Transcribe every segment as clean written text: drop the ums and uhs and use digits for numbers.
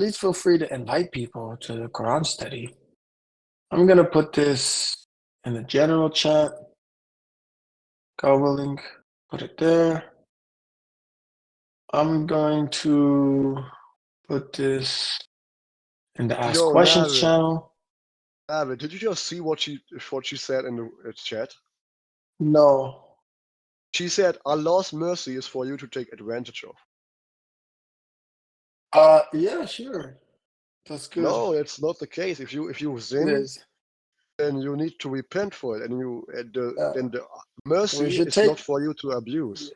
please feel free to invite people to the Quran study. I'm going to put this in the general chat. God willing, put it there. I'm going to put this in the Ask Yo, Questions David, channel. David, did you just see what she said in the chat? No. She said Allah's mercy is for you to take advantage of. Yeah, sure. That's good. No, that's not the case. If you It sin, is. then you need to repent for it, and then the We mercy should is take. not for you to abuse.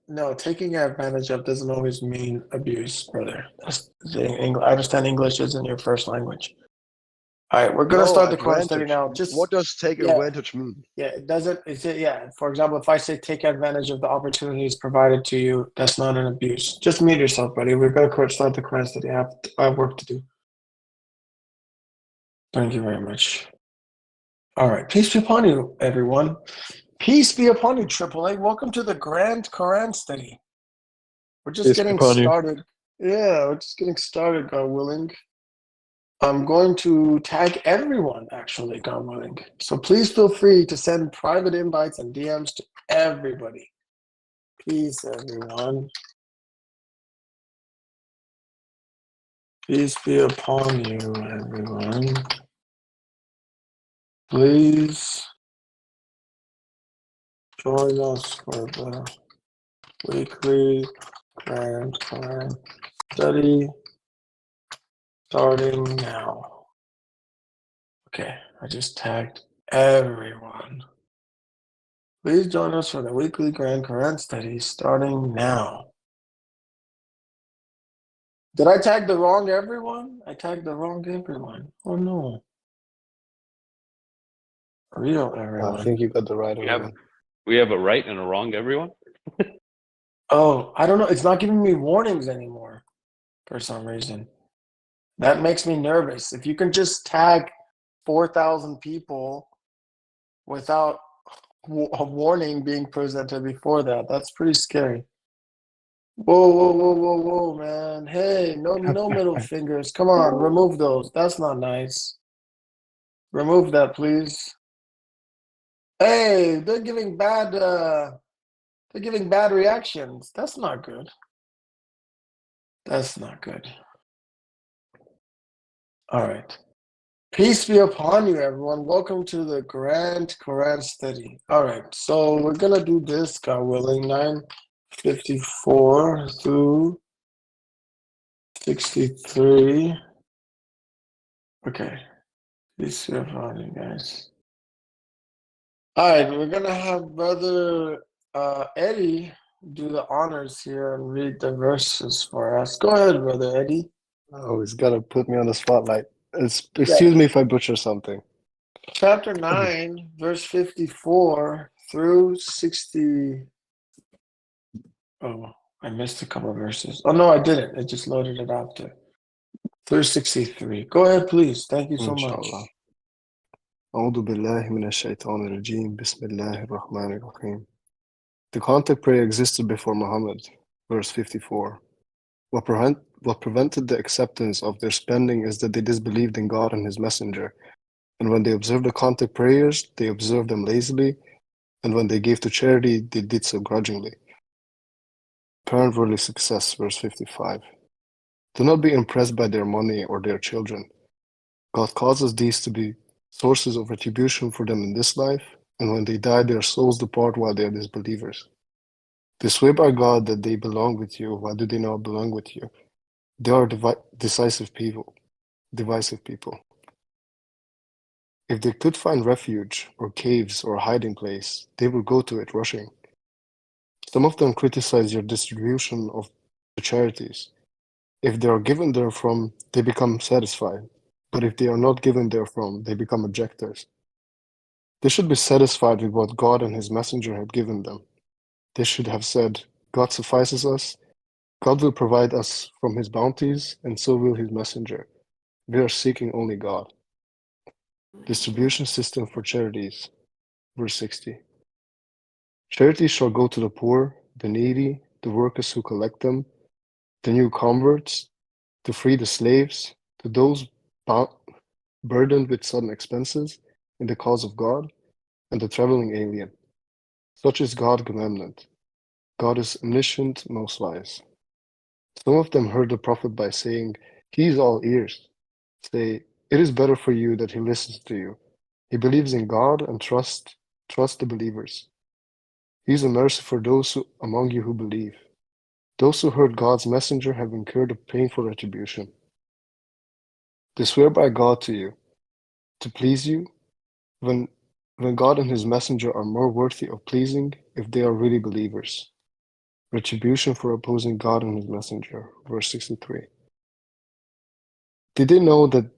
No, taking advantage of doesn't always mean abuse, brother. I understand English isn't your first language. All right, we're gonna No, start the Quran study advantage. now. What does take Yeah, advantage mean? yeah. It doesn't. Yeah. For example, if I say take advantage of the opportunities provided to you, that's not an abuse. Just mute yourself, buddy. We're gonna start the Quran study. I have work to do. Thank you very much. All right, peace be upon you, everyone. Peace be upon you, AAA. Welcome to the Grand Quran study. We're just Peace be getting upon you. started. Yeah, we're just getting started, God willing. I'm going to tag everyone, actually, God willing. So please feel free to send private invites and DMs to everybody. Peace, everyone. Peace be upon you, everyone. Please join us for the weekly Grand Quran study starting now. Okay, I just tagged everyone. Please join us for the weekly Grand Quran study starting now. Did I tag the wrong everyone? I tagged the wrong everyone. Oh no. Real everyone. I think you got the right one. We have a right and a wrong, everyone? Oh, I don't know. It's not giving me warnings anymore for some reason. That makes me nervous. If you can just tag 4,000 people without a warning being presented before that, that's pretty scary. Whoa, man. Hey, no middle fingers. Come on, remove those. That's not nice. Remove that, please. Hey, they're giving bad reactions. That's not good. That's not good. All right. Peace be upon you, everyone. Welcome to the Grand Quran study. All right, so we're gonna do this, God willing, 954 through 63. Okay. Peace be upon you guys. All right, we're gonna have Brother Eddie do the honors here and read the verses for us. Go ahead, Brother Eddie. Oh, he's got to put me on the spotlight. Excuse me if I butcher something. Chapter 9, verse 54 through 60. Oh, I missed a couple of verses. Oh, no, I didn't. It just loaded it after. Through 63. Go ahead, please. Thank you so much. Inshallah. أعوذ بالله من الشيطان الرجيم بسم الله الرحمن الرحيم. The contact prayer existed before Muhammad. Verse 54. What prevented the acceptance of their spending is that they disbelieved in God and His Messenger. And when they observed the contact prayers, they observed them lazily, and when they gave to charity, they did so grudgingly. Apparent worldly success, verse 55. Do not be impressed by their money or their children. God causes these to be sources of retribution for them in this life, and when they die, their souls depart while they are disbelievers. They swear by God that they belong with you. Why do they not belong with you? They are divisive people. If they could find refuge, or caves, or a hiding place, they would go to it rushing. Some of them criticize your distribution of the charities. If they are given therefrom, they become satisfied. But if they are not given therefrom, they become objectors. They should be satisfied with what God and His Messenger have given them. They should have said, God suffices us, God will provide us from His bounties, and so will His Messenger. We are seeking only God. Distribution system for charities. Verse 60. Charities shall go to the poor, the needy, the workers who collect them, the new converts, to free the slaves, to those burdened with sudden expenses in the cause of God, and the traveling alien. Such is God's commandment. God is omniscient, most wise. Some of them heard the prophet by saying, He is all ears. Say, it is better for you that he listens to you. He believes in God and trust the believers. He is a mercy for those among you who believe. Those who heard God's messenger have incurred a painful retribution. They swear by God to you, to please you, when God and his messenger are more worthy of pleasing if they are really believers. Retribution for opposing God and his messenger. Verse 63. Did they know that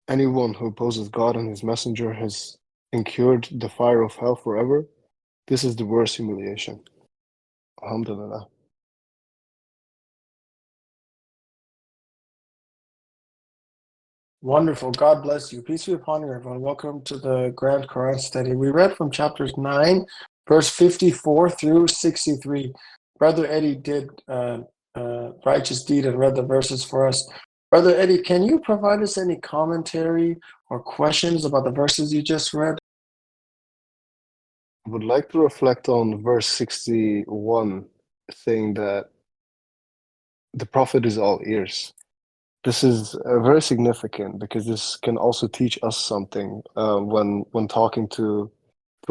anyone who opposes God and his messenger has incurred the fire of hell forever? This is the worst humiliation. Alhamdulillah. Wonderful. God bless you. Peace be upon you, everyone. Welcome to the Grand Quran study. We read from chapters 9, verse 54 through 63. Brother Eddie did righteous deed and read the verses for us. Brother Eddie, can you provide us any commentary or questions about the verses you just read? I would like to reflect on verse 61, saying that the Prophet is all ears. This is very significant because this can also teach us something when talking to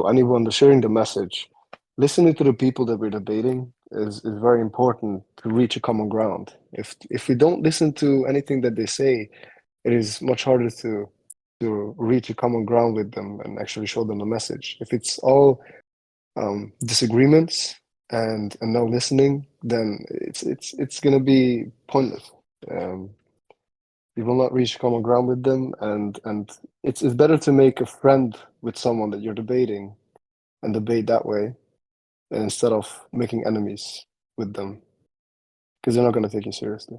anyone, sharing the message. Listening to the people that we're debating is very important to reach a common ground. If we don't listen to anything that they say, it is much harder to reach a common ground with them and actually show them the message. If it's all disagreements and no listening, then it's gonna be pointless. You will not reach common ground with them, and it's better to make a friend with someone that you're debating and debate that way instead of making enemies with them, because they're not going to take you seriously.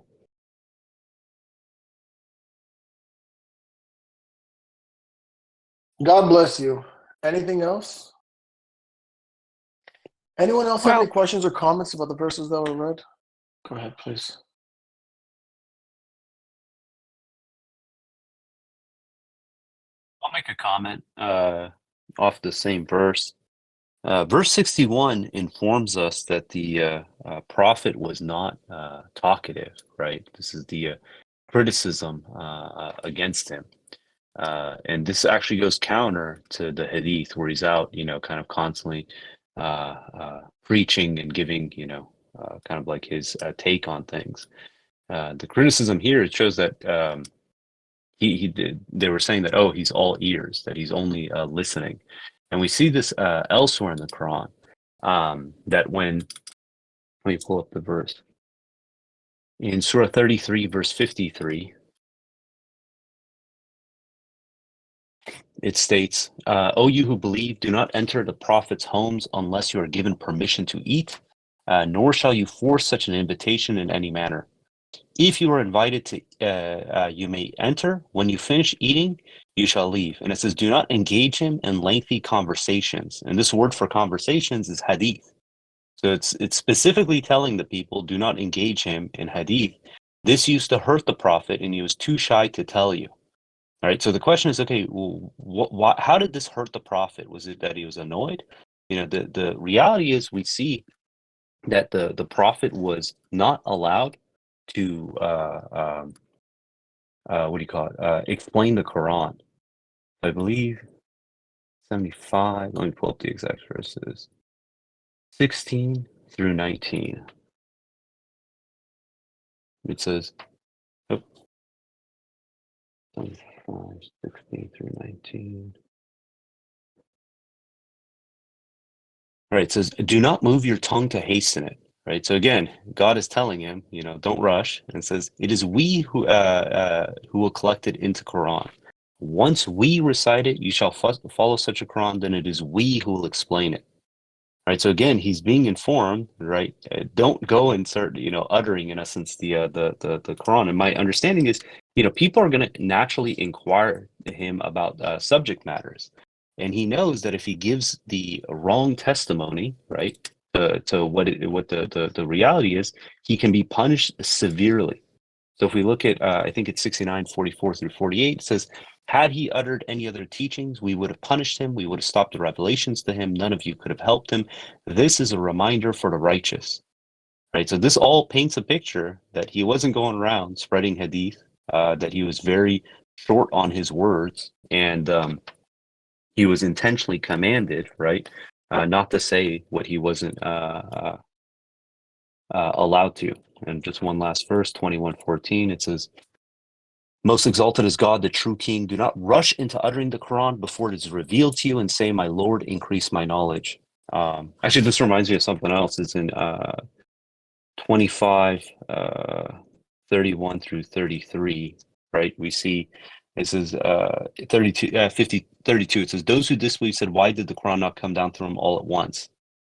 God bless you. Anything else? Anyone else have any questions or comments about the verses that were read? Go ahead, please. I'll make a comment off the same verse. Verse 61 informs us that the prophet was not talkative, right? This is the criticism against him. And this actually goes counter to the hadith where he's out, kind of constantly preaching and giving, kind of like his take on things. The criticism here, it shows that they were saying that, oh, he's all ears, that he's only listening. And we see this elsewhere in the Quran, that when, let me pull up the verse. In Surah 33, verse 53, it states, O you who believe, do not enter the Prophet's homes unless you are given permission to eat, nor shall you force such an invitation in any manner. If you are invited to, you may enter. When you finish eating, you shall leave. And it says, do not engage him in lengthy conversations. And this word for conversations is hadith. So it's specifically telling the people, do not engage him in hadith. This used to hurt the Prophet, and he was too shy to tell you. All right. So the question is, okay, well, how did this hurt the Prophet? Was it that he was annoyed? The reality is, we see that the Prophet was not allowed to explain the Quran. I believe 75. Let me pull up the exact verses. 16 through 19. It says, 16 through 19. All right, it says, do not move your tongue to hasten it. Right. So again, God is telling him, don't rush. And it says, it is we who will collect it into Quran. Once we recite it, you shall follow such a Quran, then it is we who will explain it. Right. So again, he's being informed, right? Don't go and start, uttering in essence the Quran. And my understanding is, people are going to naturally inquire to him about subject matters. And he knows that if he gives the wrong testimony, right, to what the reality is, he can be punished severely. So if we look at, I think it's 69:44 through 48, it says, had he uttered any other teachings, we would have punished him. We would have stopped the revelations to him. None of you could have helped him. This is a reminder for the righteous, right? So this all paints a picture that he wasn't going around spreading hadith, that he was very short on his words, and he was intentionally commanded, right, not to say what he wasn't allowed to. And just one last verse, 21:14, it says, most exalted is God, the true King. Do not rush into uttering the Quran before it is revealed to you and say, my Lord, increase my knowledge. Actually, this reminds me of something else. It's in 25, 31 through 33, right? We see, it says 32, it says, those who disbelieve said, why did the Quran not come down to them all at once?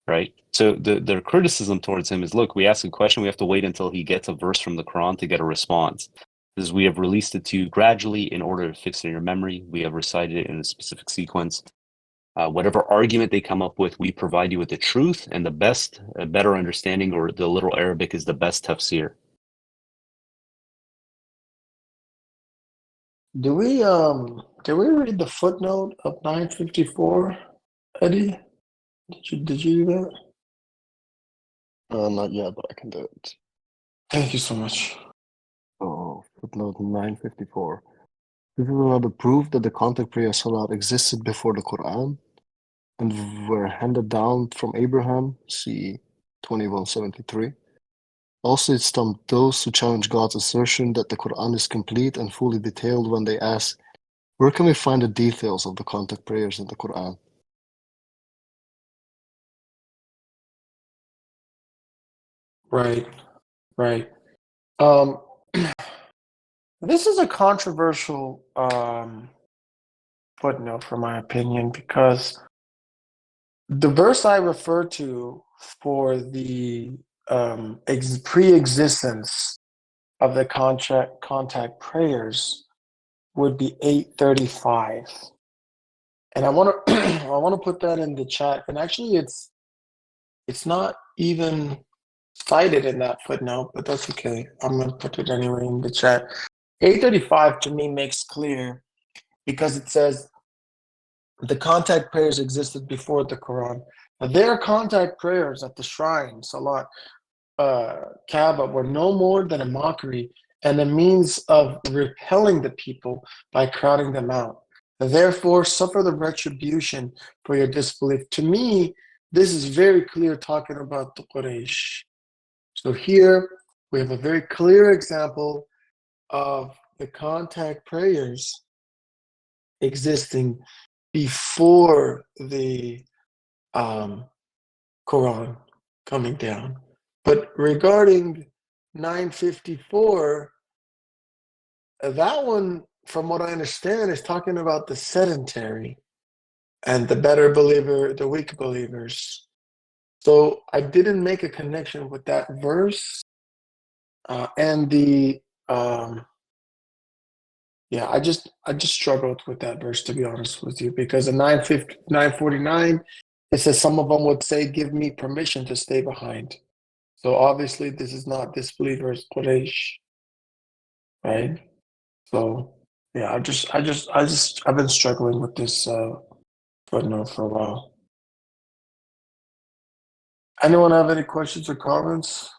Right? So their criticism towards him is, look, we ask a question, we have to wait until he gets a verse from the Quran to get a response. Because we have released it to you gradually in order to fix it in your memory. We have recited it in a specific sequence. Whatever argument they come up with, we provide you with the truth and the best, better understanding, or the little Arabic is the best tafsir. Do we read the footnote of 954, Eddie? Did you do that? Not yet, but I can do it. Thank you so much. Oh, footnote 954. People will have the proof that the contact prayer salat existed before the Quran and were handed down from Abraham, see 2173. Also, it stumped those who challenge God's assertion that the Quran is complete and fully detailed when they ask, where can we find the details of the contact prayers in the Quran? Right. This is a controversial footnote, for my opinion, because the verse I refer to for the pre-existence of the contact prayers would be 835, and I want to I want to put that in the chat. And actually, it's not even cited in that footnote, but that's okay. I'm gonna put it anyway in the chat. 835 to me makes clear because it says the contact prayers existed before the Quran. Now, their contact prayers at the shrine, Salat, Kaaba, were no more than a mockery and a means of repelling the people by crowding them out. Therefore, suffer the retribution for your disbelief. To me, this is very clear talking about the Quraysh. So here we have a very clear example of the contact prayers existing before the Quran coming down. But regarding 954, that one, from what I understand, is talking about the sedentary and the better believer, the weak believers. So I didn't make a connection with that verse and the I just struggled with that verse, to be honest with you, because in 949 it says some of them would say, "Give me permission to stay behind." So obviously this is not disbelievers Quraysh, right? So yeah, I've been struggling with this footnote for a while. Anyone have any questions or comments?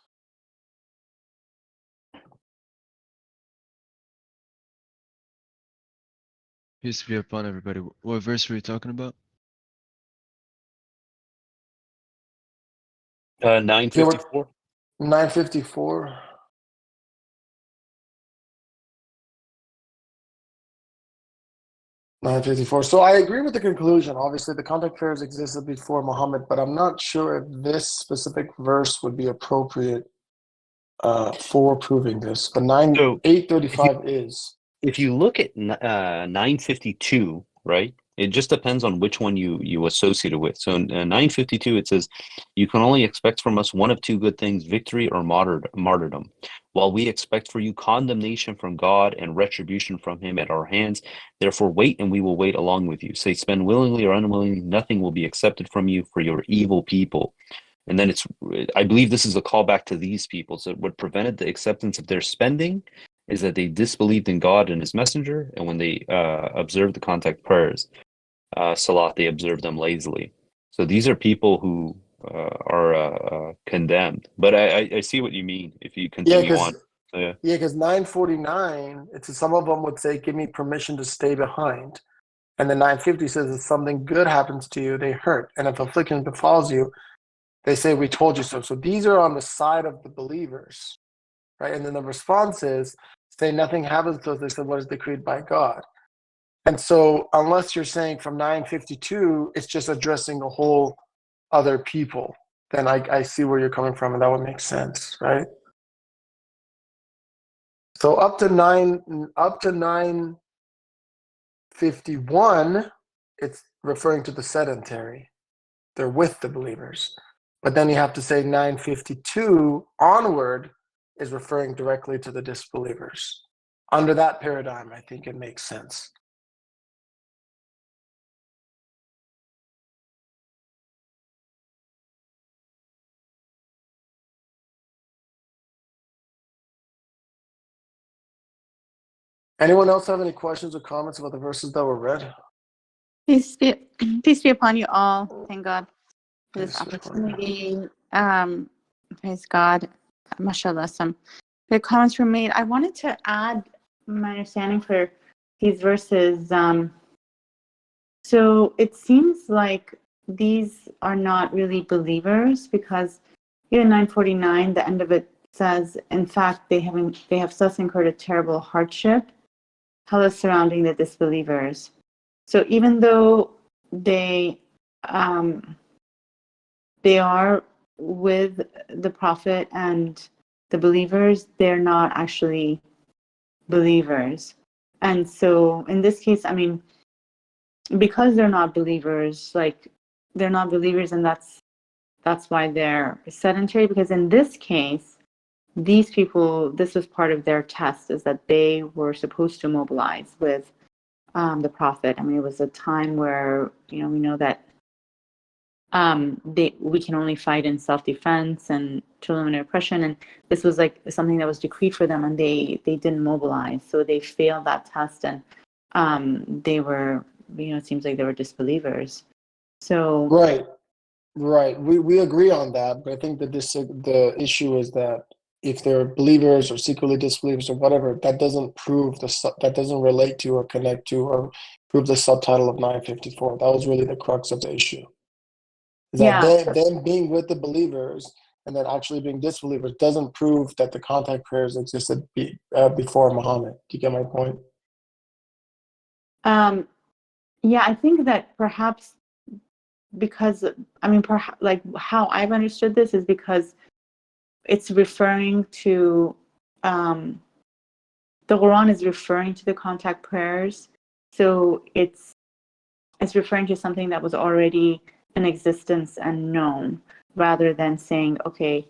Peace be upon everybody. What verse were you talking about? 954. 954. So I agree with the conclusion. Obviously, the contact prayers existed before Muhammad, but I'm not sure if this specific verse would be appropriate for proving this. But 835 is. If you look at 952, right, it just depends on which one you associate it with. So in 952, it says, you can only expect from us one of two good things, victory or martyrdom. While we expect for you condemnation from God and retribution from him at our hands, therefore wait and we will wait along with you. Say, spend willingly or unwillingly, nothing will be accepted from you for your evil people. And then I believe this is a callback to these people. So what prevented the acceptance of their spending is that they disbelieved in God and His Messenger, and when they observed the contact prayers, salat, they observed them lazily. So these are people who are condemned. But I see what you mean if you Yeah, continue on. So, yeah. Yeah, because 949, some of them would say, give me permission to stay behind. And then 950 says, if something good happens to you, they hurt. And if affliction befalls you, they say, we told you so. So these are on the side of the believers, right? And then the response is, say nothing happens to us, they said, what is decreed by God? And so unless you're saying from 952, it's just addressing the whole other people, then I see where you're coming from, and that would make sense, right? So up to 951, it's referring to the sedentary. They're with the believers. But then you have to say 952 onward is referring directly to the disbelievers. Under that paradigm, I think it makes sense. Anyone else have any questions or comments about the verses that were read? Peace be upon you all. Thank God for this Peace upon you. opportunity. Praise God. MashaAllah, some good comments were made. I wanted to add my understanding for these verses. So it seems like these are not really believers, because here in 949, the end of it says, in fact, they have thus incurred a terrible hardship, hell is surrounding the disbelievers. So even though they are with the Prophet and the believers, they're not actually believers. And so in this case, I mean, because they're not believers, and that's why they're sedentary. Because in this case, these people, this was part of their test, is that they were supposed to mobilize with the Prophet. I mean, it was a time where, we know that we can only fight in self-defense and to eliminate oppression, and this was like something that was decreed for them, and they didn't mobilize, so they failed that test, and they were, it seems like they were disbelievers. So Right. We agree on that, but I think that the issue is that if they're believers or secretly disbelievers or whatever, that doesn't relate to or connect to or prove the subtitle of 954. That was really the crux of the issue. Is that them being with the believers and then actually being disbelievers doesn't prove that the contact prayers existed before Muhammad. Do you get my point? Yeah, I think that perhaps because, I mean, like how I've understood this is because it's referring to, the Quran is referring to the contact prayers. So it's referring to something that was already in existence and known, rather than saying, okay,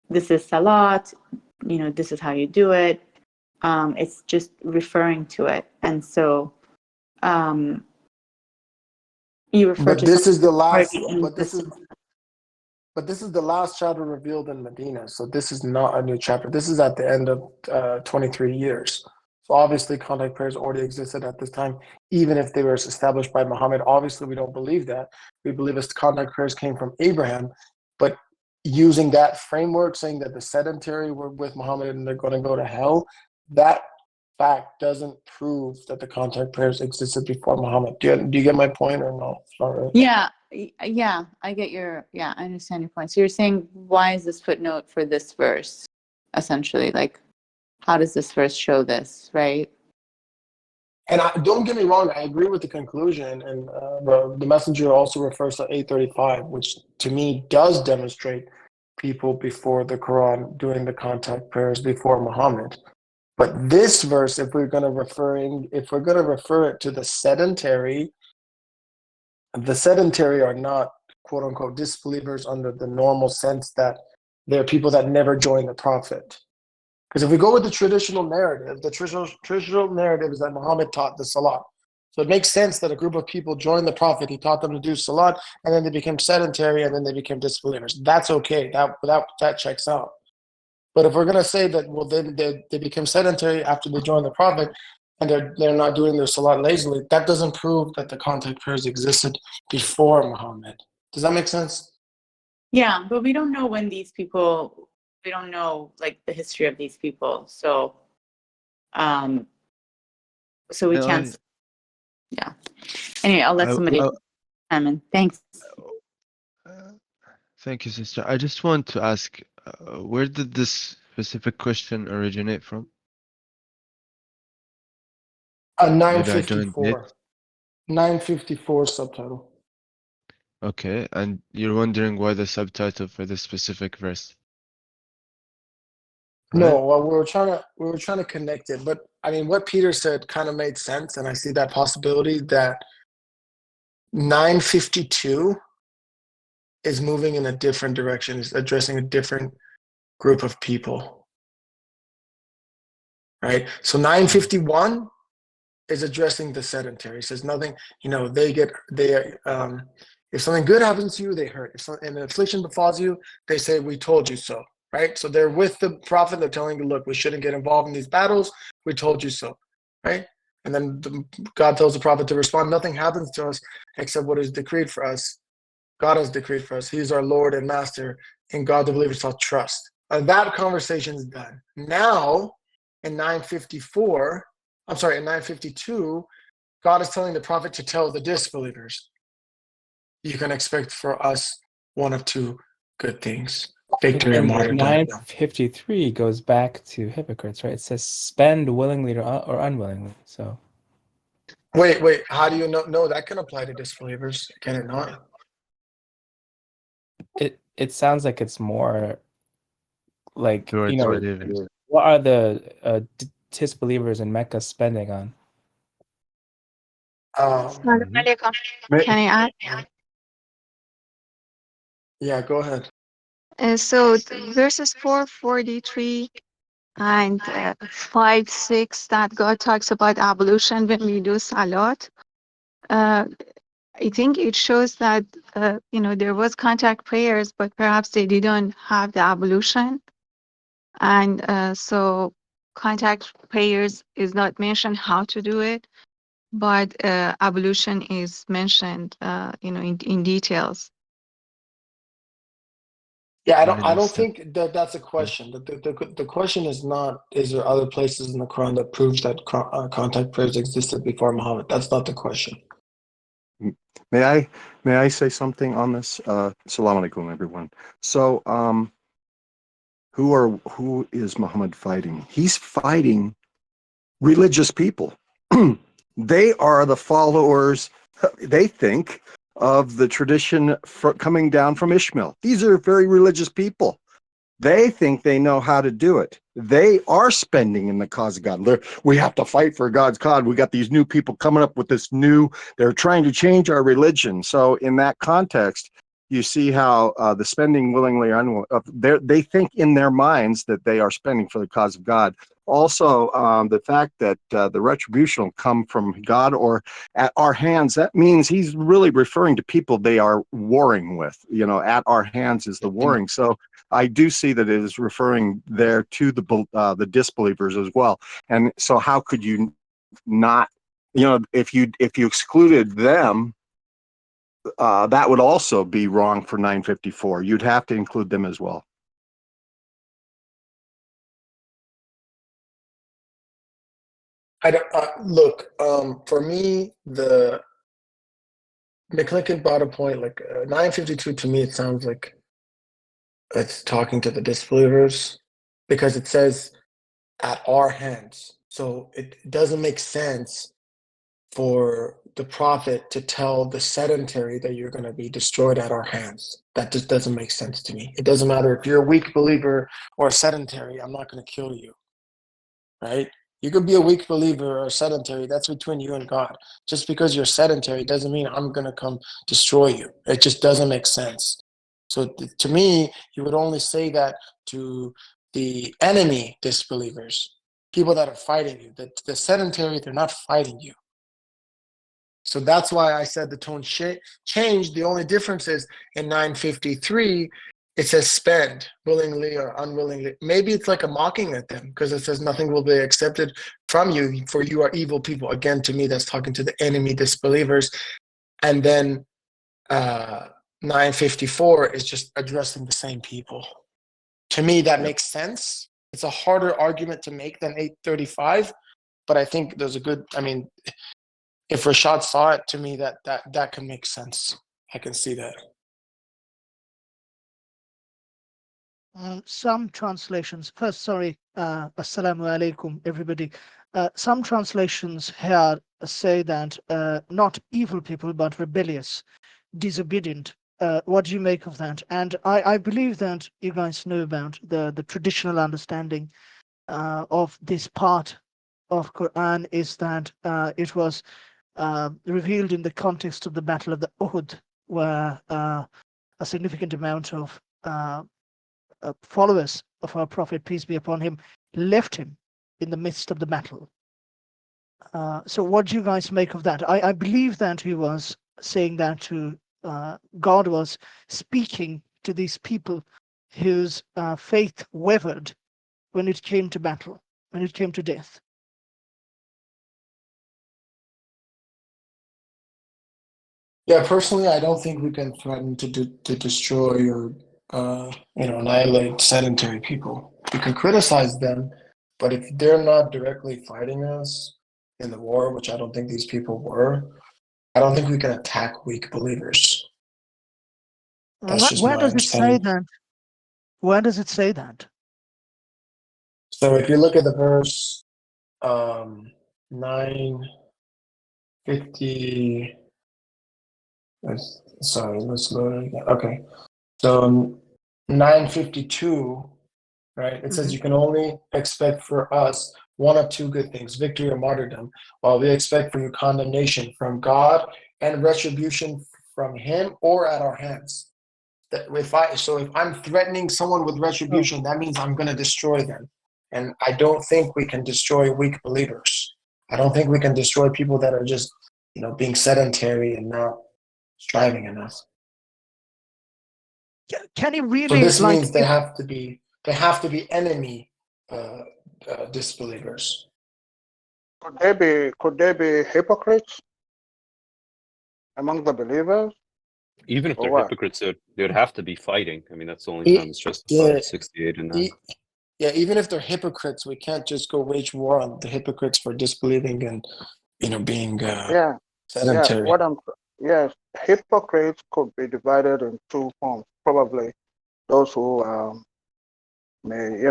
this is salat, this is how you do it. It's just referring to it. And so you refer But to this is the last. already in existence. But this is the last chapter revealed in Medina, so this is not a new chapter. This is at the end of 23 years. So obviously, contact prayers already existed at this time, even if they were established by Muhammad. Obviously, we don't believe that. We believe as contact prayers came from Abraham, but using that framework, saying that the sedentary were with Muhammad and they're going to go to hell, that fact doesn't prove that the contact prayers existed before Muhammad. Do you get my point or no? Sorry. Yeah, I get I understand your point. So you're saying, why is this footnote for this verse, essentially? Like, how does this verse show this, right? And don't get me wrong, I agree with the conclusion. And the messenger also refers to 835, which to me does demonstrate people before the Quran doing the contact prayers before Muhammad. But this verse, if we're going to refer it to the sedentary are not quote unquote disbelievers under the normal sense that they're people that never joined the Prophet. Because if we go with the traditional narrative, the traditional narrative is that Muhammad taught the Salat. So it makes sense that a group of people joined the Prophet, he taught them to do Salat, and then they became sedentary, and then they became disbelievers. That's okay. That checks out. But if we're going to say that, well, then they become sedentary after they join the Prophet, and they're not doing their salat lazily, that doesn't prove that the contact prayers existed before Muhammad. Does that make sense? Yeah, but we don't know when these people. We don't know like the history of these people, so we No, can't. Yeah. Anyway, I'll let I, somebody. Simon, thanks. uh, thank you, sister. I just want to ask, where did this specific question originate from? Maybe I joined late. 954. 954 subtitle. Okay, and you're wondering why the subtitle for this specific verse, right? No, well, we were trying to connect it, but I mean, what Peter said kind of made sense, and I see that possibility that 952 is moving in a different direction, is addressing a different group of people, right? So 951 is addressing the sedentary. It says nothing, if something good happens to you, they hurt. If an affliction befalls you, they say, we told you so, right? So they're with the Prophet, they're telling you, look, we shouldn't get involved in these battles, we told you so, right? And then God tells the Prophet to respond, nothing happens to us except what is decreed for us. God has decreed for us. He is our Lord and Master. In God the believers shall trust. That conversation is done. Now, in 952, God is telling the Prophet to tell the disbelievers, you can expect for us one of two good things. Victory or And martyrdom. 953 goes back to hypocrites, right? It says spend willingly or unwillingly. So Wait, how do you know? No, that can apply to disbelievers, can it not? it sounds like it's more like, Towards believers. what are the disbelievers in Mecca spending on? Assalamu Mhm. alaikum. Can I add? Yeah, go ahead. So verses 443 and 5:6 that God talks about ablution when we do salat. I think it shows that there was contact prayers, but perhaps they didn't have the ablution, and so contact prayers is not mentioned how to do it, but ablution is mentioned, in details. Yeah, I I don't understand. think that that's a question. The question is not, is there other places in the Quran that proves that contact prayers existed before Muhammad? That's not the question. May I say something on this? Assalamu alaikum, everyone. So, who is Muhammad fighting? He's fighting religious people. They are the followers, they think, of the tradition coming down from Ishmael. These are very religious people. They think they know how to do it. They are spending in the cause of God. We have to fight for God's cause. We got these new people coming up with this they're trying to change our religion. So in that context, you see how the spending willingly or unwillingly, they think in their minds that they are spending for the cause of God. Also, the fact that the retribution will come from God or at our hands, that means he's really referring to people they are warring with. At our hands is the warring. So I do see that it is referring there to the disbelievers as well. And so how could you not, if you excluded them, that would also be wrong for 954. You'd have to include them as well. I don't look. For me, the McClinton brought a point. Like 952 to me, it sounds like it's talking to the disbelievers because it says at our hands. So it doesn't make sense for the Prophet to tell the sedentary that you're going to be destroyed at our hands. That just doesn't make sense to me. It doesn't matter if you're a weak believer or a sedentary, I'm not going to kill you, right? You could be a weak believer or a sedentary. That's between you and God. Just because you're sedentary doesn't mean I'm going to come destroy you. It just doesn't make sense. So to me, you would only say that to the enemy disbelievers, people that are fighting you. The sedentary, they're not fighting you. So that's why I said the tone changed. The only difference is in 953, it says spend willingly or unwillingly. Maybe it's like a mocking at them because it says nothing will be accepted from you, for you are evil people. Again, to me, that's talking to the enemy disbelievers. And then 954 is just addressing the same people. To me, that makes sense. It's a harder argument to make than 835, but I think there's a good, I mean, if Rashad saw it, to me, that can make sense. I can see that. Some translations, first, sorry, assalamu alaikum, everybody. Some translations here say that not evil people, but rebellious, disobedient. What do you make of that? And I believe that you guys know about the traditional understanding of this part of Quran is that it was revealed in the context of the Battle of the Uhud, where a significant amount of followers of our Prophet, peace be upon him, left him in the midst of the battle. So what do you guys make of that? I believe that he was saying that to God was speaking to these people whose faith wavered when it came to battle, when it came to death. Yeah, personally, I don't think we can threaten to destroy or annihilate sedentary people. We can criticize them, but if they're not directly fighting us in the war, which I don't think these people were, I don't think we can attack weak believers. That's just Where my does it say understanding. that? Where does it say that? So if you look at the verse 950, let's load it again. Okay. So 952, right? It says you can only expect for us one of two good things, victory or martyrdom, while we expect for you condemnation from God and retribution from him or at our hands. If I'm threatening someone with retribution, that means I'm going to destroy them. And I don't think we can destroy weak believers. I don't think we can destroy people that are just, being sedentary and not striving enough. Can you really? So this means they have to be enemy disbelievers. Could they be hypocrites among the believers? Even if Or they're what? hypocrites, they would have to be fighting. I mean, that's the only time it's justified. 68 and 9. Yeah, even if they're hypocrites, we can't just go wage war on the hypocrites for disbelieving and being sedentary. Yes, hypocrites could be divided in two forms. Probably those who may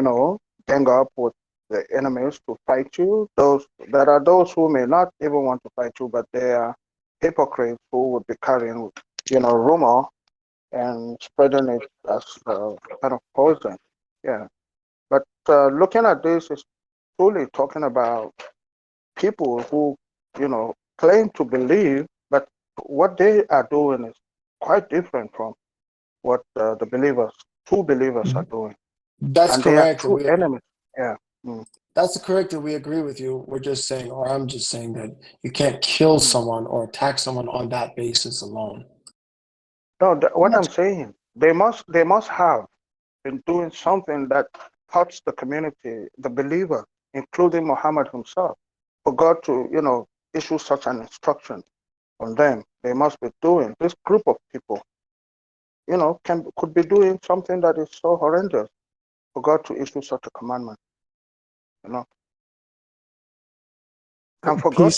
gang up with the enemies to fight you. Those who may not even want to fight you, but they are hypocrites who would be carrying rumor and spreading it as kind of poison. Yeah, but looking at this is truly talking about people who claim to believe, but what they are doing is quite different from what the true believers are doing. That's and correct. They are true enemies. Yeah. That's correct, and we agree with you. We're just saying, or I'm just saying that you can't kill someone or attack someone on that basis alone. No, what I'm saying, they must have been doing something that hurts the community, the believer, including Muhammad himself. For God to, issue such an instruction on them, they must be doing, this group of people, could be doing something that is so horrendous for God to issue such a commandment. And for God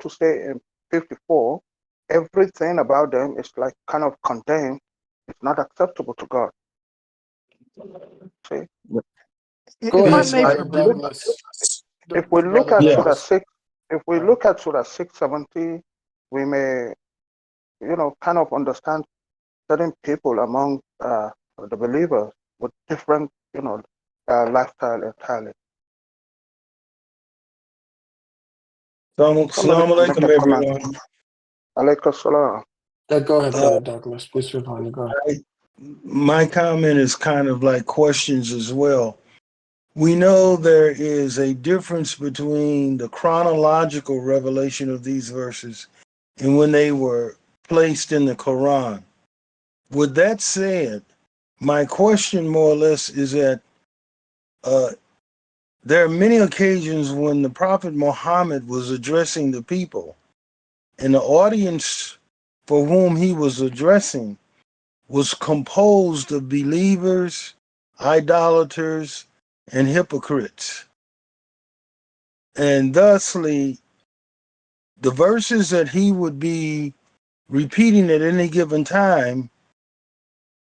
to say in 54, everything about them is like kind of condemned. It's not acceptable to God. See? Go ahead, If we look at Surah 6, if we look at Surah 670, we may, kind of understand certain people among the believers with different, lifestyle entirely. Assalamu alaikum, everyone. Alaikum salam. Go ahead, Brother Douglas. Peace be upon you. Go ahead. My comment is kind of like questions as well. We know there is a difference between the chronological revelation of these verses and when they were placed in the Quran. With that said, my question more or less is that there are many occasions when the Prophet Muhammad was addressing the people, and the audience for whom he was addressing was composed of believers, idolaters, and hypocrites. And thusly, the verses that he would be repeating at any given time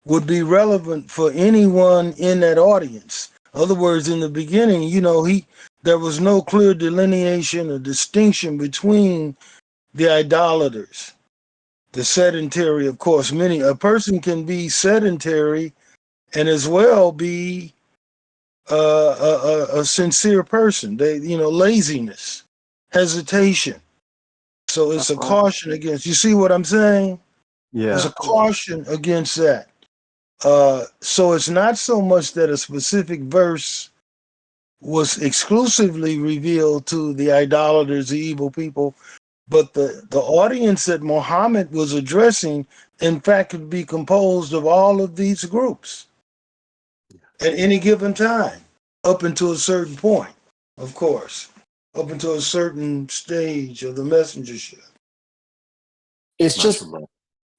would be relevant for anyone in that audience. In other words, in the beginning, there was no clear delineation or distinction between the idolaters, the sedentary. Of course, a person can be sedentary and as well be a sincere person. Laziness, hesitation. So it's a caution against. You see what I'm saying? There's Yeah. a caution against that. So it's not so much that a specific verse was exclusively revealed to the idolaters, the evil people, but the audience that Muhammad was addressing, in fact, could be composed of all of these groups at any given time, up until a certain point, of course, up until a certain stage of the messengership. It's just, Mashallah.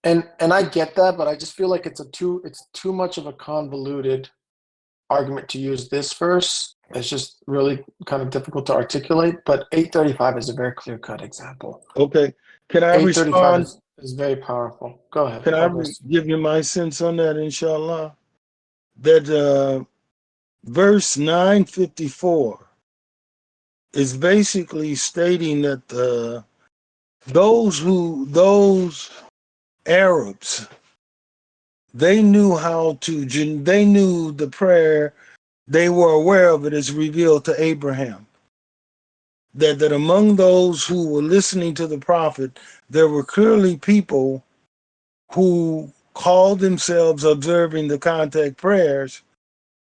and I get that, but I just feel like it's too much of a convoluted argument to use this verse. It's just really kind of difficult to articulate. But 835 is a very clear-cut example. Okay. Can I 835 respond? is very powerful. Go ahead. Can I give you my sense on that, inshallah? That verse 954 is basically stating that those Arabs, they knew they knew the prayer, they were aware of it as revealed to Abraham. That among those who were listening to the prophet, there were clearly people who called themselves observing the contact prayers,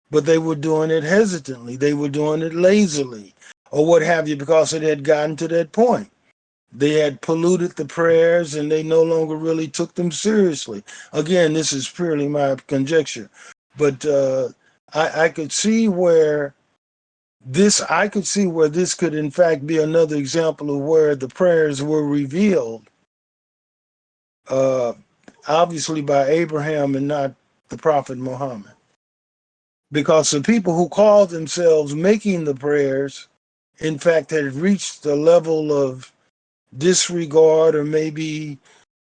but they were doing it hesitantly. They were doing it lazily or what have you, because it had gotten to that point. They had polluted the prayers and they no longer really took them seriously. Again, this is purely my conjecture, but I could see where this could in fact be another example of where the prayers were revealed, obviously by Abraham and not the Prophet Muhammad. Because the people who called themselves making the prayers, in fact, had reached the level of disregard or maybe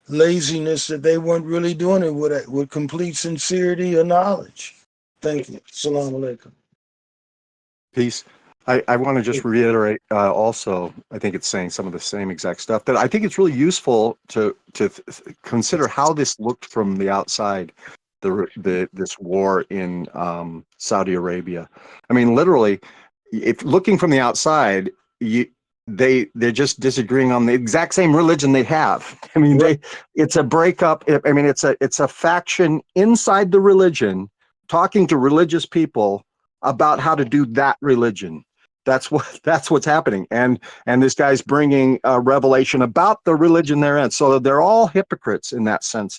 laziness that they weren't really doing it with complete sincerity or knowledge. Thank you. Assalamu alaikum. Peace. I want to just reiterate also, I think it's saying some of the same exact stuff, that I think it's really useful to consider how this looked from the outside, this war in Saudi Arabia. I mean, literally, if looking from the outside, they're just disagreeing on the exact same religion they have. I mean, it's a breakup. I mean, it's a faction inside the religion talking to religious people about how to do that religion. That's what's happening, and this guy's bringing a revelation about the religion they're in. So they're all hypocrites in that sense.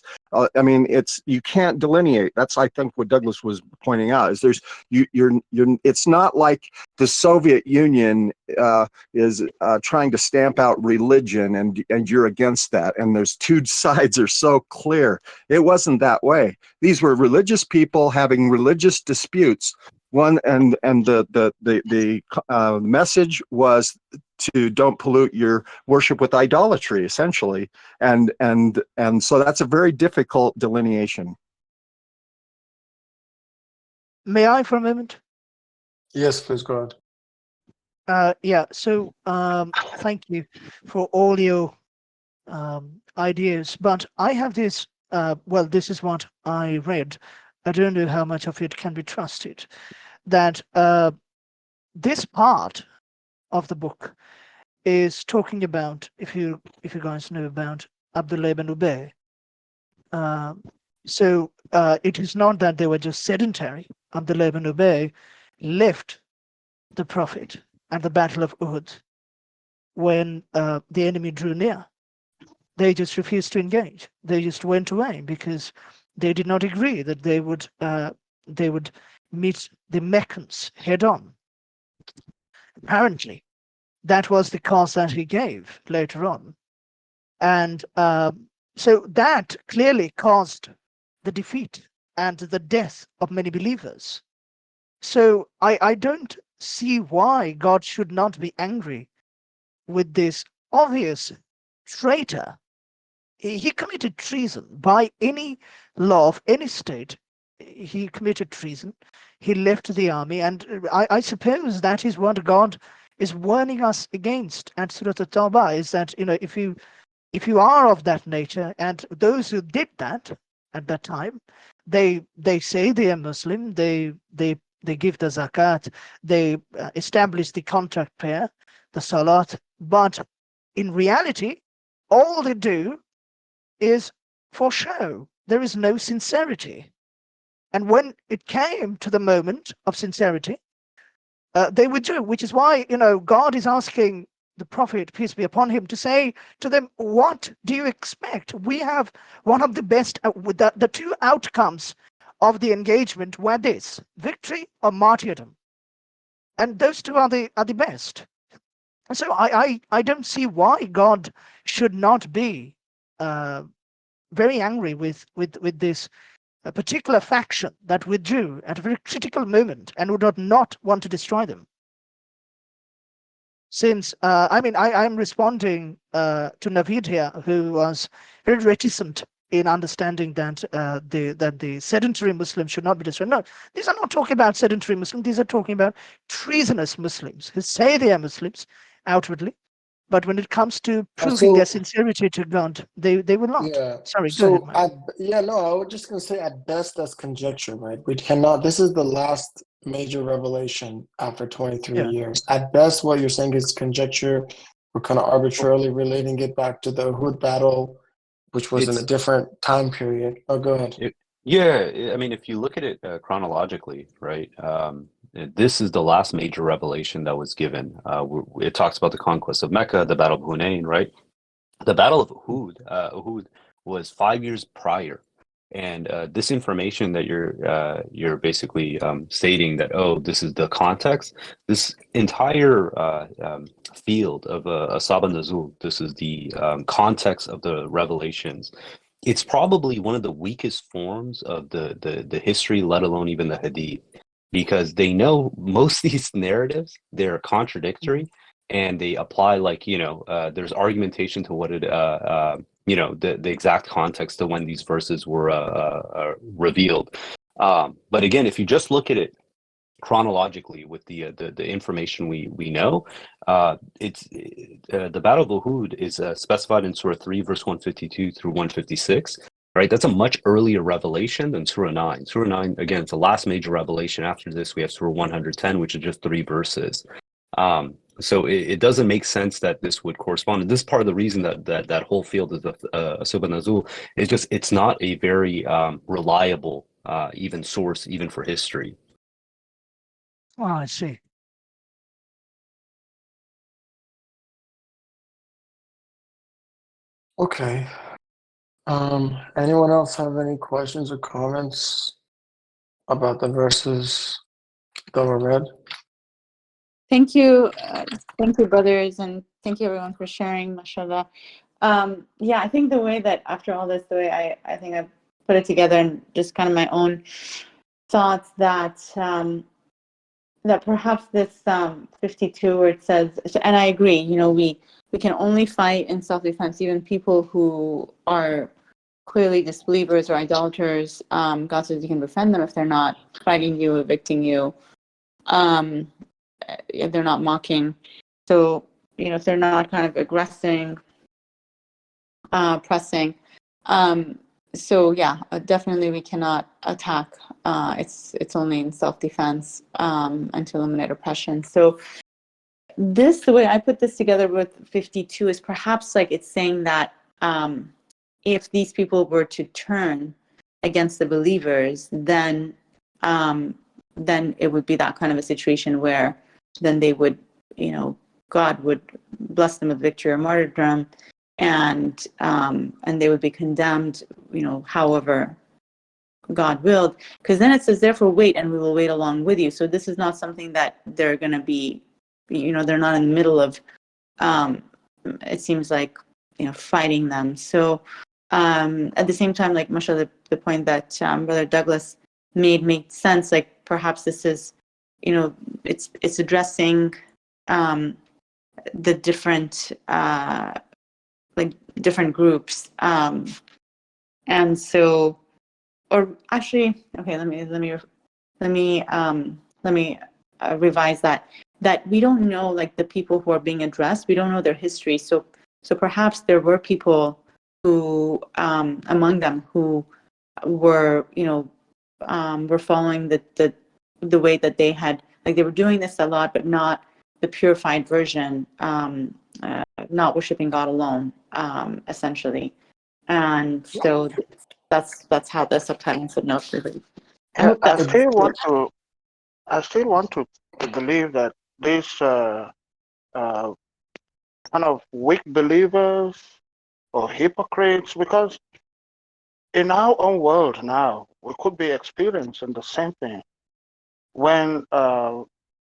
I mean, you can't delineate. That's, I think, what Douglas was pointing out. Is it's not like the Soviet Union is trying to stamp out religion, and you're against that. And there's two sides are so clear. It wasn't that way. These were religious people having religious disputes. One and the message was to don't pollute your worship with idolatry, essentially, and so that's a very difficult delineation. May I for a moment? Yes, please go ahead. Yeah. So thank you for all your ideas, but I have this. Well, this is what I read. I don't know how much of it can be trusted. That this part of the book is talking about, if you guys know about Abdullah ibn Ubay. So it is not that they were just sedentary. Abdullah ibn Ubay left the Prophet at the Battle of Uhud when the enemy drew near. They just refused to engage. They just went away because they did not agree that they would meet the Meccans head on. Apparently, that was the cause that he gave later on. And so that clearly caused the defeat and the death of many believers. So I don't see why God should not be angry with this obvious traitor. He committed treason by any law of any state. He committed treason. He left the army, and I suppose that is what God is warning us against at Surah At-Tawbah, is that, if you are of that nature, and those who did that at that time, they say they are Muslim, they give the zakat, they establish the contract pair, the salat, but in reality, all they do is for show. There is no sincerity. And when it came to the moment of sincerity, they withdrew, which is why, God is asking the Prophet, peace be upon him, to say to them, what do you expect? We have one of the best, the two outcomes of the engagement were this: victory or martyrdom. And those two are the best. And so I don't see why God should not be very angry with this particular faction that withdrew at a very critical moment and would not want to destroy them. Since I'm responding to Naveed here, who was very reticent in understanding that the sedentary Muslims should not be destroyed. No, these are not talking about sedentary Muslims. These are talking about treasonous Muslims who say they are Muslims outwardly, but when it comes to proving their sincerity to God, they will not. Yeah. Sorry, go ahead, So Mike. I was just gonna say, at best that's conjecture, right? We cannot. This is the last major revelation after 23 Yeah. years. At best, what you're saying is conjecture. We're kind of arbitrarily relating it back to the Uhud battle, which was in a different time period. Oh, go ahead. Yeah, I mean, if you look at it chronologically, right, this is the last major revelation that was given. It talks about the conquest of Mecca, the Battle of Hunain, right? The Battle of Uhud was 5 years prior, and this information that you're basically stating that, oh, this is the context. This entire field of Ashab an-Nuzul, this is the context of the revelations. It's probably one of the weakest forms of the history, let alone even the hadith, because they know most of these narratives, they're contradictory, and they apply, like, there's argumentation to what it the exact context of when these verses were revealed. But again, if you just look at it chronologically with the information we know, it's the Battle of Uhud is specified in Surah 3, verse 152 through 156. Right, that's a much earlier revelation than Surah 9. Surah 9, again, it's the last major revelation. After this, we have Surah 110, which is just 3 verses. So it doesn't make sense that this would correspond. And this is part of the reason that whole field of Ashab an-Nuzul is just, it's not a very reliable even source, even for history. Oh, I see. Okay. Anyone else have any questions or comments about the verses that were read? Thank you, brothers, and thank you everyone for sharing, mashallah. Yeah, I think the way that after all this, the way I think I've put it together and just kind of my own thoughts that that perhaps this 52 where it says, and I agree, we can only fight in self-defense. Even people who are clearly disbelievers or idolaters, God says you can defend them if they're not fighting you, evicting you, if they're not mocking. So, if they're not kind of aggressing, pressing. So yeah, definitely we cannot attack. It's only in self-defense and to eliminate oppression. So the way I put this together with 52 is perhaps like it's saying that if these people were to turn against the believers, then it would be that kind of a situation where then they would, God would bless them with victory or martyrdom, and they would be condemned, however God willed. Because then it says, therefore wait, and we will wait along with you. So this is not something that they're going to be, they're not in the middle of, it seems like, fighting them. So at the same time, like Masha, the point that Brother Douglas made sense. Like perhaps this is, it's addressing the different different groups, and so, or actually, okay, let me revise that we don't know, like, the people who are being addressed, we don't know their history, so perhaps there were people who among them who were were following the way that they had, like, they were doing this a lot, but not the purified version, not worshiping God alone, essentially. And so that's how the subtitle and footnotes really. I hope I that. still want to believe that these kind of weak believers or hypocrites, because in our own world now, we could be experiencing the same thing when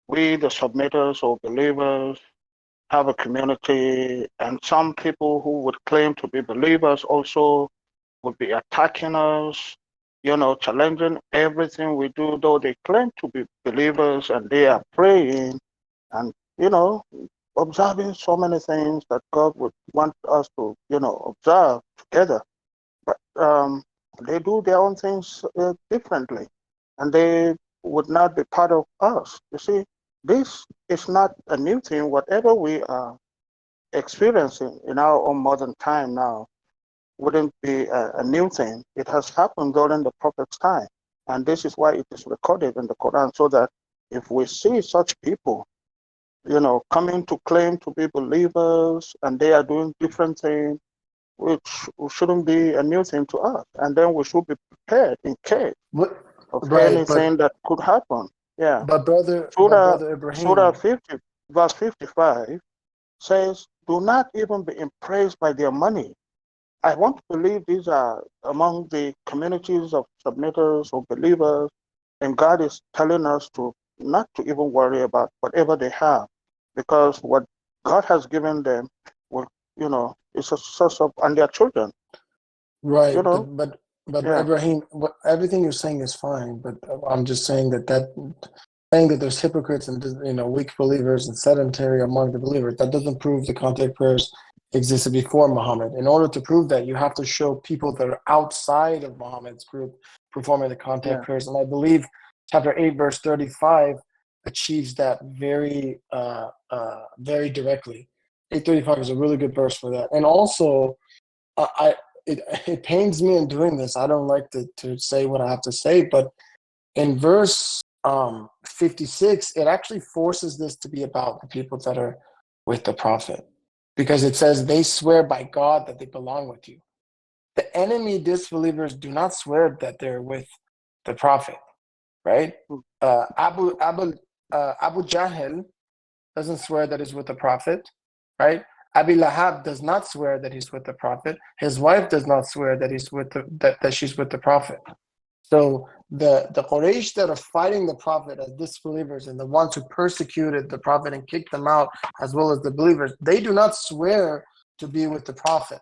we, the submitters or believers, have a community, and some people who would claim to be believers also would be attacking us, challenging everything we do, though they claim to be believers and they are praying and, observing so many things that God would want us to, observe together. But they do their own things differently, and they would not be part of us. You see, this is not a new thing. Whatever we are experiencing in our own modern time now wouldn't be a new thing. It has happened during the prophet's time. And this is why it is recorded in the Quran, so that if we see such people, coming to claim to be believers and they are doing different things, which shouldn't be a new thing to us. And then we should be prepared in case of anything that could happen. Yeah. But brother Surah Ibrahim, 50, verse 55 says, do not even be impressed by their money. I want to believe these are among the communities of submitters or believers, and God is telling us to not to even worry about whatever they have, because what God has given them will, is a source of, and their children. right? But Yeah. Ibrahim, everything you're saying is fine. But I'm just saying that saying that there's hypocrites and weak believers and sedentary among the believers, that doesn't prove the contact prayers existed before Muhammad. In order to prove that, you have to show people that are outside of Muhammad's group performing the contact prayers, and I believe chapter 8 verse 35 achieves that very very directly. 835 is a really good verse for that. And also, it pains me in doing this. I don't like to say what I have to say, but in verse 56, it actually forces this to be about the people that are with the prophet, because it says they swear by God that they belong with you. The enemy disbelievers do not swear that they're with the prophet, right? Abu Jahl doesn't swear that he's with the prophet, right? Abi Lahab does not swear that he's with the prophet. His wife does not swear that he's with that she's with the prophet. So the Quraysh that are fighting the prophet as disbelievers, and the ones who persecuted the prophet and kicked them out, as well as the believers, they do not swear to be with the prophet,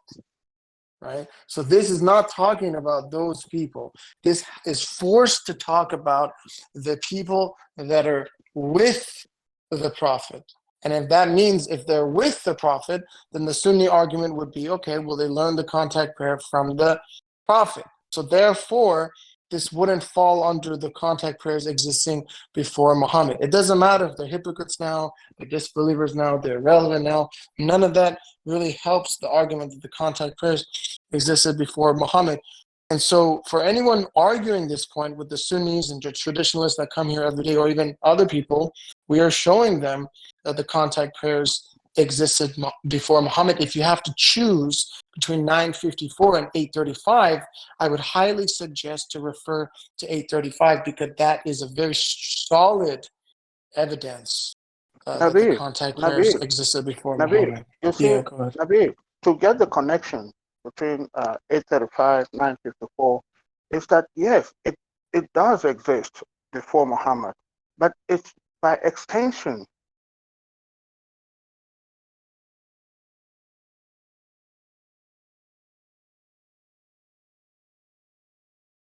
right? So this is not talking about those people. This is forced to talk about the people that are with the prophet. And if that means if they're with the prophet, then the Sunni argument would be, okay, well, they learned the contact prayer from the prophet. So therefore, this wouldn't fall under the contact prayers existing before Muhammad. It doesn't matter if they're hypocrites now, they're disbelievers now, they're irrelevant now. None of that really helps the argument that the contact prayers existed before Muhammad. And so for anyone arguing this point with the Sunnis and traditionalists that come here every day, or even other people, we are showing them that the contact prayers existed before Muhammad. If you have to choose between 954 and 835, I would highly suggest to refer to 835, because that is a very solid evidence that the contact prayers existed before Muhammad. You see, Nabi, to get the connection between 835, 954, is that yes, it does exist before Muhammad, but it's by extension.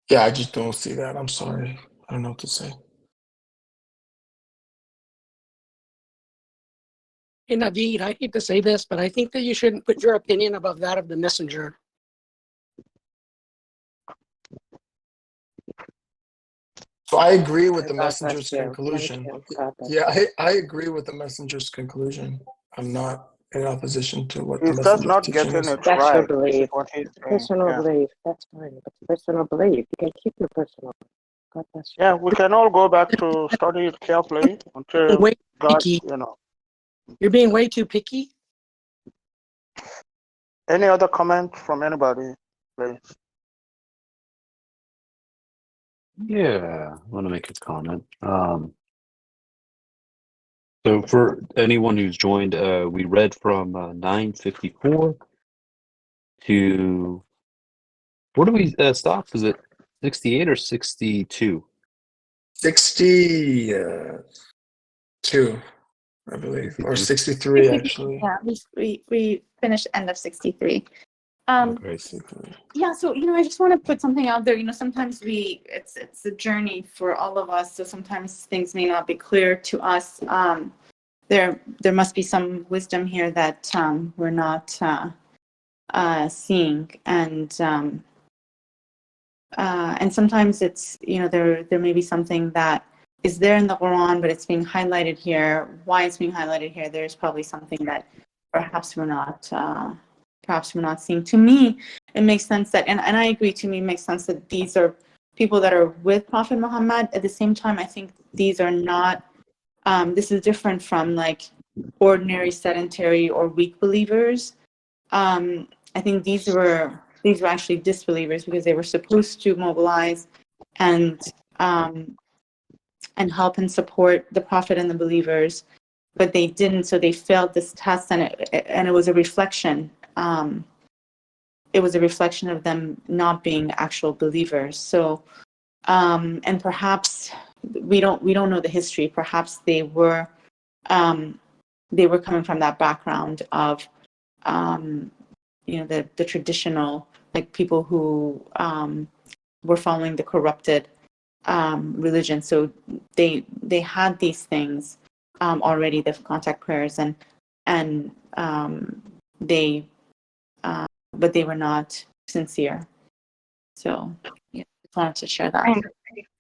Yeah, I just don't see that. I'm sorry. I don't know what to say. Hey, Naveed, I hate to say this, but I think that you shouldn't put your opinion above that of the messenger. So I agree with the God bless messenger's you. conclusion. Thank you. God bless Yeah, you. I agree with the messenger's conclusion. I'm not in opposition to what the He's just messenger's not teaching getting is. it That's your right. This is belief. what he's It's a saying. personal Yeah. belief. That's fine. It's personal belief. You can keep your personal belief. God bless you. Yeah, we can all go back to study it carefully until Way God, picky. you know. You're being way too picky. Any other comment from anybody, please? Yeah, I want to make a comment. So for anyone who's joined, we read from 954 to where do we stop? Is it 68 or 62? 62, I believe, or 63 actually. Yeah, we finished end of 63. Basically. Yeah, so I just want to put something out there. Sometimes it's a journey for all of us. So sometimes things may not be clear to us. There must be some wisdom here that we're not seeing, and sometimes it's there may be something that is there in the Quran, but it's being highlighted here. Why it's being highlighted here? There's probably something that perhaps we're not seeing. To me, it makes sense that, and I agree. To me, it makes sense that these are people that are with Prophet Muhammad. At the same time, I think these are not. This is different from like ordinary sedentary or weak believers. I think these were actually disbelievers because they were supposed to mobilize and help and support the Prophet and the believers, but they didn't. So they failed this test, and it was a reflection. It was a reflection of them not being actual believers. So, and perhaps we don't know the history. Perhaps they were coming from that background of the traditional, like people who were following the corrupted religion. So they had these things already, the contact prayers, and they but they were not sincere. So yeah, just wanted to share that.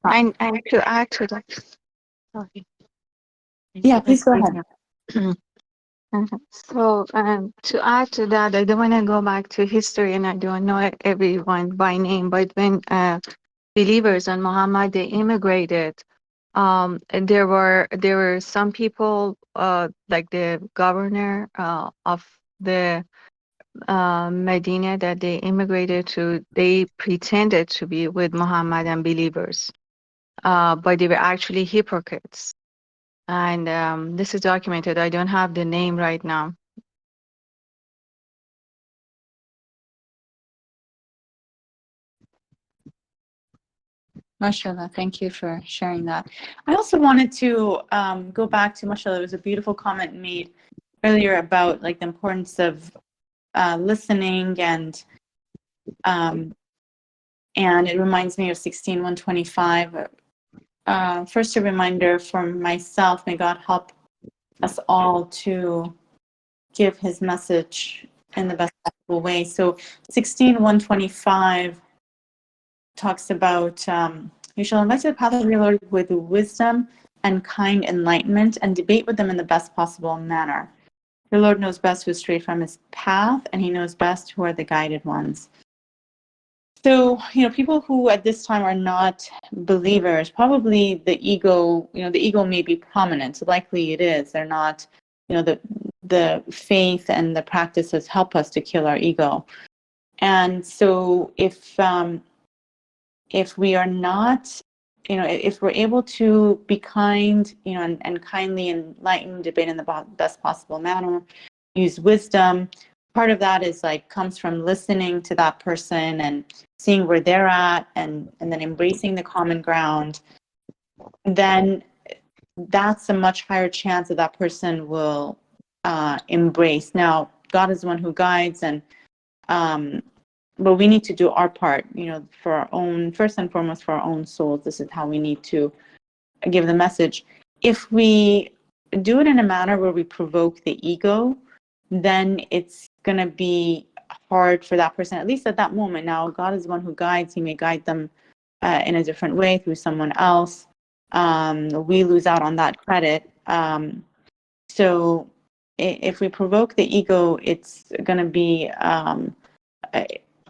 And to add to that, sorry. Yeah, please go ahead. So to add to that, I don't want to go back to history, and I don't know everyone by name, but when believers on Muhammad, they immigrated, and there were some people like the governor of the Medina that they immigrated to. They pretended to be with Muhammad and believers, but they were actually hypocrites. And this is documented. I don't have the name right now. Mashallah, thank you for sharing that. I also wanted to go back to, mashallah, it was a beautiful comment made earlier about like the importance of listening, and it reminds me of 16:125. First, a reminder for myself, may God help us all to give his message in the best possible way. So 16:125 talks about you shall invite to the path of your Lord with wisdom and kind enlightenment, and debate with them in the best possible manner. Your Lord knows best who is strayed from his path, and he knows best who are the guided ones. So, people who at this time are not believers, probably the ego may be prominent. So likely it is. They're not, the faith and the practices help us to kill our ego. And so if we are not, if we're able to be kind, and kindly enlighten, debate in the best possible manner, use wisdom, part of that is like comes from listening to that person and seeing where they're at, and then embracing the common ground, then that's a much higher chance that that person will embrace. Now, God is the one who guides, and but we need to do our part, for our own, first and foremost, for our own souls. This is how we need to give the message. If we do it in a manner where we provoke the ego, then it's going to be hard for that person, at least at that moment. Now, God is the one who guides. He may guide them in a different way through someone else. We lose out on that credit. So if we provoke the ego, it's going to be,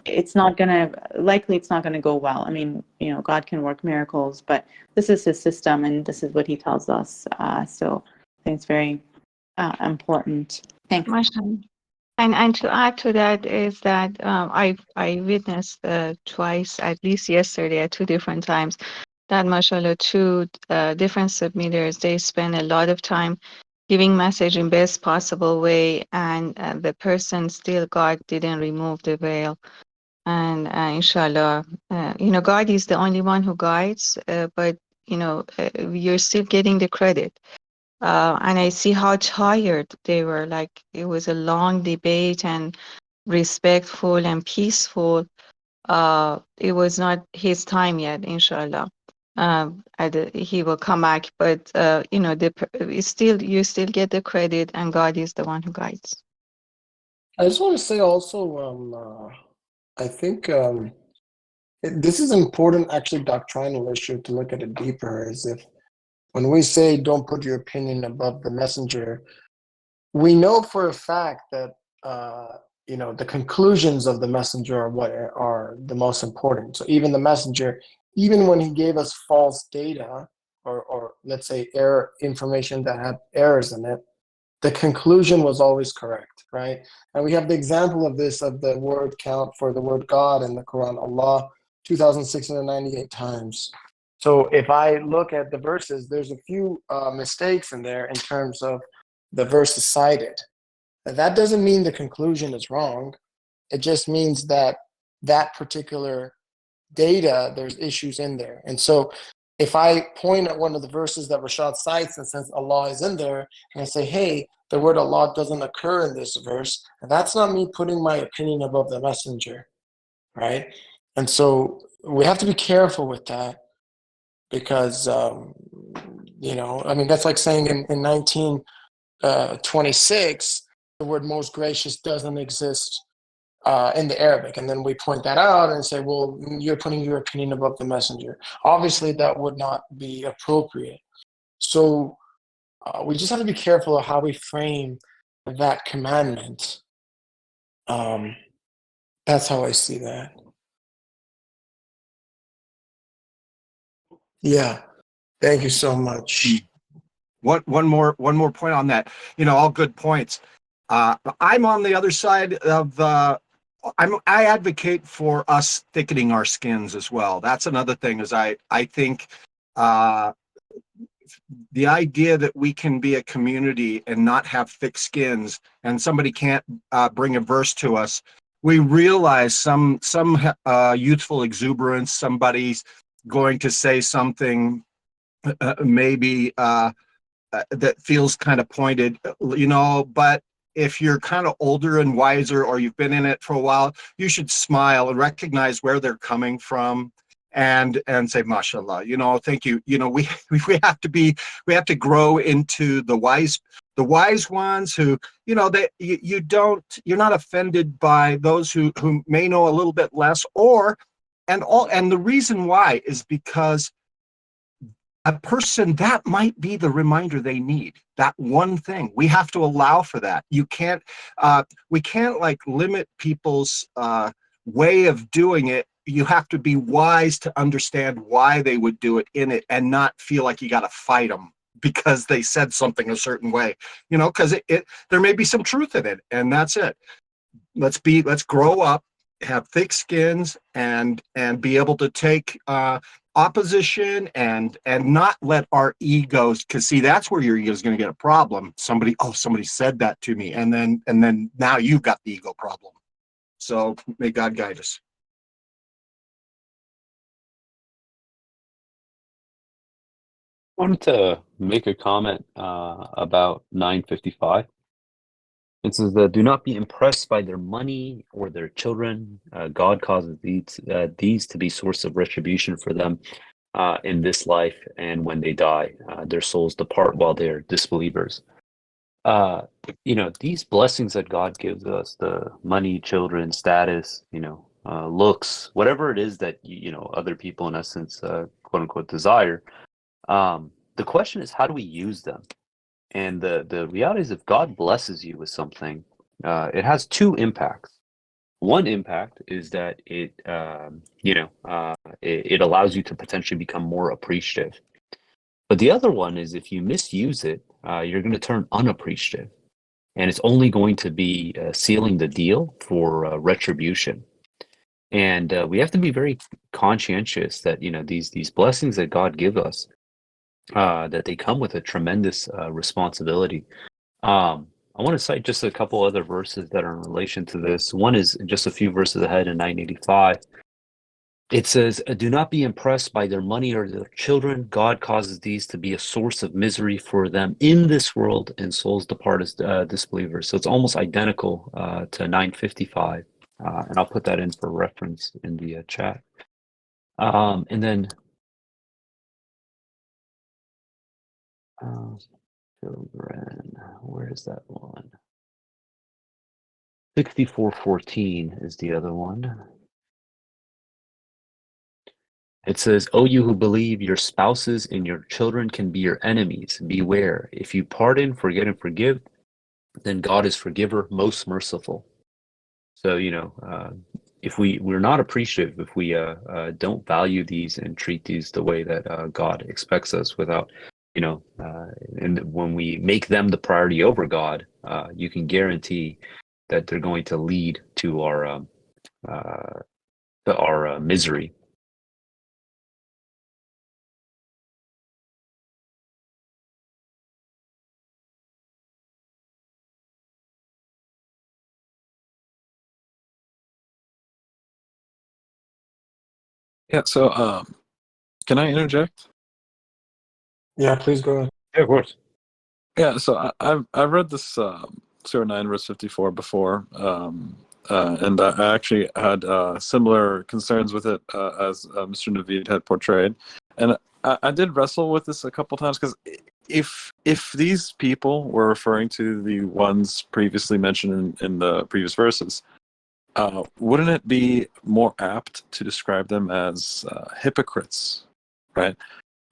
it's not going to go well. I mean, God can work miracles, but this is his system and this is what he tells us. So I think it's very important. Thanks. Mashallah. And to add to that is that I witnessed twice, at least yesterday at 2 different times, that mashallah 2 different submitters, they spend a lot of time giving message in best possible way, and the person still, God didn't remove the veil. And inshallah, God is the only one who guides, but you're still getting the credit. And I see how tired they were. Like, it was a long debate and respectful and peaceful. It was not his time yet, inshallah. He will come back, but you still get the credit, and God is the one who guides. I just want to say also, I think this is an important, actually, doctrinal issue to look at it deeper. Is if when we say don't put your opinion above the messenger, we know for a fact that the conclusions of the messenger are what are the most important. So even the messenger, even when he gave us false data or let's say error information that had errors in it, the conclusion was always correct, right? And we have the example of this, of the word count for the word God in the Quran, Allah, 2,698 times. So if I look at the verses, there's a few mistakes in there in terms of the verses cited. That doesn't mean the conclusion is wrong. It just means that that particular data, there's issues in there. And so if I point at one of the verses that Rashad cites and says Allah is in there, and I say, hey, the word Allah doesn't occur in this verse, that's not me putting my opinion above the messenger, right? And so we have to be careful with that, because, that's like saying in 1926, the word most gracious doesn't exist in the Arabic. And then we point that out and say, well, you're putting your opinion above the messenger. Obviously, that would not be appropriate. So we just have to be careful of how we frame that commandment. That's how I see that. Yeah. Thank you so much. One more point on that. All good points. I'm on the other side of I advocate for us thickening our skins as well. That's another thing. Is I think the idea that we can be a community and not have thick skins, and somebody can't bring a verse to us. We realize some youthful exuberance. Somebody's going to say something maybe that feels kind of pointed, but if you're kind of older and wiser, or you've been in it for a while, you should smile and recognize where they're coming from and say, mashallah, thank you. We have to grow into the wise ones who, you're not offended by those who may know a little bit less, and the reason why is because a person, that might be the reminder they need, that one thing. We have to allow for that. We can't limit people's way of doing it. You have to be wise to understand why they would do it in it, and not feel like you got to fight them because they said something a certain way, because there may be some truth in it, and that's it. Let's grow up, have thick skins, and be able to take opposition and not let our egos, because see, that's where your ego is going to get a problem. Somebody said that to me, and then now you've got the ego problem. So may God guide us. I wanted to make a comment about 955. It says that do not be impressed by their money or their children. God causes these to be source of retribution for them in this life, and when they die, their souls depart while they're disbelievers. These blessings that God gives us, the money, children, status, looks, whatever it is that other people in essence quote unquote desire. The question is, how do we use them? And the reality is, if God blesses you with something, it has two impacts. One impact is that it allows you to potentially become more appreciative. But the other one is, if you misuse it, you're going to turn unappreciative, and it's only going to be sealing the deal for retribution. And we have to be very conscientious that these blessings that God gives us, that they come with a tremendous responsibility. I want to cite just a couple other verses that are in relation to this. One is just a few verses ahead in 985. It says, do not be impressed by their money or their children. God causes these to be a source of misery for them in this world, and souls depart as disbelievers. So it's almost identical to 955. And I'll put that in for reference in the chat. And then children, where is that one? 64:14 is the other one. It says, "O you who believe, your spouses and your children can be your enemies. Beware. If you pardon, forget, and forgive, then God is forgiver, most merciful." So, if we're not appreciative, if we don't value these and treat these the way that God expects us, without, and when we make them the priority over God, you can guarantee that they're going to lead to our misery. Yeah, so can I interject? Yeah, please go ahead. Yeah, of course. Yeah, so I've read this Surah 9 verse 54 before, and I actually had similar concerns with it as Mr. Naveed had portrayed, and I did wrestle with this a couple times, because if these people were referring to the ones previously mentioned in the previous verses, wouldn't it be more apt to describe them as hypocrites, right?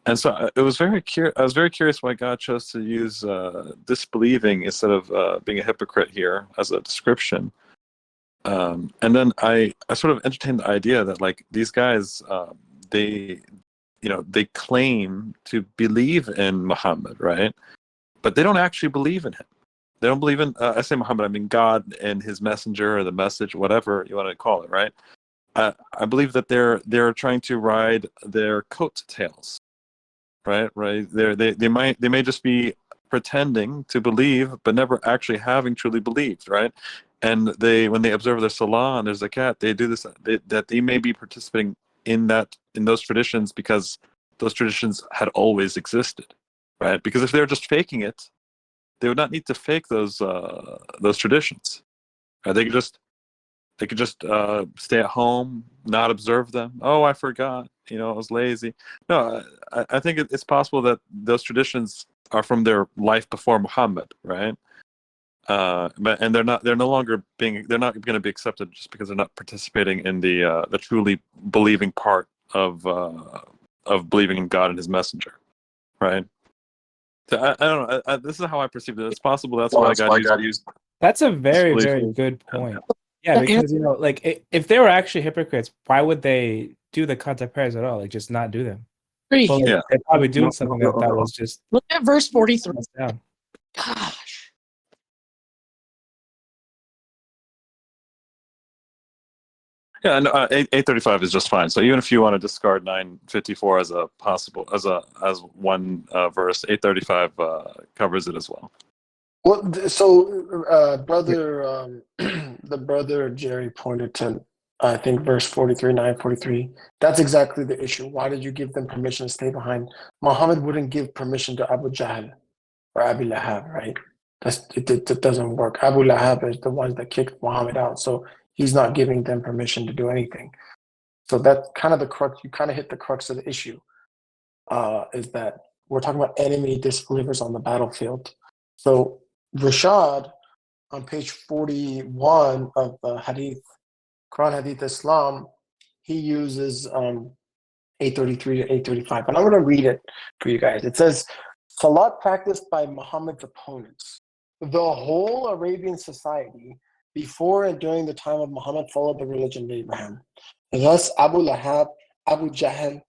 And so it was very I was very curious why God chose to use disbelieving instead of being a hypocrite here as a description. And then I sort of entertained the idea that, like, these guys, they claim to believe in Muhammad, right? But they don't actually believe in him. They don't believe in, I say Muhammad, I mean God and his messenger or the message, whatever you want to call it, right? I believe that they're trying to ride their coattails, right? They may just be pretending to believe, but never actually having truly believed, right? And when they observe their salah and their zakat, they do this, that they may be participating in those traditions because those traditions had always existed, right? Because if they're just faking it, they would not need to fake those traditions. Right? They could just stay at home, not observe them. Oh, I forgot. I was lazy. No, I think it's possible that those traditions are from their life before Muhammad, right? And they're not going to be accepted just because they're not participating in the truly believing part of believing in God and His messenger, right? So I don't know. This is how I perceive it. It's possible that's why God used. That's a very, disbelief. very good point. Yeah, because like if they were actually hypocrites, why would they do the contact prayers at all? Like, just not do them. Agreed. Well, like, Yeah. they're probably doing something that was just Look at verse 43. down. Gosh. Yeah, and 835 is just fine. So even if you want to discard 954 as a possible as one verse, 835 covers it as well. Well, brother, the brother Jerry pointed to, I think, verse 43, 943. That's exactly the issue. Why did you give them permission to stay behind? Muhammad wouldn't give permission to Abu Jahl or Abu Lahab, right? It doesn't work. Abu Lahab is the ones that kicked Muhammad out, so he's not giving them permission to do anything. So that's kind of the crux. You kind of hit the crux of the issue, is that we're talking about enemy disbelievers on the battlefield. So Rashad, on page 41 of the Hadith, Quran Hadith Islam, he uses 833 to 835. And I'm going to read it for you guys. It says, Salat practiced by Muhammad's opponents. The whole Arabian society before and during the time of Muhammad followed the religion of Abraham. Thus, Abu Lahab, Abu Jahl,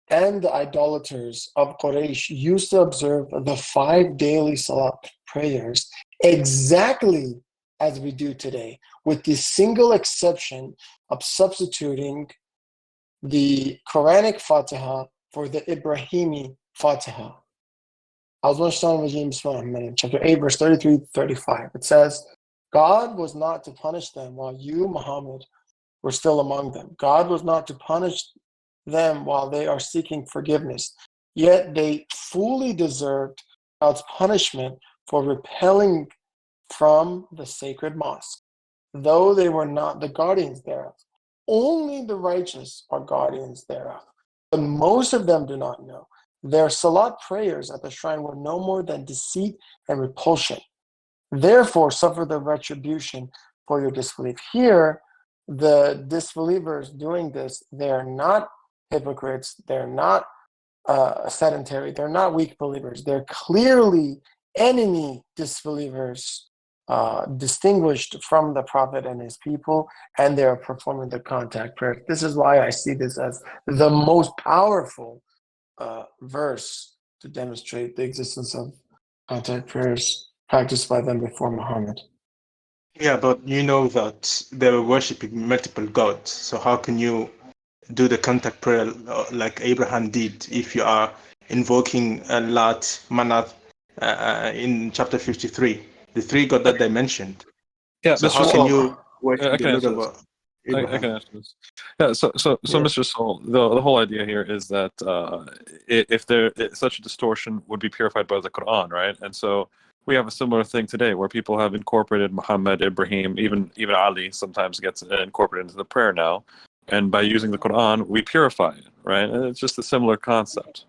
and the idolaters of Quraysh used to observe the 5 daily Salat prayers exactly as we do today, with the single exception of substituting the Quranic Fatiha for the Ibrahimi Fatiha. Chapter 8, verse 33 to 35. It says, God was not to punish them while you, Muhammad, were still among them. God was not to punish them while they are seeking forgiveness. Yet they fully deserved God's punishment for repelling from the sacred mosque, though they were not the guardians thereof. Only the righteous are guardians thereof, but most of them do not know. Their salat prayers at the shrine were no more than deceit and repulsion. Therefore, suffer the retribution for your disbelief. Here, the disbelievers doing this, they're not hypocrites, they're not sedentary, they're not weak believers, they're clearly enemy disbelievers, distinguished from the Prophet and his people, and they're performing the contact prayer. This is why I see this as the most powerful verse to demonstrate the existence of contact prayers practiced by them before Muhammad. Yeah, but you know that they were worshipping multiple gods. So how can you do the contact prayer like Abraham did if you are invoking Lat, Manat in chapter 53, the 3 gods that they mentioned? Yeah, So Mr. how can Saul, you worship I the can Lord answer this. of I Abraham? can answer this. Yeah, so Yeah. Mr. Saul, the whole idea here is that if such a distortion would be purified by the Quran, right? And so we have a similar thing today where people have incorporated Muhammad, Ibrahim, even Ali sometimes gets incorporated into the prayer now, and by using the Quran, we purify it, right? And it's just a similar concept.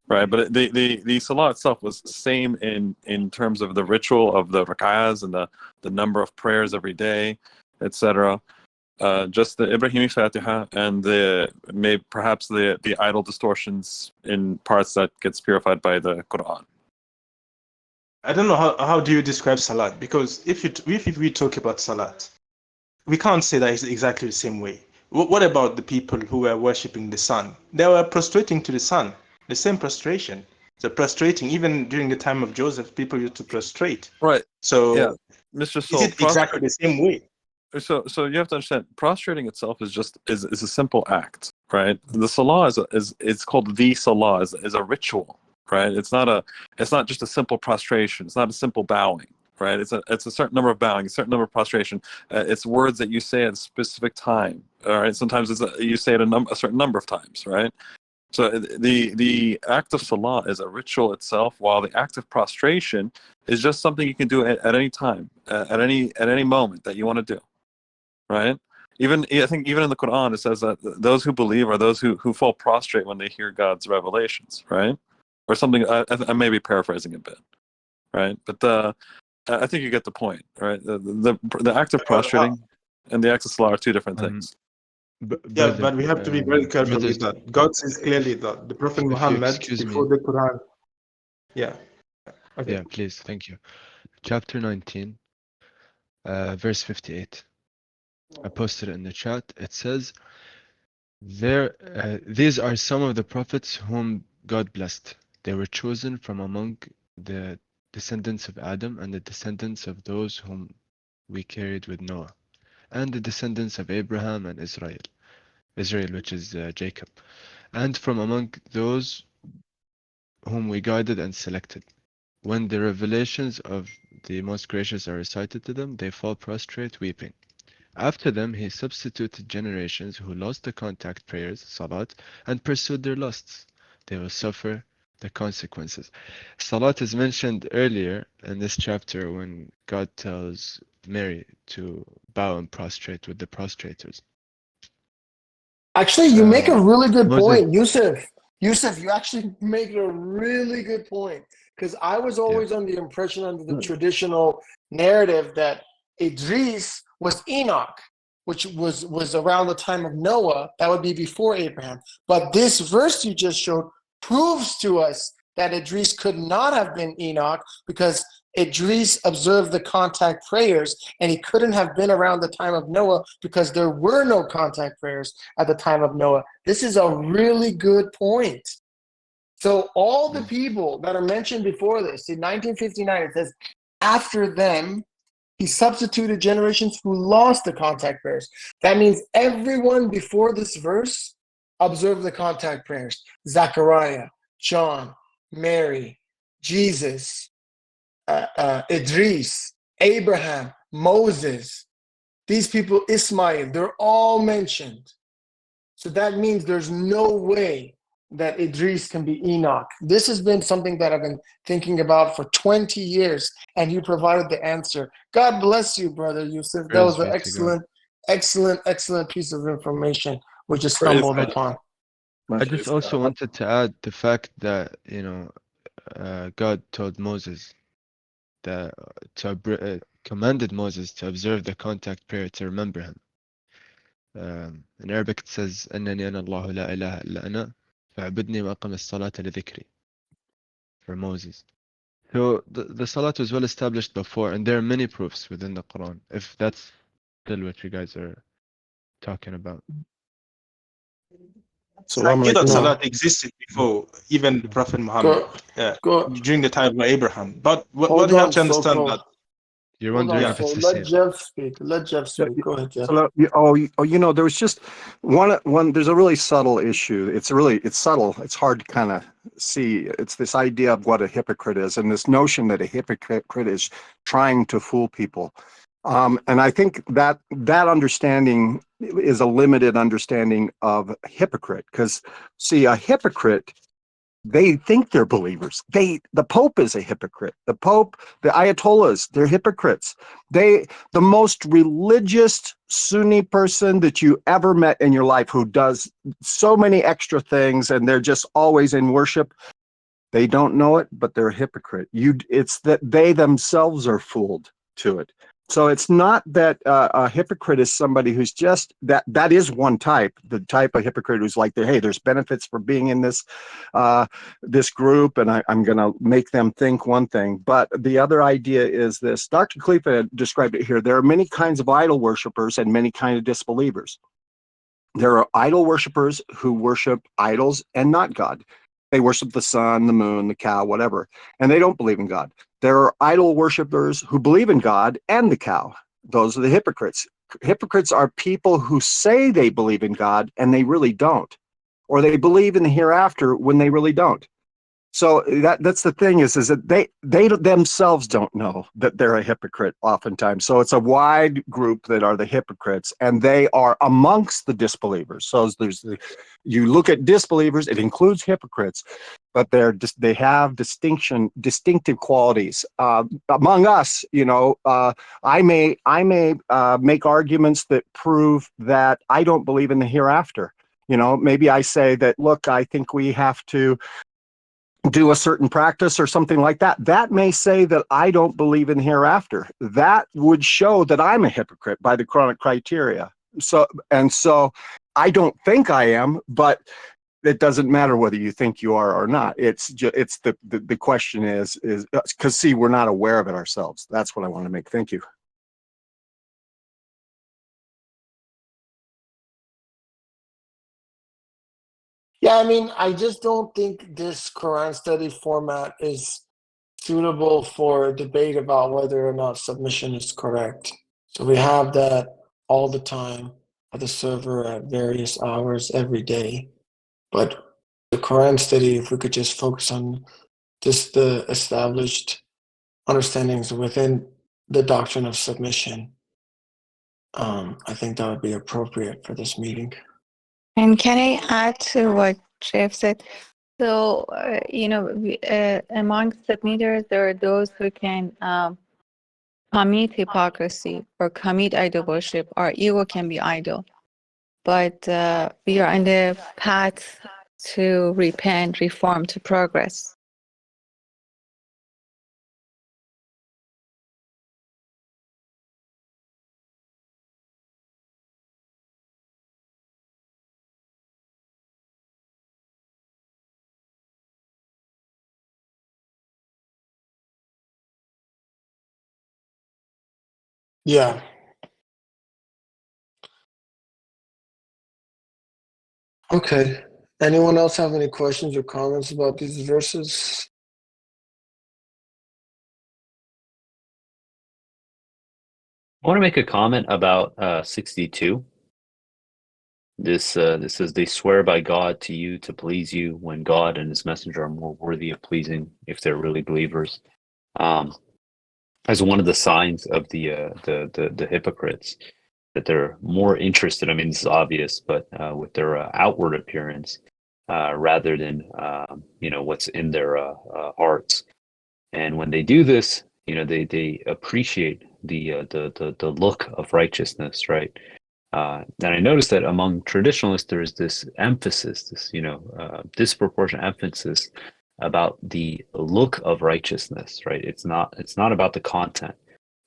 Right, but the salah itself was same in terms of the ritual of the rak'ahs and the number of prayers every day, etc. Just the Ibrahimi Fatiha and perhaps the idol distortions in parts that gets purified by the Quran. I don't know how do you describe Salat, because if we talk about Salat, we can't say that it's exactly the same way. What about the people who were worshipping the sun? They were prostrating to the sun, the same prostration. So prostrating, even during the time of Joseph, people used to prostrate. Right. So yeah, Mr. is Soul, it exactly the same way? So you have to understand, prostrating itself is a simple act, right? The salah is it's called the salah is a ritual, right? It's not just a simple prostration. It's not a simple bowing, right? It's a certain number of bowing, a certain number of prostration. It's words that you say at a specific time. All right. Sometimes you say it a certain number of times, right? So the act of salah is a ritual itself, while the act of prostration is just something you can do at any time, at any moment that you want to do. Right? I think even in the Quran it says that those who believe are those who fall prostrate when they hear God's revelations, right? Or something. I may be paraphrasing a bit, right? But I think you get the point, right? The act of prostrating and the act of salah are two different things. Yeah, but we have to be very careful with that. God says clearly that the Prophet if you Muhammad, excuse before me. the Quran. Yeah. Okay. Yeah, please, thank you. Chapter 19, verse 58. I posted it in the chat. It says, these are some of the prophets whom God blessed. They were chosen from among the descendants of Adam and the descendants of those whom we carried with Noah. and the descendants of Abraham and Israel. Israel, which is Jacob. And from among those whom we guided and selected. When the revelations of the Most Gracious are recited to them, they fall prostrate weeping. After them, he substituted generations who lost the contact prayers, salat, and pursued their lusts. They will suffer the consequences. Salat is mentioned earlier in this chapter when God tells Mary to bow and prostrate with the prostrators. Actually, you make a really good Moses, point, Yusuf. Yusuf, you actually make a really good point. Because I was always under the impression, under the traditional narrative, that Idris was Enoch, which was around the time of Noah. That would be before Abraham. But this verse you just showed proves to us that Idris could not have been Enoch, because Idris observed the contact prayers, and he couldn't have been around the time of Noah because there were no contact prayers at the time of Noah. This is a really good point. So all the people that are mentioned before this, in 1959, it says, after them, he substituted generations who lost the contact prayers. That means everyone before this verse observed the contact prayers. Zechariah, John, Mary, Jesus, Idris, Abraham, Moses, these people, Ismail, they're all mentioned. So that means there's no way that Idris can be Enoch. This has been something that I've been thinking about for 20 years, and you provided the answer. God bless you, Brother Yusuf. That was an excellent piece of information we just stumbled upon. I just also wanted to add the fact that, God told Moses that commanded Moses to observe the contact prayer to remember him. In Arabic it says, أنني أنا الله لا إله إلا أنا فاعبدني وأقم الصلاة لذكري, for Moses. So the salat was well established before, and there are many proofs within the Quran, if that's still what you guys are talking about. So I knew that salat existed before even the Prophet Muhammad, during the time of Abraham. But what you have to understand that you're wondering if it's the let same. Jeff speak. Let Jeff speak. Go ahead, Jeff. There was just one. There's a really subtle issue. It's subtle. It's hard to kind of see. It's this idea of what a hypocrite is, and this notion that a hypocrite is trying to fool people. And I think that understanding is a limited understanding of hypocrite. Because see, a hypocrite, they think they're believers. The Pope is a hypocrite. The Pope, the Ayatollahs, they're hypocrites. The most religious Sunni person that you ever met in your life, who does so many extra things and they're just always in worship, they don't know it, but they're a hypocrite. It's that they themselves are fooled to it. So it's not that a hypocrite is somebody who's just that is one type, the type of hypocrite who's like, hey, there's benefits for being in this group, and I'm going to make them think one thing. But the other idea is this. Dr. Khalifa described it here. There are many kinds of idol worshipers and many kinds of disbelievers. There are idol worshipers who worship idols and not God. They worship the sun, the moon, the cow, whatever, and they don't believe in God. There are idol worshipers who believe in God and the cow. Those are the hypocrites. Hypocrites are people who say they believe in God and they really don't, or they believe in the hereafter when they really don't. So that's the thing is that they themselves don't know that they're a hypocrite oftentimes. So it's a wide group that are the hypocrites, and they are amongst the disbelievers. So you look at disbelievers, it includes hypocrites, but they have distinctive qualities. Among us, I may make arguments that prove that I don't believe in the hereafter. Maybe I say that, look, I think we have to do a certain practice or something like that. That may say that I don't believe in hereafter. That would show that I'm a hypocrite by the Quranic criteria. So I don't think I am, but it doesn't matter whether you think you are or not. It's the question is because see, we're not aware of it ourselves. That's what I want to make. Thank you. Yeah, I mean, I just don't think this Quran study format is suitable for a debate about whether or not submission is correct. So we have that all the time at the server at various hours every day. But the Quran study, if we could just focus on just the established understandings within the doctrine of submission, I think that would be appropriate for this meeting. And can I add to what Jeff said? So, among submitters, there are those who can commit hypocrisy or commit idol worship. Our ego can be idol. But we are on the path to repent, reform, to progress. Yeah. Okay. Anyone else have any questions or comments about these verses? I want to make a comment about 62. This says, they swear by God to you to please you when God and his messenger are more worthy of pleasing if they're really believers. As one of the signs of the hypocrites, that they're more interested, I mean, this is obvious, but with their outward appearance rather than what's in their hearts. And when they do this, they appreciate the look of righteousness, right? And I noticed that among traditionalists, there is this emphasis, this disproportionate emphasis about the look of righteousness, right? It's not about the content;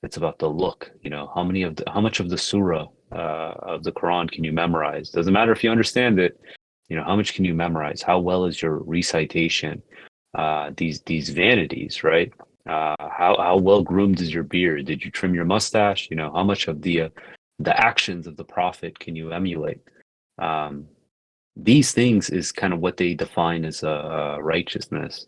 it's about the look. How much of the surah of the Quran can you memorize? Doesn't matter if you understand it. How much can you memorize? How well is your recitation? These vanities, right? How well groomed is your beard? Did you trim your mustache? How much of the actions of the Prophet can you emulate? These things is kind of what they define as righteousness,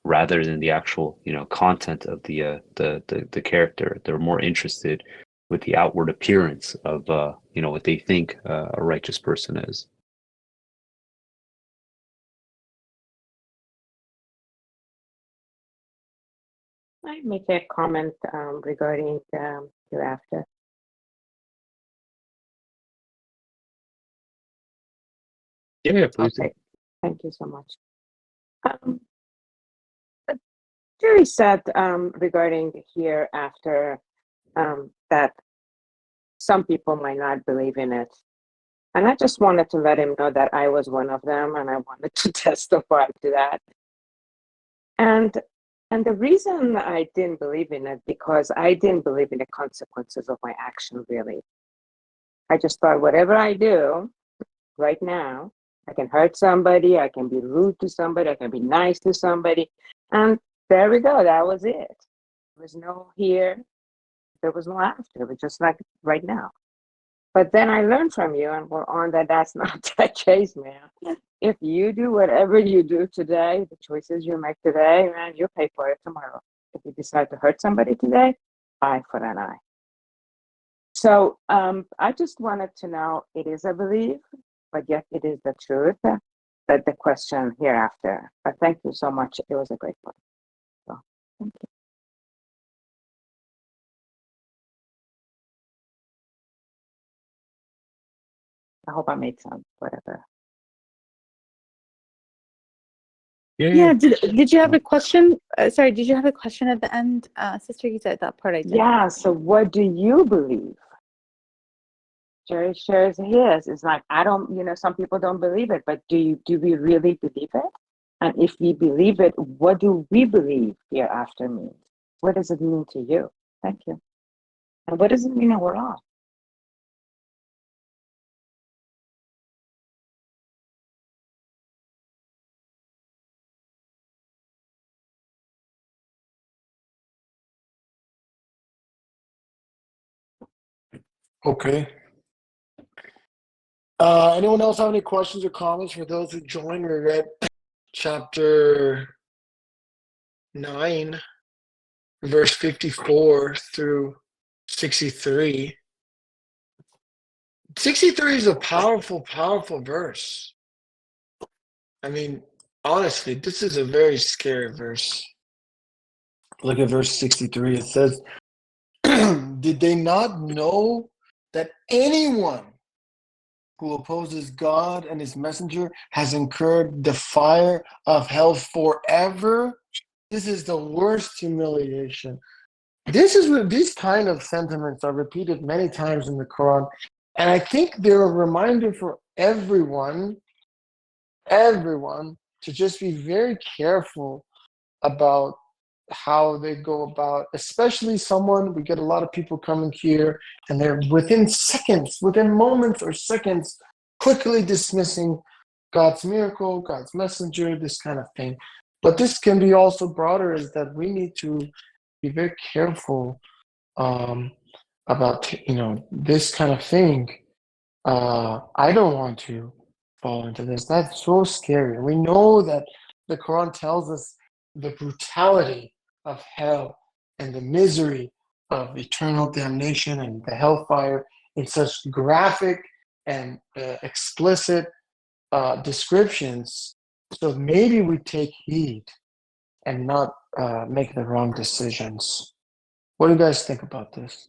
rather than the actual content of the character. They're more interested with the outward appearance of what they think a righteous person is. I make a comment regarding hereafter. Yeah, please. Okay, thank you so much. Jerry said regarding hereafter that some people might not believe in it. And I just wanted to let him know that I was one of them, and I wanted to testify to that. And the reason I didn't believe in it, because I didn't believe in the consequences of my action, really. I just thought whatever I do right now, I can hurt somebody, I can be rude to somebody, I can be nice to somebody. And there we go, that was it. There was no here, there was no after. It was just like right now. But then I learned from you, and we're on that's not the case, man. If you do whatever you do today, the choices you make today, man, you'll pay for it tomorrow. If you decide to hurt somebody today, eye for an eye. So I just wanted to know, it is a belief, but yet it is the truth, that the question hereafter. But thank you so much. It was a great one. So, thank you. I hope I made sense, whatever. Yeah. Did you have a question? Sorry, did you have a question at the end, Sister Gita? That part I didn't. Yeah. So what do you believe? Jerry shares his. It's like, I don't. Some people don't believe it, but do we really believe it? And if we believe it, what do we believe hereafter means? What does it mean to you? Thank you. And what does it mean that we're off? Okay. Anyone else have any questions or comments for those who joined? We read chapter 9, verse 54 through 63. 63 is a powerful, powerful verse. I mean, honestly, this is a very scary verse. Look at verse 63. It says, did they not know that anyone who opposes God and his messenger has incurred the fire of hell forever? This is the worst humiliation. This is what these kind of sentiments are repeated many times in the Quran. And I think they're a reminder for everyone to just be very careful about how they go about, especially we get a lot of people coming here and they're within moments or seconds, quickly dismissing God's miracle, God's messenger, this kind of thing. But this can be also broader, is that we need to be very careful about, this kind of thing. I don't want to fall into this. That's so scary. We know that the Quran tells us the brutality of hell and the misery of eternal damnation and the hellfire in such graphic and explicit descriptions. So maybe we take heed and not make the wrong decisions. What do you guys think about this?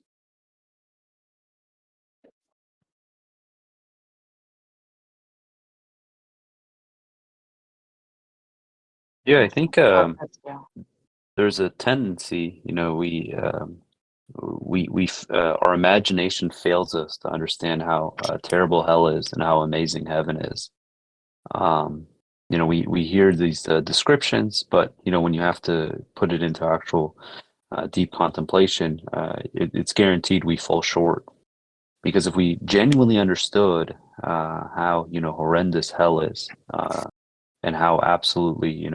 Yeah, I think there's a tendency, our imagination fails us to understand how terrible hell is and how amazing heaven is. We hear these descriptions, but when you have to put it into actual deep contemplation, it's guaranteed we fall short. Because if we genuinely understood how horrendous hell is, and how absolutely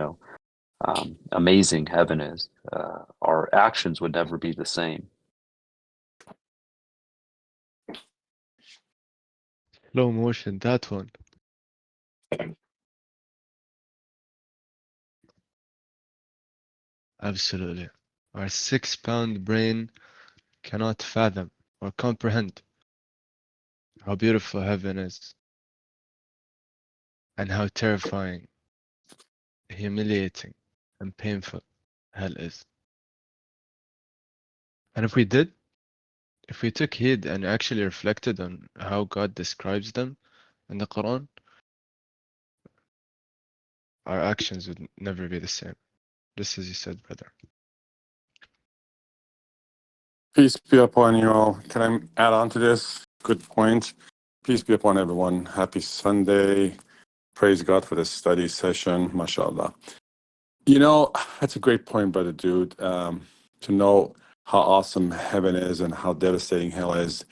amazing heaven is, our actions would never be the same. Slow motion, that one. Absolutely. Our 6-pound brain cannot fathom or comprehend how beautiful heaven is and how terrifying, humiliating, and painful hell is. And if we took heed and actually reflected on how God describes them in the Quran, our actions would never be the same. Just as you said, brother. Peace be upon you all. Can I add on to this? Good point. Peace be upon everyone. Happy Sunday. Praise God for this study session. MashaAllah. That's a great point, brother dude. To know how awesome heaven is and how devastating hell is.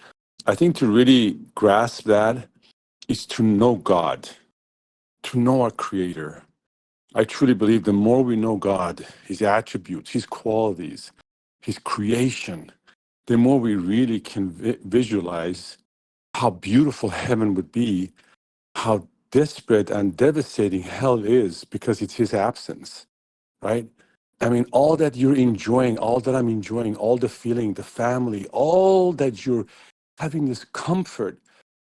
I think to really grasp that is to know God, to know our Creator. I truly believe the more we know God, His attributes, His qualities, His creation, the more we really can visualize how beautiful heaven would be, how desperate and devastating hell is because it's His absence, right? I mean, all that you're enjoying, all that I'm enjoying, all the feeling, the family, all that you're having this comfort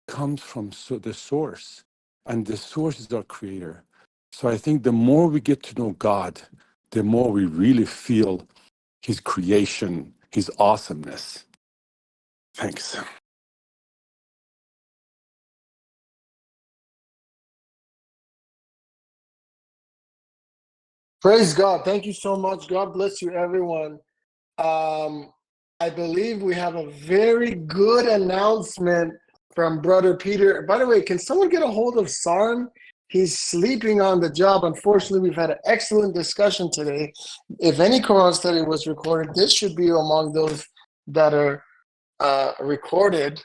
comes from the source. And the source is our Creator. So I think the more we get to know God, the more we really feel His creation, His awesomeness. Thanks. Praise God. Thank you so much. God bless you, everyone. I believe we have a very good announcement from Brother Peter. By the way, can someone get a hold of Sarn? He's sleeping on the job. Unfortunately, we've had an excellent discussion today. If any Quran study was recorded, this should be among those that are recorded.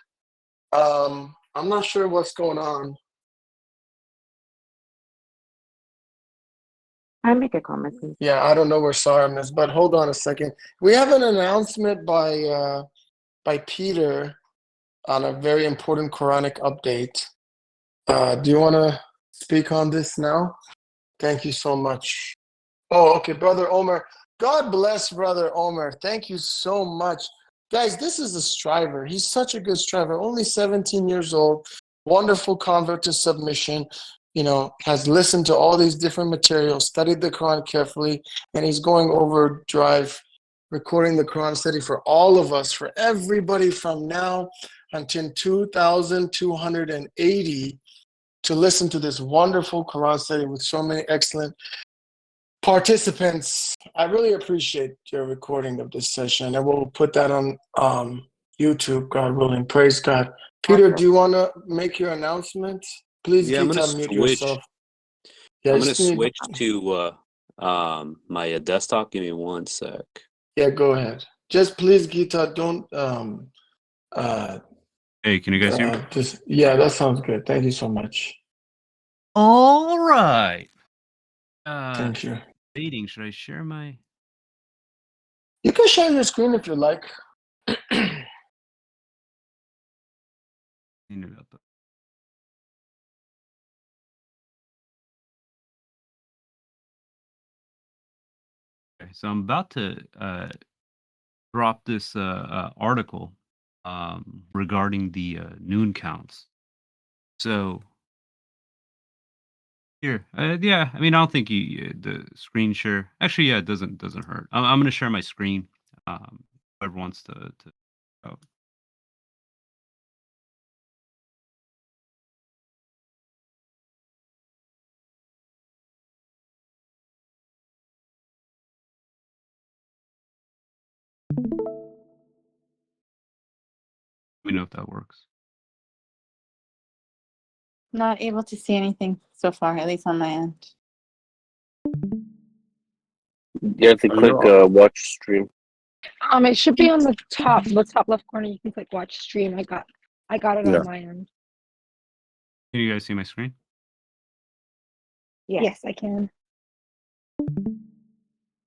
I'm not sure what's going on. I make a comment, please. Yeah, I don't know where Saram is, but hold on a second. We have an announcement by Peter on a very important Quranic update. Do you want to speak on this now? Thank you so much. Oh, okay, Brother Omer. God bless Brother Omer. Thank you so much. Guys, this is a striver. He's such a good striver. Only 17 years old. Wonderful convert to submission. You know, has listened to all these different materials, studied the Quran carefully, and he's going overdrive, recording the Quran study for all of us, for everybody from now until 2280 to listen to this wonderful Quran study with so many excellent participants. I really appreciate your recording of this session, and we'll put that on YouTube, God willing. Praise God. Peter, do you want to make your announcement? Please, Yeah, I'm gonna Gita, mute switch. yourself. Yeah, I'm gonna just need, switch to my desktop. Give me one sec. yeah, go ahead. Just please, Gita, don't Hey, can you guys hear me? just, yeah, that sounds good. Thank you so much. All right. Thank you. Waiting. Should I share my? You can share your screen if you like. Okay, so I'm about to drop this article regarding the NUN counts. So here, yeah, I mean, I don't think the screen share. Actually, yeah, it doesn't hurt. I'm going to share my screen. Whoever wants to. Oh. Let me know if that works. Not able to see anything so far, at least on my end. You have to click watch stream. It should be on the top left corner. You can click watch stream. I got it Yeah. on my end. Can you guys see my screen? Yes, I can.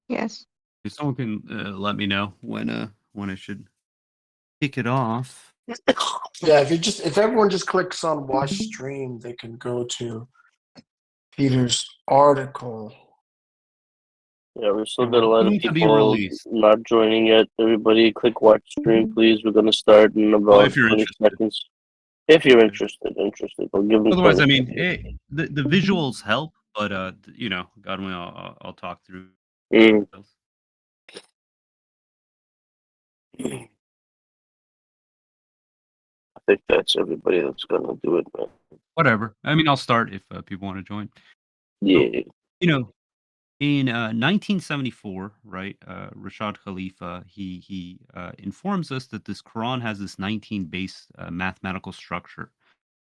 Yes. If someone can let me know when I should kick it off. Yeah, if everyone just clicks on watch stream, they can go to Peter's article. Yeah, we still got a lot of Need to be people released. not joining yet. Everybody, click watch stream, please. We're gonna start in about if you're 20 interested. seconds. If you're interested, I'll give them. Otherwise, 20 I mean, seconds. the visuals help, but you know, God willing, I'll talk through. Mm. I think that's everybody that's gonna do it, man. Whatever. I mean, I'll start if people want to join. Yeah. So, you know, in 1974, right, Rashad Khalifa, he informs us that this Quran has this 19 base mathematical structure.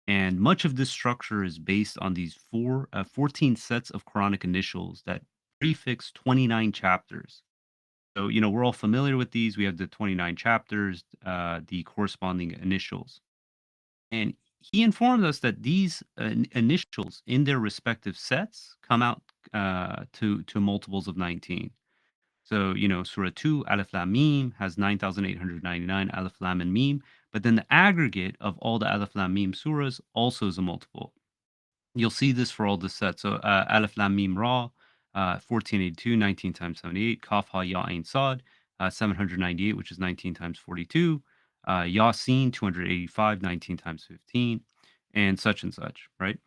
And much of this structure is based on these 14 sets of Quranic initials that prefix 29 chapters. So, you know, we're all familiar with these. We have the 29 chapters, the corresponding initials. And he informed us that these initials in their respective sets come out to multiples of 19. So, you know, Surah 2, Alif Lam Mim, has 9,899 Alif Lam and Mim, but then the aggregate of all the Alif Lam Mim surahs also is a multiple. You'll see this for all the sets. So, Alif Lam Mim Ra, 1482, 19 times 78, Kaf Ha Ya Ain Sad, 798, which is 19 times 42, Yasin, 285, 19 times 15, and such, right?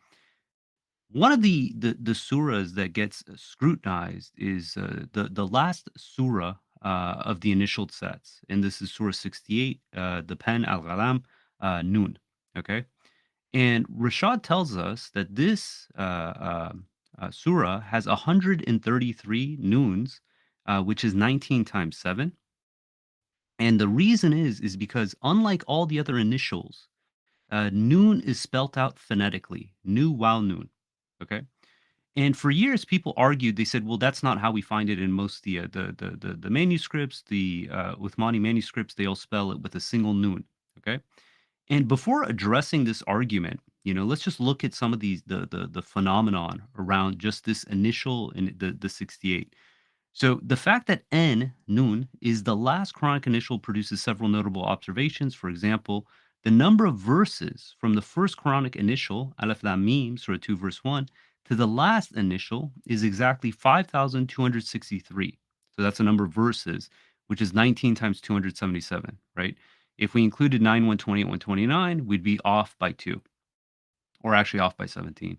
One of the surahs that gets scrutinized is the last surah of the initial sets, and this is Surah 68, the pen al-Ghalam, Nun. Okay, and Rashad tells us that this surah has 133 Nuns, which is 19 times 7. And the reason is because unlike all the other initials, Nun is spelt out phonetically, Nu Waw Nun. Okay. And for years, people argued. They said, "Well, that's not how we find it in most the manuscripts. The Uthmani manuscripts, they all spell it with a single nun." Okay, and before addressing this argument, you know, let's just look at some of these the phenomenon around just this initial in the 68. So the fact that Nun is the last Quranic initial produces several notable observations. For example, the number of verses from the first Quranic initial, Alif Lam Mim, Surah 2, verse 1, to the last initial is exactly 5,263. So that's the number of verses, which is 19 times 277, right? If we included 9, 128, 129, we'd be off by 2, or actually off by 17.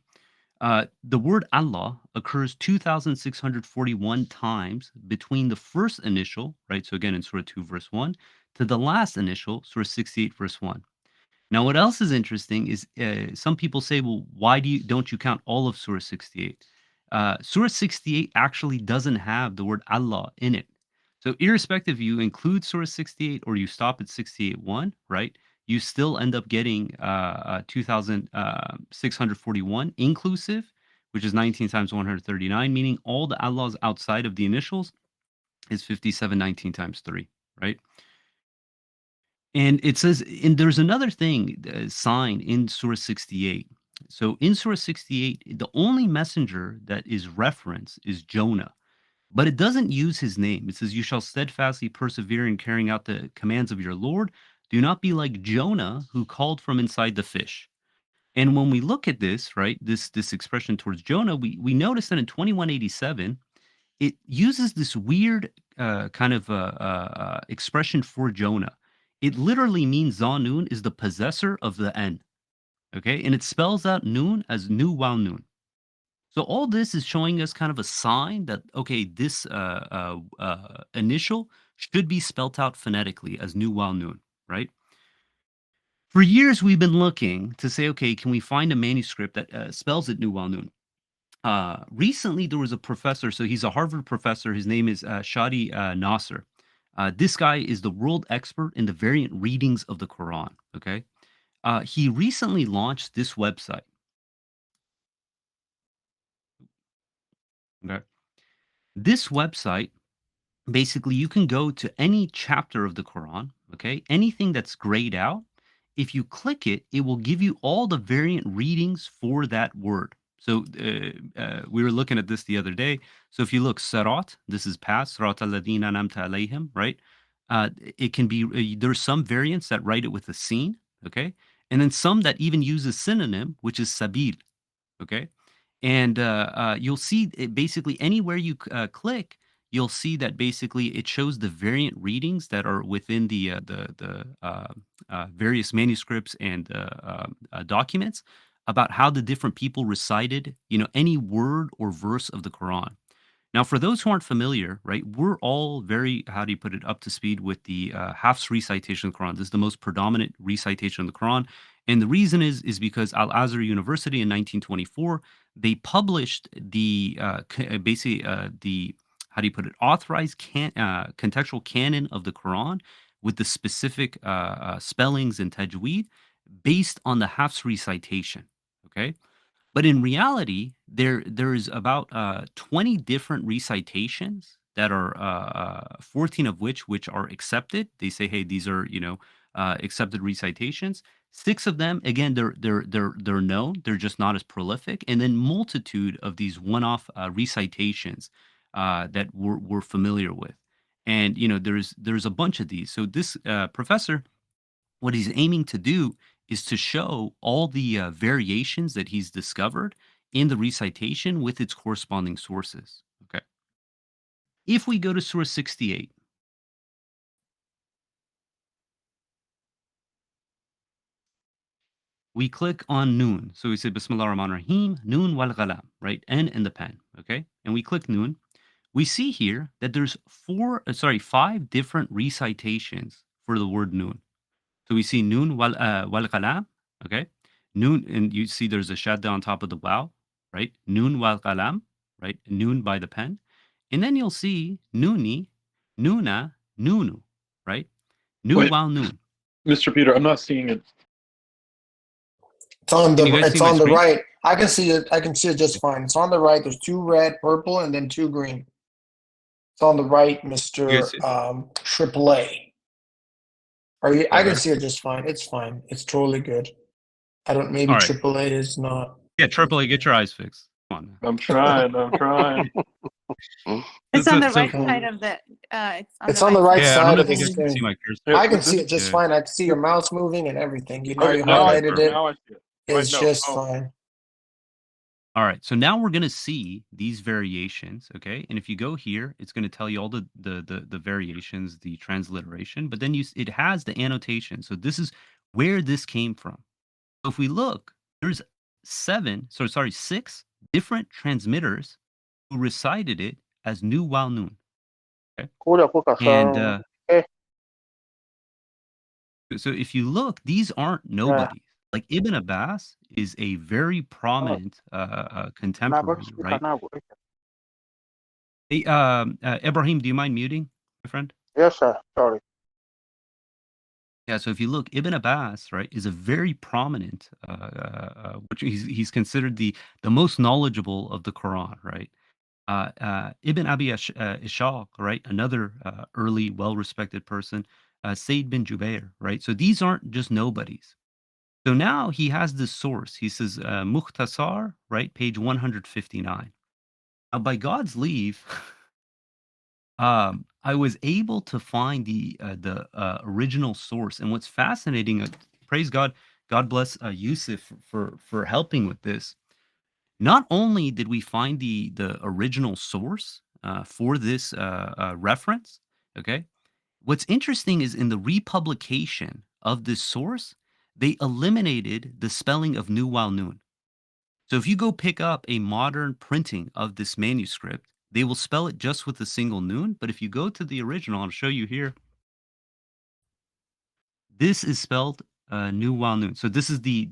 The word Allah occurs 2,641 times between the first initial, right? So again, in Surah 2, verse 1, to the last initial, Surah 68, verse 1. Now, what else is interesting is some people say, well, why don't you count all of Surah 68? Surah 68 actually doesn't have the word Allah in it. So irrespective, you include Surah 68 or you stop at 68.1, right? You still end up getting 2,641 inclusive, which is 19 times 139, meaning all the Allahs outside of the initials is 5719 times 3, right? And it says, and there's another thing, sign in Surah 68. So in Surah 68, the only messenger that is referenced is Jonah, but it doesn't use his name. It says, you shall steadfastly persevere in carrying out the commands of your Lord. Do not be like Jonah, who called from inside the fish. And when we look at this, right, this expression towards Jonah, we notice that in 2187, it uses this weird kind of expression for Jonah. It literally means Zanun is the possessor of the N. Okay, and it spells out Nun as Nu Wal Nun. So all this is showing us kind of a sign that, okay, this initial should be spelt out phonetically as Nu Wal Nun, right? For years, we've been looking to say, okay, can we find a manuscript that spells it Nu Wal Nun? Recently, there was a professor, so he's a Harvard professor. His name is Shadi Nasser. This guy is the world expert in the variant readings of the Quran, okay? He recently launched this website. Okay. This website, basically, you can go to any chapter of the Quran, okay? Anything that's grayed out. If you click it, it will give you all the variant readings for that word. So we were looking at this the other day. So if you look, Sarat, this is past, Sarat al-Ladina an'amta alayhim, right? It can be, there's some variants that write it with a sin, okay? And then some that even use a synonym, which is Sabil, okay? And you'll see it basically anywhere you click, you'll see that basically it shows the variant readings that are within the various manuscripts and documents about how the different people recited, any word or verse of the Quran. Now, for those who aren't familiar, right, we're all very, how do you put it, up to speed with the Hafs recitation of the Quran. This is the most predominant recitation of the Quran. And the reason is because Al-Azhar University in 1924, they published the, basically the, how do you put it, authorized contextual canon of the Quran with the specific spellings and tajweed based on the Hafs recitation, okay? But in reality, there is about 20 different recitations that are 14 of which are accepted. They say, hey, these are accepted recitations. 6 of them, again, they're known. They're just not as prolific. And then multitude of these one-off recitations that we're familiar with. And there's a bunch of these. So this professor, what he's aiming to do is to show all the variations that he's discovered in the recitation with its corresponding sources. Okay. If we go to Surah 68, we click on Nun. So we say Bismillah ar-Rahman ar-Rahim, Nun wal Ghalam, right? N and the pen, okay? And we click Nun. We see here that there's 5 different recitations for the word Nun. So we see Nun wal Ghalam, okay? Nun, and you see there's a shadda on top of the waw, right? Nun wal Ghalam, right? Nun by the pen. And then you'll see Nuni, Nuna, Nunu, right? Nun Wait, wal Nun. Mr. Peter, I'm not seeing it. It's on Can you guys see my the screen? right. I can see it. I can see it just fine. It's on the right. There's 2 red, purple, and then 2 green. It's on the right, Mr. AAA. I can see it just fine. It's fine. It's totally good. Maybe All right. AAA is not. Yeah, AAA, get your eyes fixed. Come on. I'm trying. It's on the So- right side of the. It's on the right Yeah, I don't side know of if the you guys can see screen. my cursor. I can see it just Yeah. fine. I can see your mouse moving and everything. You Okay, you now I highlighted see it. it. Now I see it. It's Wait, no. just Oh. fine. All right, so now we're going to see these variations, okay? And if you go here, it's going to tell you all the variations, the transliteration, but then it has the annotation. So this is where this came from. So if we look, there's 6 different transmitters who recited it as Nu Wal Nun. Okay? And so if you look, these aren't nobodies. Like Ibn Abbas is a very prominent contemporary, right? Hey, Ibrahim, do you mind muting, my friend? Yes, sir. Sorry. Yeah, so if you look, Ibn Abbas, right, is a very prominent, which he's considered the most knowledgeable of the Quran, right? Ibn Abi Ishaq, right, another early, well-respected person, Sayyid bin Jubair, right? So these aren't just nobodies. So now he has this source. He says, Mukhtasar, right, page 159. Now, by God's leave, I was able to find the original source. And what's fascinating, praise God, God bless Yusuf for helping with this. Not only did we find the original source for this reference, okay, what's interesting is in the republication of this source, they eliminated the spelling of Nu Wal Nun. So if you go pick up a modern printing of this manuscript, they will spell it just with a single nun. But if you go to the original, I'll show you here. This is spelled Nu Wal Nun. So this is the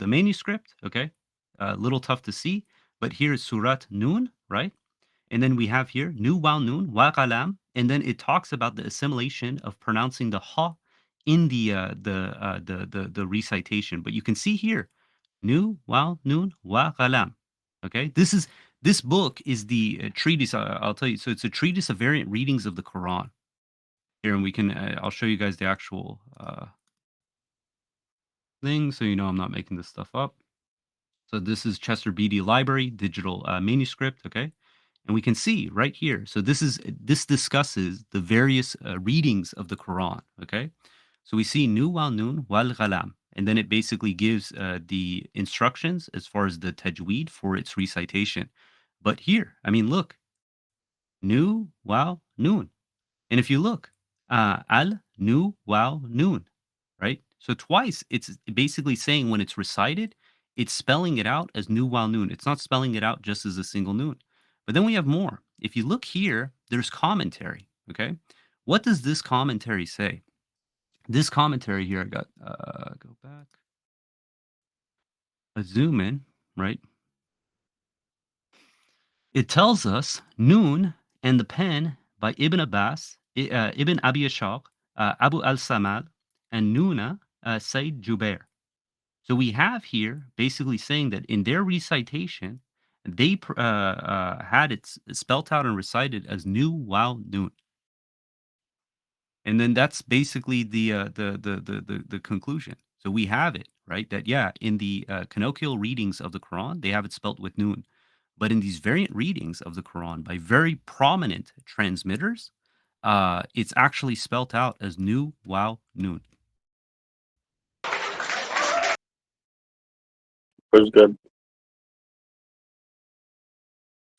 manuscript. Okay, a little tough to see, but here is Surat Nun, right? And then we have here Nu Wal Nun Wa Qalam, and then it talks about the assimilation of pronouncing the ha in the recitation. But you can see here Nu Wal Nun Wa Qalam. Okay, this book is the treatise. I'll tell you. So it's a treatise of variant readings of the Quran. Here, and we can. I'll show you guys the actual thing, so you know I'm not making this stuff up. So this is Chester Beatty Library digital manuscript. Okay, and we can see right here. So this discusses the various readings of the Quran. Okay, so we see Nu Wal Nun Wal Ghalam. And then it basically gives the instructions as far as the tajweed for its recitation. But here, I mean, look, Nu Wal Nun. And if you look, Al Nu Wal Nun, right? So twice it's basically saying when it's recited, it's spelling it out as Nu Wal Nun. It's not spelling it out just as a single nun. But then we have more. If you look here, there's commentary, okay? What does this commentary say? This commentary here, I got, go back. A zoom in, right? It tells us Nun and the pen by Ibn Abbas, Ibn Abi Ishaq, Abu al-Samal, and Nuna, Sayyid Jubair. So we have here basically saying that in their recitation, they had it spelt out and recited as Nu Wal Nun. And then that's basically the conclusion. So we have it, right? That, yeah, in the canonical readings of the Quran, they have it spelt with nun. But in these variant readings of the Quran by very prominent transmitters, it's actually spelt out as Nu Wal Nun. Praise God.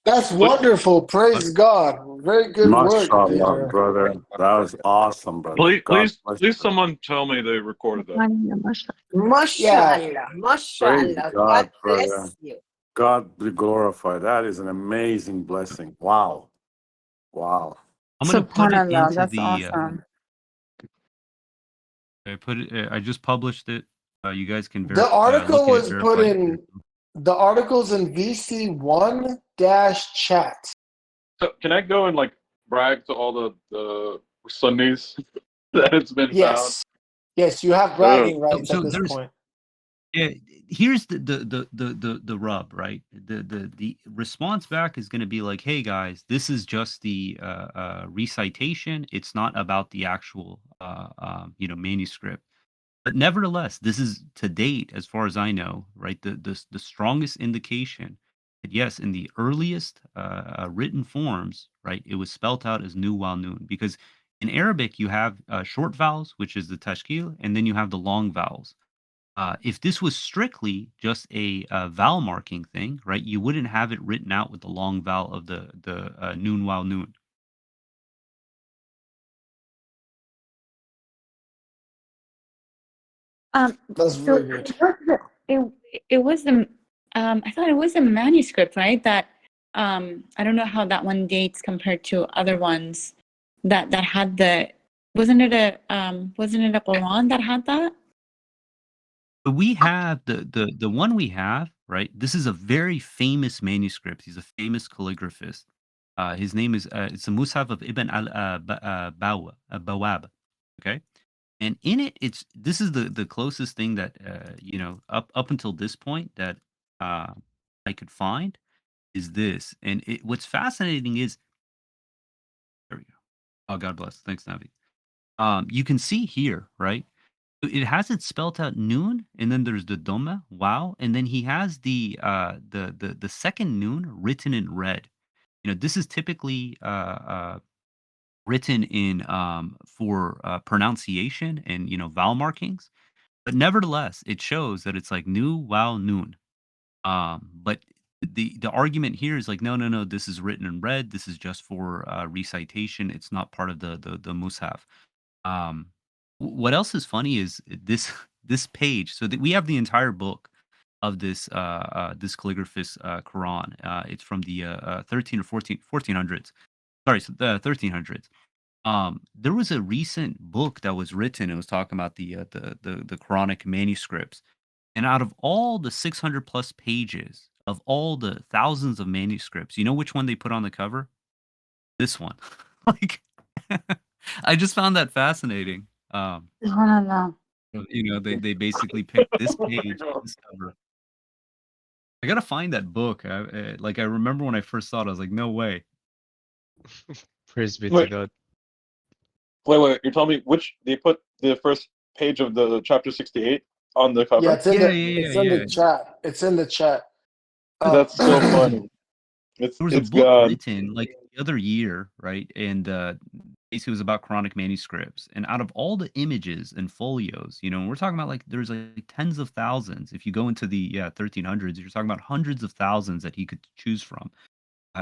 That's wonderful. Praise God. Very good work, Mashallah, Peter. brother. That was awesome, brother. Please, God please, bless please, someone tell me they recorded that. Yeah. Praise Mashallah. God, God brother. bless you. God be glorified. That is an amazing blessing. Wow. Wow. I'm going to put it SubhanAllah, into that's the. awesome. I put it. I just published it. You guys can The article look at it, was put verify it. in, the article's in VC1-chat. So can I go and like brag to all the Sunnis that it's been found? Yes. Yes, you have bragging rights So at this there's point. yeah, here's the rub, right? The response back is going to be like, hey guys, this is just the recitation. It's not about the actual manuscript. But nevertheless, this is to date, as far as I know, right, the strongest indication that yes, in the earliest written forms, right, it was spelt out as Nu Wal Nun, because in Arabic you have short vowels, which is the tashkil, and then you have the long vowels. If this was strictly just a vowel marking thing, right, you wouldn't have it written out with the long vowel of the nun, wow, nun. That's So very good. it was the I thought it was a manuscript, right? That I don't know how that one dates compared to other ones that had the wasn't it a Quran that had that? But we have the one we have, right? This is a very famous manuscript. He's a famous calligraphist. His name is it's the Mus'haf of Ibn Bawab. Okay, and in it, this is the closest thing that up until this point that I could find is this. And what's fascinating is there we go. Oh, God bless. Thanks, Navi. You can see here, right? It has it spelled out noon, and then there's the doma, wow, and then he has the second noon written in red. This is typically written in for pronunciation and vowel markings, but nevertheless, it shows that it's like nu, wow, noon. But the argument here is like, no, this is written in red. This is just for recitation. It's not part of the mushaf. What else is funny is this page. So that we have the entire book of this this calligraphist Quran. It's from the 13 or 1400s. Sorry, so the 1300s. There was a recent book that was written. It was talking about the Quranic manuscripts, and out of all the 600 plus pages of all the thousands of manuscripts, you know which one they put on the cover? This one. Like, I just found that fascinating. SubhanAllah. They basically picked this page, this cover. I gotta find that book. I remember when I first saw it, I was like, no way. Praise be to Wait. God. Wait. You're telling me which they put the first page of the chapter 68 on the cover? Yeah, it's in the chat. It's in the chat. That's so funny. There was a It's book God. written like the other year, right? And basically it was about Quranic manuscripts. And out of all the images and folios, we're talking about like there's like tens of thousands. If you go into the 1300s, you're talking about hundreds of thousands that he could choose from.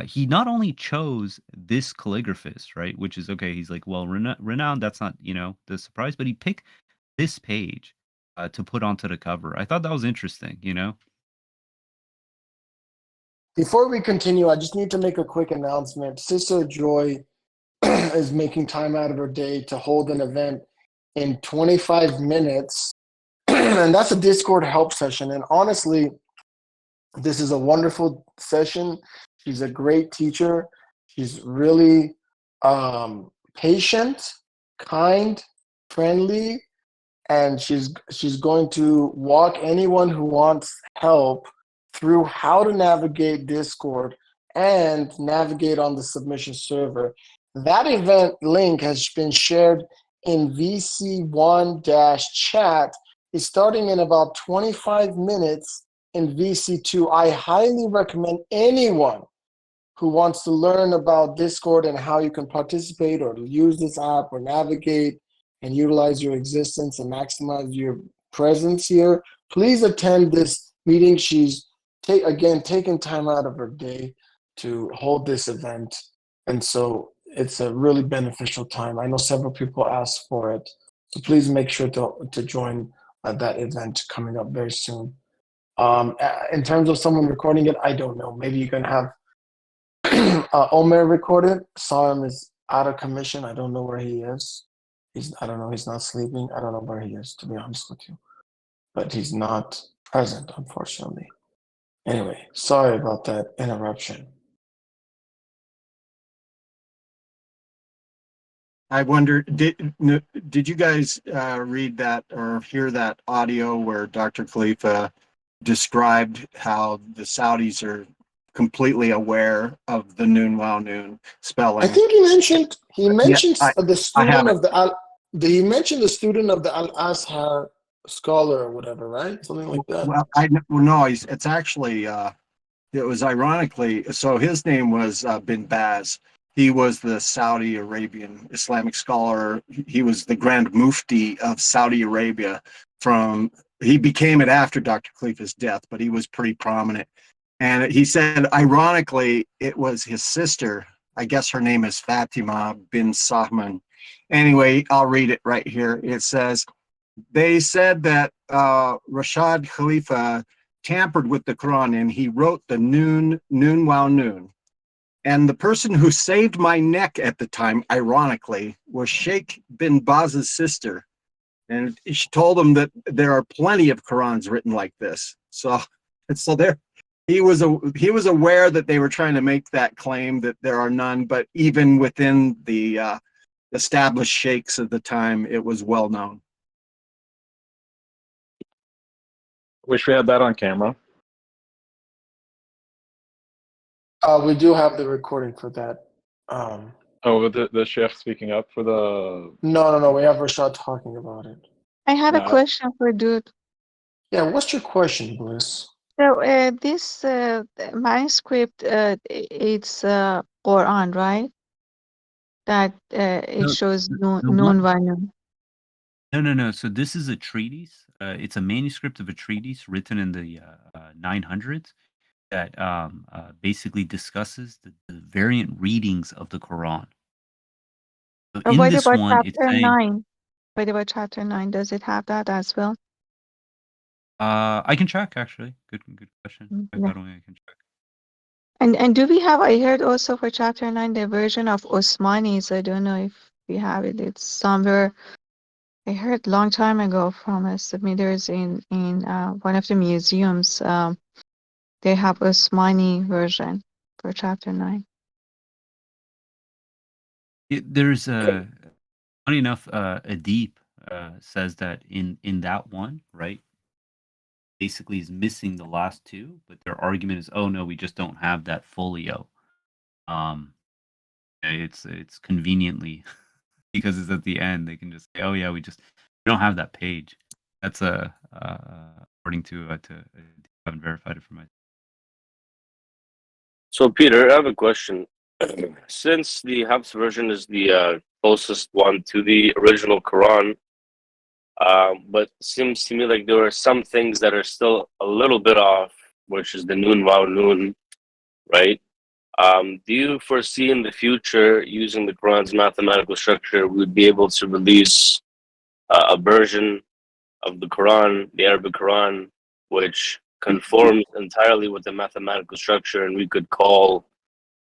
He not only chose this calligraphist, right? Which is okay. He's like, well, renowned. That's not the surprise, but he picked this page to put onto the cover. I thought that was interesting. Before we continue, I just need to make a quick announcement. Sister Joy is making time out of her day to hold an event in 25 minutes. And that's a Discord help session. And honestly, this is a wonderful session. She's a great teacher. She's really patient, kind, friendly, and she's going to walk anyone who wants help through how to navigate Discord and navigate on the submission server. That event link has been shared in VC1-chat. It's starting in about 25 minutes in VC2. I highly recommend anyone who wants to learn about Discord and how you can participate or use this app or navigate and utilize your existence and maximize your presence here, please attend this meeting. She's taking time out of her day to hold this event. And so it's a really beneficial time. I know several people asked for it. So please make sure to join that event coming up very soon. In terms of someone recording it, I don't know. Maybe you can have Omer record it. Sarim is out of commission. I don't know where he is. I don't know. He's not sleeping. I don't know where he is, to be honest with you. But he's not present, unfortunately. Anyway, sorry about that interruption. I wonder, did you guys read that or hear that audio where Dr. Khalifa described how the Saudis are completely aware of the Noon Wow Noon spelling? I think he mentioned the student it. of he mentioned the student of the Al Azhar scholar or whatever, right? Something like that. Well, no, it's actually it was ironically, so his name was Bin Baz. He was the Saudi Arabian Islamic scholar. He was the Grand Mufti of Saudi Arabia from he became it after Dr. Khalifa's death, but he was pretty prominent. And he said, ironically, it was his sister. I guess her name is Fatima bin Sahman. Anyway, I'll read it right here. It says, they said that Rashad Khalifa tampered with the Quran and he wrote the Nun Wow Nun. And the person who saved my neck at the time, ironically, was Sheikh bin Baz's sister. And she told him that there are plenty of Qurans written like this. So there, he was aware that they were trying to make that claim that there are none, but even within the established sheikhs of the time, it was well known. Wish we had that on camera. We do have the recording for that. Oh, the chef speaking up for the. No. We have Rashad talking about it. I have a question for Dude. Yeah, what's your question, Bliss? So this manuscript, it's Quran, right? That it shows Nun wa Nun. No. So this is a treatise. It's a manuscript of a treatise written in the 900s that basically discusses the variant readings of the Quran. So in What this about one, it's chapter saying, 9? What about chapter 9? Does it have that as well? I can check actually. Good question. Yeah. I can check. And do we have, I heard also for chapter 9, the version of Osmanis. I don't know if we have it. It's somewhere, I heard long time ago from a submitters in one of the museums. They have Osmani version for chapter 9. There's funny enough, Adib says that in that one, right? Basically is missing the last two, but their argument is, oh no, we just don't have that folio. It's conveniently because it's at the end. They can just say, oh yeah, we don't have that page. That's according to I haven't verified it for myself. So, Peter, I have a question. Since the Hafs version is the closest one to the original Quran, but seems to me like there are some things that are still a little bit off, which is the Nun Wow Nun, right? Do you foresee in the future, using the Quran's mathematical structure, we would be able to release a version of the Quran, the Arabic Quran, which conforms entirely with the mathematical structure, and we could call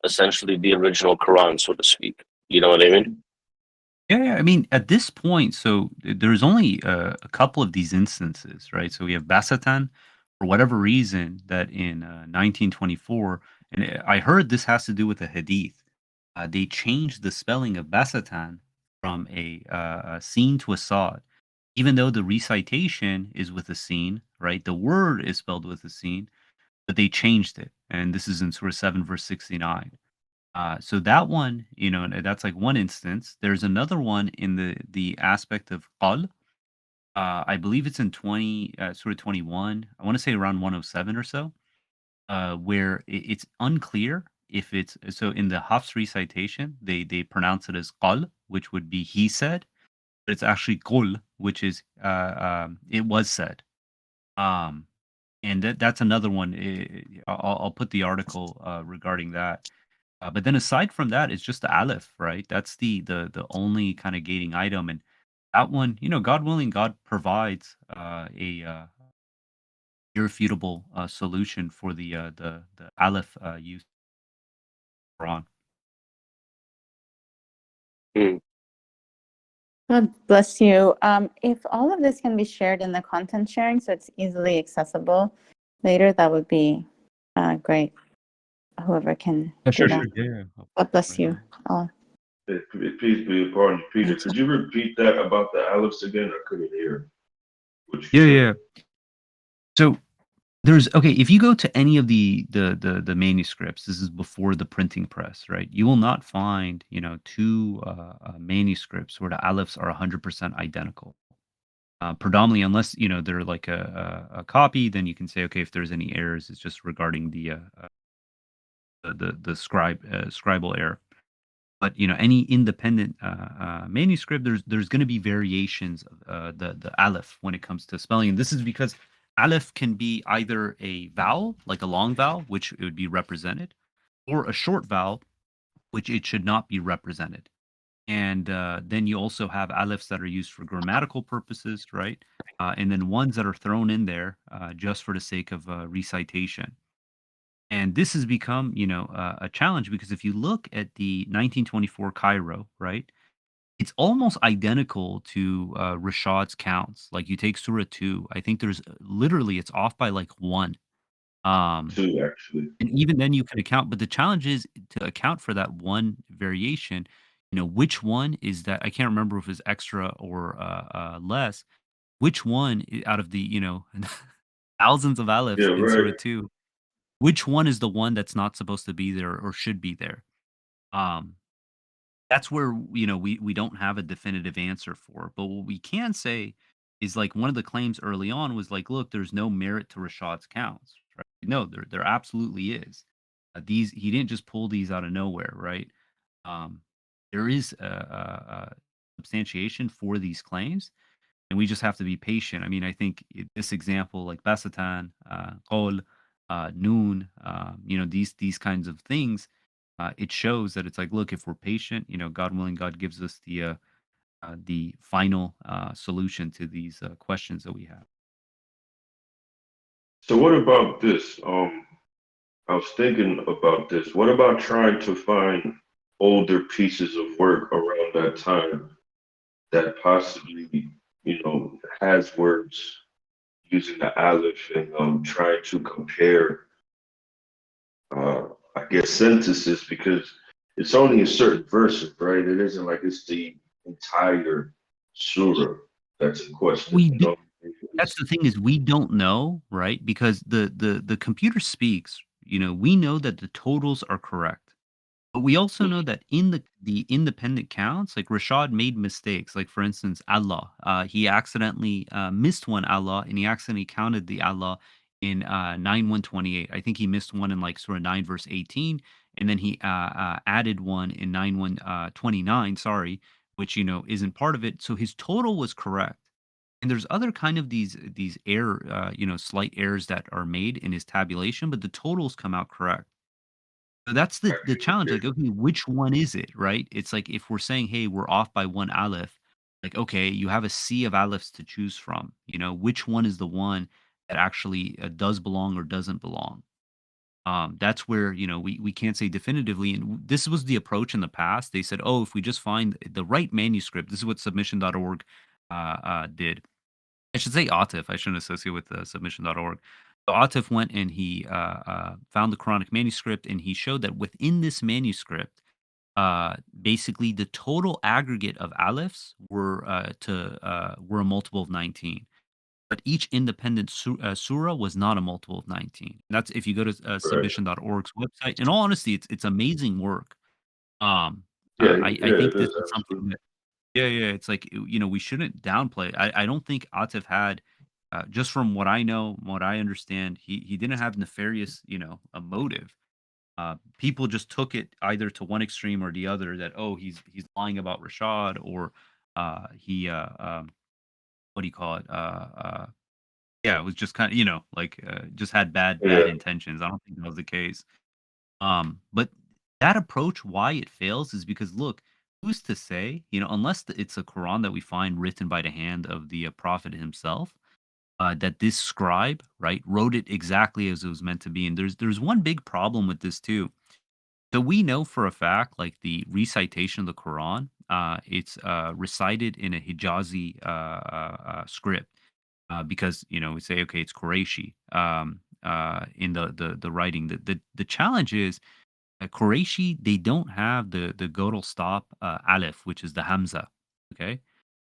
essentially the original Quran, so to speak? You know what I mean? Yeah. I mean, at this point, so there's only a couple of these instances, right? So we have Basatan, for whatever reason, that in 1924, and I heard this has to do with a hadith. They changed the spelling of Basatan from a sin to a sad, even though the recitation is with a sin, right? The word is spelled with a sin, but they changed it, and this is in Surah 7, verse 69. So that one, that's like one instance. There's another one in the aspect of qal. I believe it's in Surah 21. I want to say around 107 or so, where it's unclear if it's so in the Hafs recitation they pronounce it as qal, which would be he said, but it's actually qul, which is it was said. And that's another one. I'll put the article regarding that. But then aside from that, it's just the aleph, right? That's the only kind of gating item, and that one, God willing, God provides a irrefutable solution for the aleph use Quran. God bless you. If all of this can be shared in the content sharing, so it's easily accessible later, that would be great. Whoever can do that. Yeah. God bless you all. Peace be upon you, Peter. Could you repeat that about the alephs again? I couldn't hear what you said. Yeah. So there's if you go to any of the manuscripts, this is before the printing press, right? You will not find two manuscripts where the alephs are 100% identical. Predominantly, unless they're like a copy, then you can say, okay, if there's any errors, it's just regarding the scribal error. But any independent manuscript, there's going to be variations of the aleph when it comes to spelling. And this is because aleph can be either a vowel, like a long vowel, which it would be represented, or a short vowel, which it should not be represented. And then you also have alephs that are used for grammatical purposes, right? And then ones that are thrown in there just for the sake of recitation. And this has become, a challenge because if you look at the 1924 Cairo, right, it's almost identical to Rashad's counts. Like you take Surah 2, I think there's literally it's off by like 1. Two, actually. And even then you can account, but the challenge is to account for that one variation, which one is that? I can't remember if it's extra or less. Which one out of the, thousands of Yeah, alephs in right. Surah 2, which one is the one that's not supposed to be there or should be there? Um, that's where, we don't have a definitive answer for. But what we can say is like one of the claims early on was like, look, there's no merit to Rashad's counts. Right? No, there absolutely is. These he didn't just pull these out of nowhere, right? Um, there is a substantiation for these claims, and we just have to be patient. I mean, I think this example, like Basatan, Qol, Noon, these kinds of things, it shows that it's like, look, if we're patient, God willing, God gives us the final solution to these questions that we have. So what about this? I was thinking about this. What about trying to find older pieces of work around that time that possibly, has words using the aleph and trying to compare, uh, I guess, sentences because it's only a certain verses, right? It isn't like it's the entire surah that's in question. We do. That's the thing is we don't know, right? Because the computer speaks. We know that the totals are correct. But we also know that in the independent counts, like Rashad made mistakes. Like for instance, Allah, he accidentally missed one Allah, and he accidentally counted the Allah in 9:128. I think he missed one in like Surah 9 verse 18, and then he added one in 9:129. Sorry, which isn't part of it. So his total was correct. And there's other kind of these error, slight errors that are made in his tabulation, but the totals come out correct. So that's the challenge, like, okay, which one is it, right? It's like if we're saying, "Hey, we're off by 1 aleph," like, okay, you have a sea of alephs to choose from, which one is the one that actually, does belong or doesn't belong? That's where, we can't say definitively, and this was the approach in the past. They said, "Oh, if we just find the right manuscript," this is what submission.org, did. I should say Atif. I shouldn't associate with submission.org. So Atif went and he found the Quranic manuscript, and he showed that within this manuscript, basically the total aggregate of alephs were a multiple of 19. But each independent surah was not a multiple of 19. That's if you go to submission.org's website. In all honesty, it's amazing work. I think this is something that yeah, it's like, we shouldn't downplay. I don't think Atif had, just from what I know, what I understand, he didn't have nefarious, a motive. People just took it either to one extreme or the other that, oh, he's lying about Rashad, or he what do you call it? Yeah, it was just kind of, like just had bad Yeah. intentions. I don't think that was the case. But that approach, why it fails is because look, who's to say, unless it's a Quran that we find written by the hand of the Prophet himself, that this scribe, right, wrote it exactly as it was meant to be. And there's one big problem with this too. So we know for a fact, like the recitation of the Quran, it's recited in a Hijazi script, because we say, okay, it's Qurayshi in the writing. The challenge is Qurayshi, they don't have the Godal stop aleph, which is the Hamza. Okay.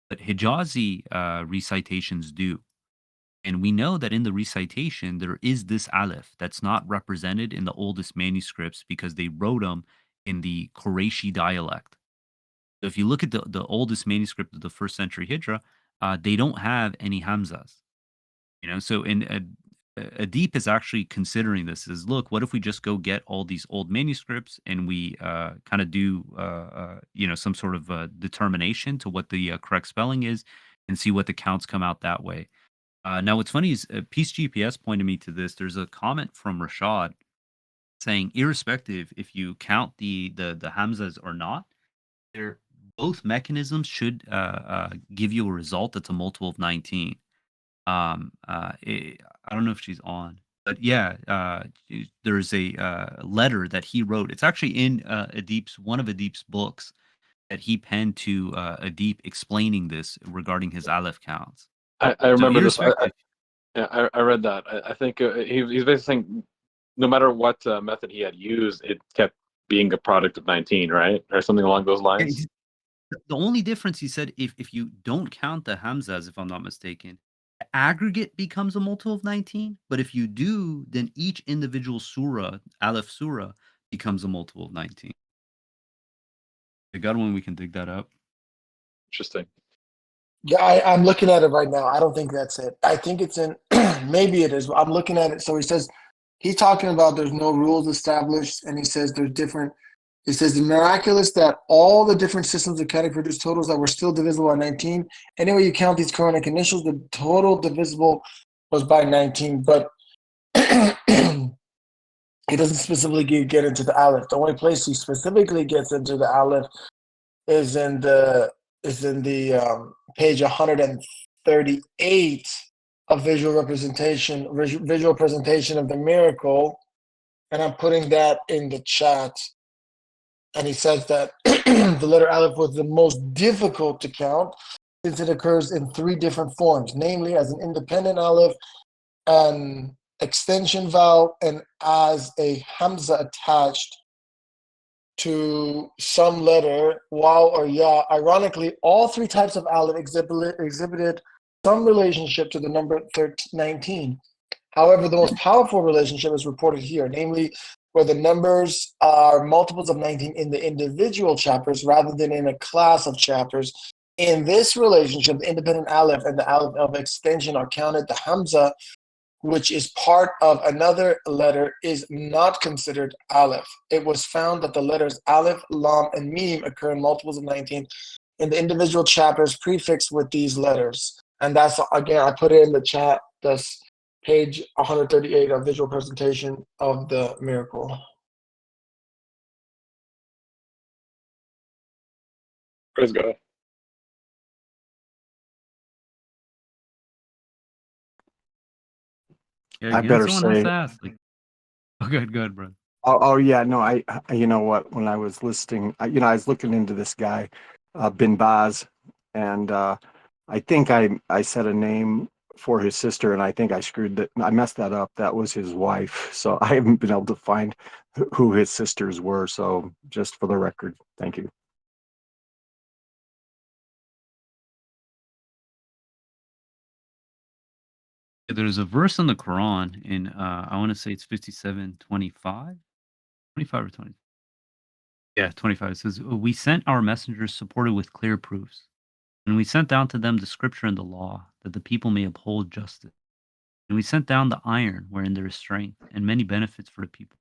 But Hijazi recitations do. And we know that in the recitation, there is this aleph that's not represented in the oldest manuscripts because they wrote them in the Qurayshi dialect. So if you look at the oldest manuscript of the first century Hijra, they don't have any Hamzas. So in Adib is actually considering this. Is look, what if we just go get all these old manuscripts and we kind of do some sort of determination to what the correct spelling is, and see what the counts come out that way. Now, what's funny is Peace GPS pointed me to this. There's a comment from Rashad saying, irrespective if you count the hamzas or not, they're both mechanisms should give you a result that's a multiple of 19. I don't know if she's on, but yeah, there's a letter that he wrote. It's actually in one of Adib's books that he penned to Adib explaining this regarding his aleph counts. I remember this. irrespective- I read that. I think he's basically saying no matter what method he had used, it kept being a product of 19, right? Or something along those Yeah, lines. the only difference, he said, if you don't count the hamzas, if I'm not mistaken, the aggregate becomes a multiple of 19. But if you do, then each individual surah, aleph surah, becomes a multiple of 19. I got one. We can dig that up. Interesting. Yeah, I'm looking at it right now. I don't think that's it. I think it's in, maybe it is. I'm looking at it. So he says, he's talking about there's no rules established, and he says there's different. He says the miraculous that all the different systems of counting produce totals that were still divisible by 19. Anyway, you count these Quranic initials, the total divisible was by 19, but he doesn't specifically get into the aleph. The only place he specifically gets into the aleph is in the page 138 of visual presentation of the miracle, and I'm putting that in the chat. And he says that the letter aleph was the most difficult to count since it occurs in three different forms, namely as an independent aleph, an extension vowel, and as a hamza attached to some letter, waw or ya. Ironically, all three types of aleph exhibited some relationship to the number 19. However, the most powerful relationship is reported here, namely where the numbers are multiples of 19 in the individual chapters rather than in a class of chapters. In this relationship, the independent aleph and the aleph of extension are counted. The hamza, which is part of another letter, is not considered aleph. It was found that the letters aleph, lam, and mim occur in multiples of 19 in the individual chapters prefixed with these letters. And that's, again, I put it in the chat. That's page 138 of visual presentation of the miracle. Praise God. Yeah, I again, better someone has say, to ask. Oh, good, bro. oh yeah, no, you know what? When I was listening, I was looking into this guy, Bin Baz, and I think I said a name for his sister, and I think I messed that up. That was his wife, so I haven't been able to find who his sisters were. So just for the record, thank you. There's a verse in the Quran in I want to say it's 57:25, 25 or 20. Yeah, 25. It says, "We sent our messengers supported with clear proofs, and we sent down to them the scripture and the law, that the people may uphold justice. And we sent down the iron, wherein there is strength, and many benefits for the people."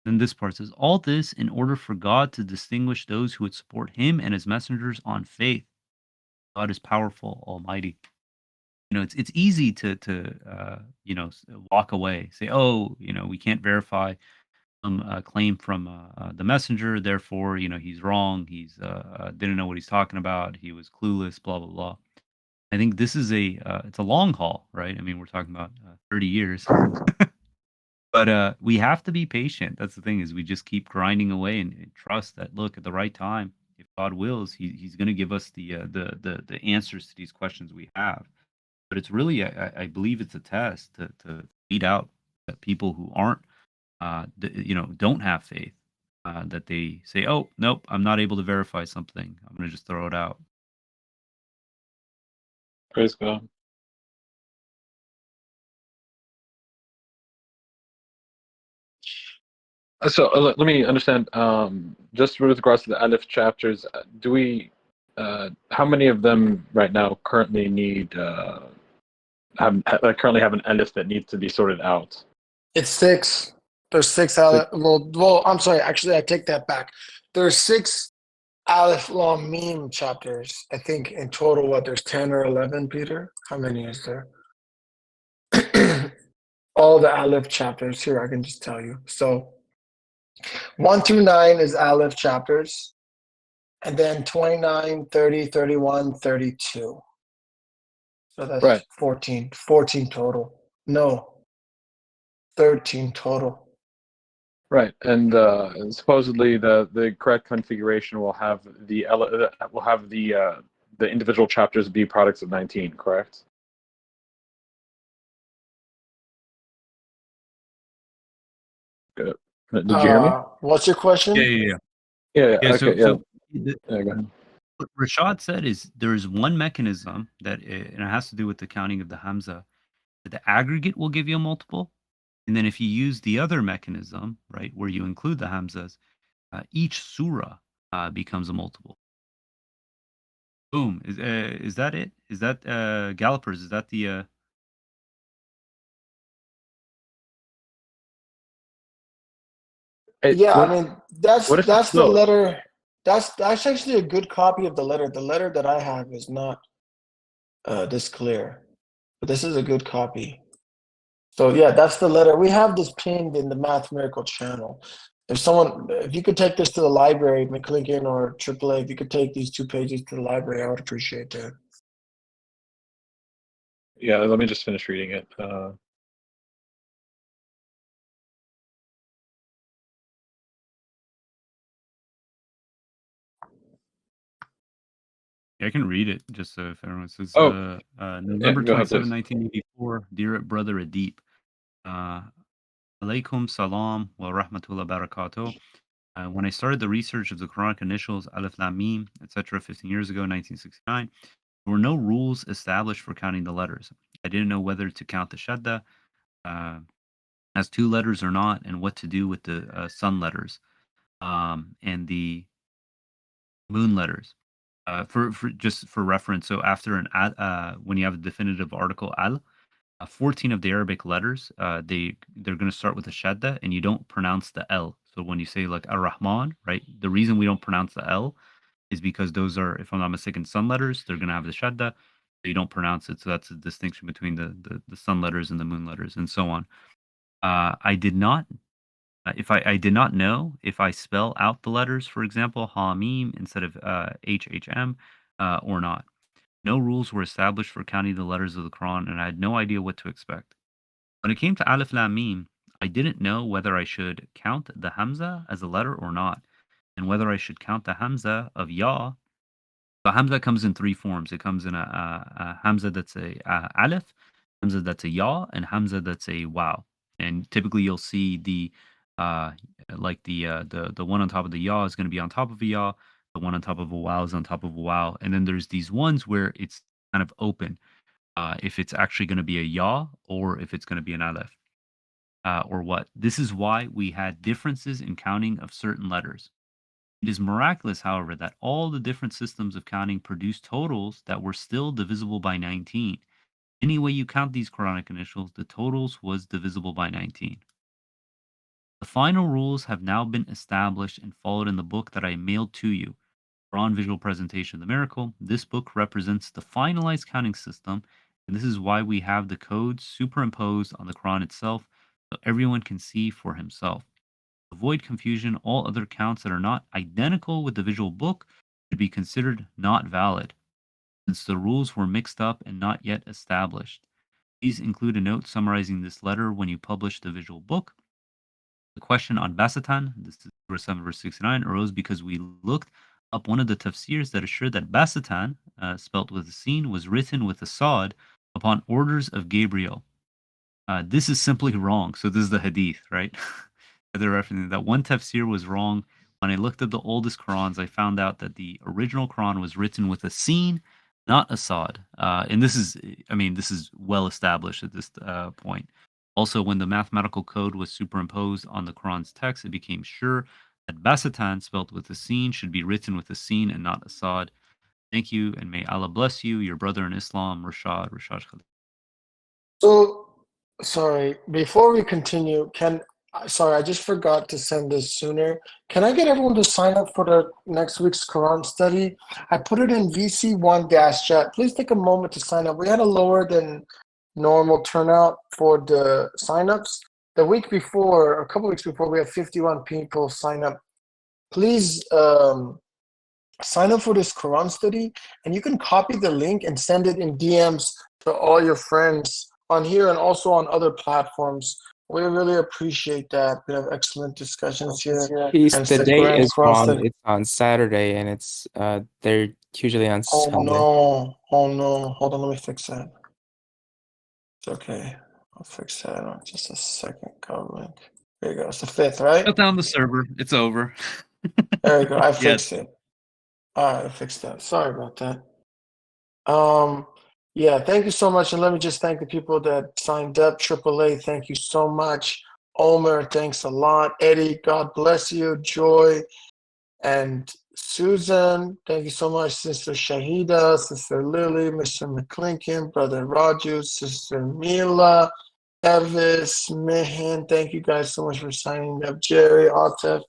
Then this part says, "All this in order for God to distinguish those who would support Him and His messengers on faith. God is powerful, almighty." It's easy to walk away, say, "Oh, we can't verify some claim from the messenger, therefore, he's wrong. He's didn't know what he's talking about. He was clueless, blah blah blah." I think this is it's a long haul, right? I mean, we're talking about 30 years, but we have to be patient. That's the thing, is we just keep grinding away and trust that, look, at the right time, if God wills, He's going to give us the answers to these questions we have. But it's really, I believe it's a test to weed out people who aren't, don't have faith, that they say, "Oh, nope, I'm not able to verify something. I'm going to just throw it out." Praise God. So let me understand. Just with regards to the Aleph chapters, do we? How many of them right now currently need currently have an alif that needs to be sorted out? It's 6. There's 6 Aleph. Well, I'm sorry. Actually, I take that back. There's 6 Aleph Lam Mim chapters. I think in total, what, there's 10 or 11, Peter? How many is there? All the Aleph chapters here, I can just tell you. So 1 through 9 is Aleph chapters. And then 29, 30, 31, 32. So that's Right. 14 total. No, 13 total. Right, and supposedly the correct configuration will have the individual chapters be products of 19. Correct? Good. Did you hear me? What's your question? Yeah. So, Okay. Yeah. the, Yeah. Go ahead. what Rashad said is there's one mechanism that and it has to do with the counting of the Hamza, that the aggregate will give you a multiple. And then if you use the other mechanism, right, where you include the Hamzas, each surah becomes a multiple. Boom. Is that it? Is that Gallopers? Is that the Yeah, I mean that's what if it's the both? letter. That's actually a good copy of the letter. The letter that I have is not this clear, but this is a good copy. So yeah, that's the letter. We have this pinned in the Math Miracle channel. If you could take this to the library, McClinkin or AAA, if you could take these 2 pages to the library, I would appreciate that. Yeah, let me just finish reading it. Yeah, I can read it just so if everyone says Yeah, November go ahead, 27, please. 1984, dear brother Adib. Alaikum salam wa rahmatullah barakatuh. When I started the research of the Quranic initials, Alif Lam Mim, etc., 15 years ago, 1969, there were no rules established for counting the letters. I didn't know whether to count the Shadda as 2 letters or not, and what to do with the sun letters and the moon letters. For just for reference, so after when you have a definitive article al, 14 of the Arabic letters, they're going to start with a shadda, and you don't pronounce the L. So when you say like Ar-Rahman, right? The reason we don't pronounce the L is because those are, if I'm not mistaken, sun letters. They're going to have the shadda, so you don't pronounce it. So that's a distinction between the sun letters and the moon letters, and so on. I did not. If I did not know if I spell out the letters, for example, Hamim instead of HHM, or not. No rules were established for counting the letters of the Quran, and I had no idea what to expect. When it came to Alif Lam Mim, I didn't know whether I should count the Hamza as a letter or not, and whether I should count the Hamza of Ya. So Hamza comes in 3 forms. It comes in a Hamza that's a Alif, Hamza that's a Ya, and Hamza that's a Wow. And typically you'll see the like the one on top of the Ya is going to be on top of a Ya, the one on top of a Wow is on top of a Wow, and then there's these ones where it's kind of open. If it's actually going to be a Ya or if it's going to be an Aleph, or what. This is why we had differences in counting of certain letters. It is miraculous, however, that all the different systems of counting produced totals that were still divisible by 19. Any way you count these Quranic initials, the totals was divisible by 19. The final rules have now been established and followed in the book that I mailed to you, Quran Visual Presentation of the Miracle. This book represents the finalized counting system, and this is why we have the codes superimposed on the Quran itself so everyone can see for himself. To avoid confusion, all other counts that are not identical with the visual book should be considered not valid, since the rules were mixed up and not yet established. Please include a note summarizing this letter when you publish the visual book. The question on Basatan, this is verse 7, verse 69, arose because we looked up one of the tafsirs that assured that Basatan, spelt with a sin, was written with a sod upon orders of Gabriel. This is simply wrong. So this is the hadith, right? They're referencing that one tafsir was wrong. When I looked at the oldest Qurans, I found out that the original Quran was written with a sin, not a sod. And this is, I mean, this is well established at this point. Also, when the mathematical code was superimposed on the Quran's text, it became sure that Basatan, spelled with a sin, should be written with a sin and not a sod. Thank you, and may Allah bless you, your brother in Islam, Rashad Khalid. So, sorry, before we continue, sorry, I just forgot to send this sooner. Can I get everyone to sign up for the next week's Quran study? I put it in VC1-chat. Please take a moment to sign up. We had a lower than normal turnout for the signups. The week before, a couple weeks before, we had 51 people sign up. Please sign up for this Quran study, and you can copy the link and send it in DMs to all your friends on here and also on other platforms. We really appreciate that. We have excellent discussions here. Peace. And it's The the date Grand is Quran wrong. study. It's on Saturday, and it's they're usually on Oh Sunday. no! Oh no! Hold on, let me fix that. It's okay. I'll fix that. In just a second. Link. There you go. It's the 5th, right? Shut down the server. It's over. There you go. I Yes. fixed it. All right, I fixed that. Sorry about that. Yeah, thank you so much. And let me just thank the people that signed up. AAA, thank you so much. Omer, thanks a lot. Eddie, God bless you. Joy and Susan, thank you so much. Sister Shahida, Sister Lily, Mr. McClinkin, Brother Raju, Sister Mila, Evis, Mehan, thank you guys so much for signing up. Jerry, Atef,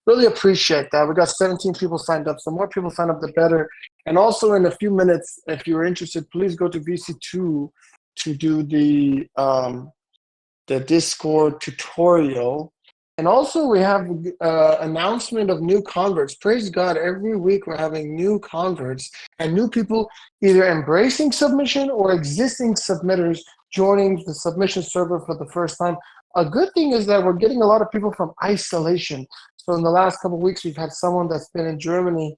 really appreciate that. We got 17 people signed up. So more people sign up, the better. And also in a few minutes, if you're interested, please go to VC2 to do the Discord tutorial. And also we have announcement of new converts. Praise God, every week we're having new converts and new people either embracing submission or existing submitters joining the submission server for the first time. A good thing is that we're getting a lot of people from isolation. So in the last couple of weeks, we've had someone that's been in Germany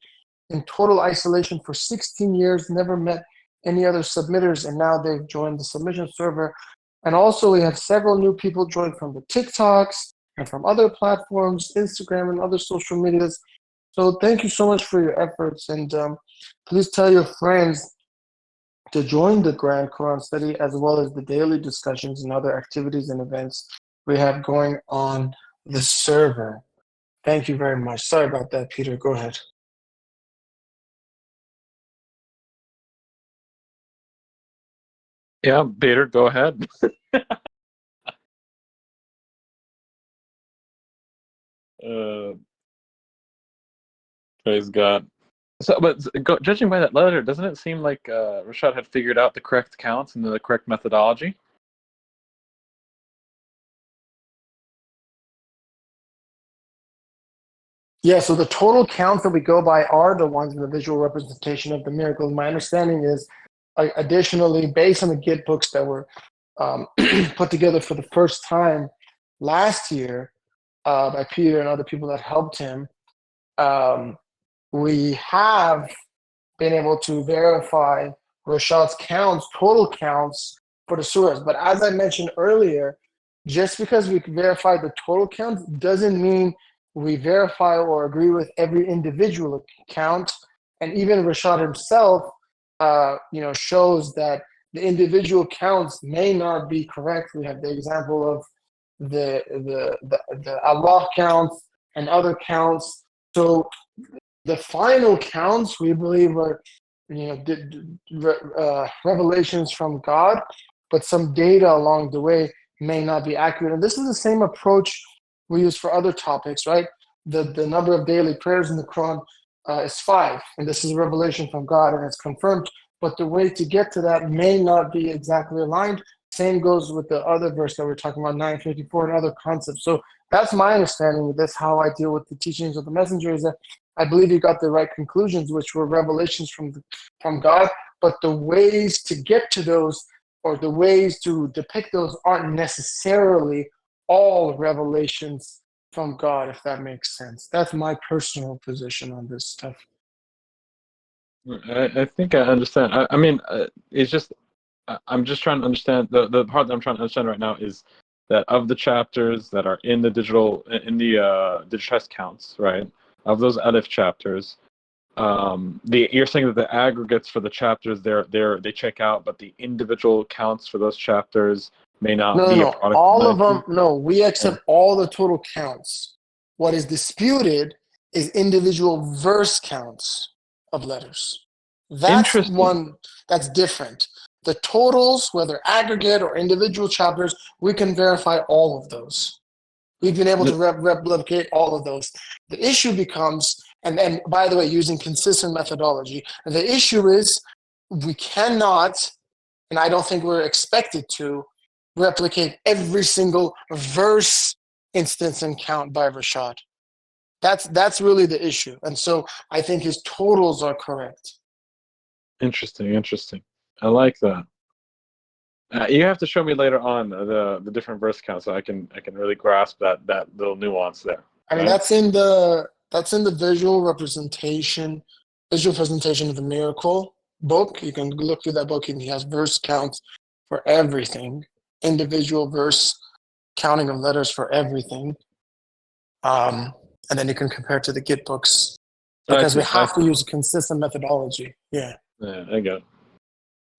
in total isolation for 16 years, never met any other submitters, and now they've joined the submission server. And also we have several new people joined from the TikToks and from other platforms, Instagram and other social medias. So thank you so much for your efforts. And please tell your friends to join the Grand Quran study as well as the daily discussions and other activities and events we have going on the server. Thank you very much. Sorry about that, Peter. Go ahead. Yeah, Peter, go ahead. Praise God. So, but judging by that letter, doesn't it seem like Rashad had figured out the correct counts and the correct methodology? Yeah, so the total counts that we go by are the ones in the visual representation of the miracle. My understanding is, additionally, based on the Git books that were put together for the first time last year by Peter and other people that helped him, we have been able to verify Rashad's counts, total counts for the surahs. But as I mentioned earlier, just because we can verify the total counts doesn't mean we verify or agree with every individual count. And even Rashad himself, shows that the individual counts may not be correct. We have the example of the Allah counts and other counts. So the final counts we believe are revelations from God, but some data along the way may not be accurate. And this is the same approach we use for other topics, right? The number of daily prayers in the Quran is 5, and this is a revelation from God, and it's confirmed. But the way to get to that may not be exactly aligned. Same goes with the other verse that we're talking about, 954, and other concepts. So that's my understanding of this, how I deal with the teachings of the messenger, is that I believe you got the right conclusions, which were revelations from God, but the ways to get to those or the ways to depict those aren't necessarily all revelations from God, if that makes sense. That's my personal position on this stuff. I think I understand. I mean, it's just I'm just trying to understand the part that I'm trying to understand right now is that of the chapters that are in the digitized counts, right? Of those Aleph chapters, you're saying that the aggregates for the chapters they check out, but the individual counts for those chapters may not be a product. All of them. No, we accept all the total counts. What is disputed is individual verse counts of letters. That's one that's different. The totals, whether aggregate or individual chapters, we can verify all of those. We've been able to replicate all of those. The issue becomes, and by the way, using consistent methodology, the issue is we cannot, and I don't think we're expected to, replicate every single verse, instance, and count by Rashad. That's really the issue. And so I think his totals are correct. Interesting. I like that. You have to show me later on the different verse counts so I can really grasp that little nuance there. I mean, right? that's in the visual presentation of the miracle book. You can look through that book, and he has verse counts for everything, individual verse counting of letters for everything. And then you can compare it to the Git books because we have to use a consistent methodology. Yeah. Yeah, I got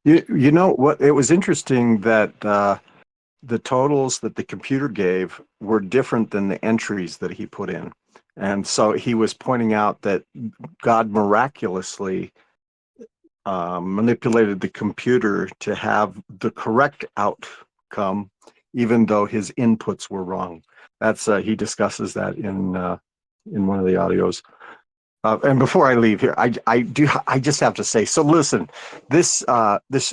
it. You know what? It was interesting that the totals that the computer gave were different than the entries that he put in. And so he was pointing out that God miraculously manipulated the computer to have the correct outcome, even though his inputs were wrong. That's he discusses that in one of the audios. And before I leave here, I just have to say. So listen, this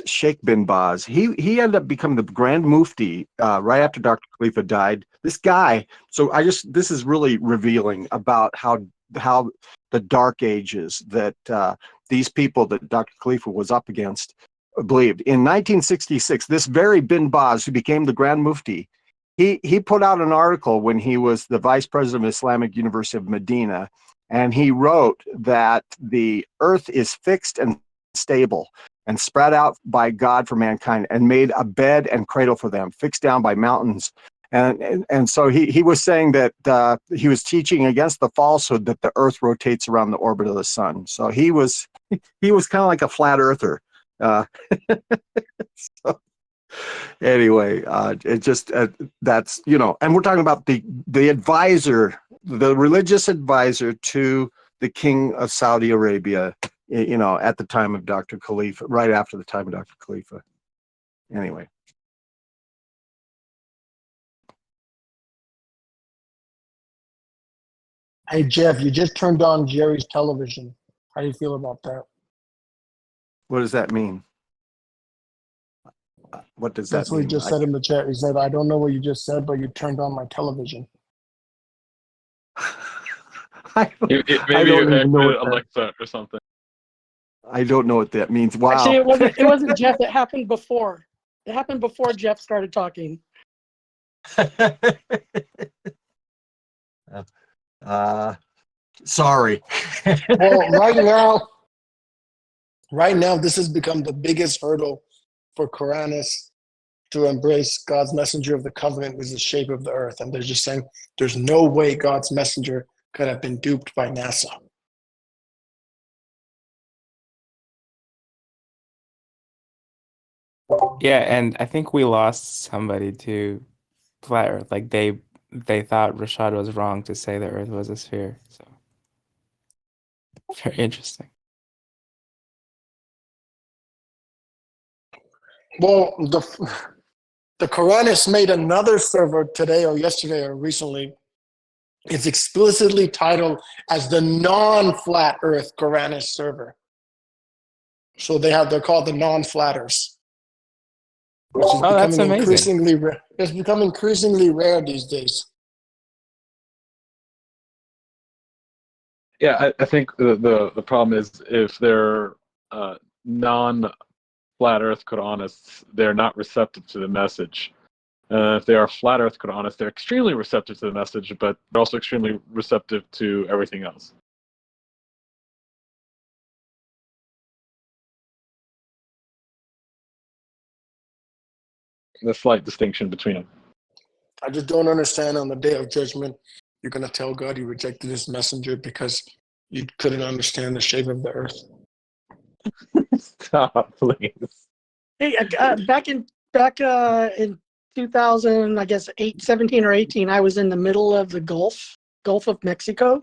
Sheikh bin Baz, he ended up becoming the Grand Mufti right after Dr. Khalifa died. This guy. So this is really revealing about how the dark ages that these people that Dr. Khalifa was up against believed. In 1966, this very bin Baz, who became the Grand Mufti, he put out an article when he was the vice president of Islamic University of Medina. And he wrote that the earth is fixed and stable and spread out by God for mankind and made a bed and cradle for them, fixed down by mountains. And so he was saying that he was teaching against the falsehood that the earth rotates around the orbit of the sun. So he was kind of like a flat earther. So, anyway, it just that's, and we're talking about the advisor, the religious advisor to the king of Saudi Arabia, at the time of Dr. Khalifa, right after the time of Dr. Khalifa. Anyway. Hey, Jeff, you just turned on Jerry's television. How do you feel about that? What does that mean? What does That's that what he mean? just said in the chat. He said, I don't know what you just said, but you turned on my television. Maybe you activated Alexa or something. I don't know what that means. Wow. Actually, it wasn't Jeff. It happened before. It happened before Jeff started talking. Sorry. Well, right now, this has become the biggest hurdle for Quranists to embrace God's messenger of the covenant is the shape of the earth. And they're just saying there's no way God's messenger could have been duped by NASA. Yeah, and I think we lost somebody to flat Earth. Like they thought Rashad was wrong to say the Earth was a sphere. So very interesting. Well, the Quranists made another server today or yesterday or recently. It's explicitly titled as the non-flat Earth Quranist server. So they're called the non-flatters. Which is that's amazing. Increasingly rare. It's becoming increasingly rare these days. Yeah, I think the problem is if they're non-flat Earth Quranists, they're not receptive to the message. If they are flat Earth Quranists, they're extremely receptive to the message, but they're also extremely receptive to everything else. The slight distinction between them. I just don't understand on the day of judgment, you're going to tell God you rejected his messenger because you couldn't understand the shape of the earth. Stop, please. Hey, back in 2000, I guess 17 or 18, I was in the middle of the Gulf of Mexico.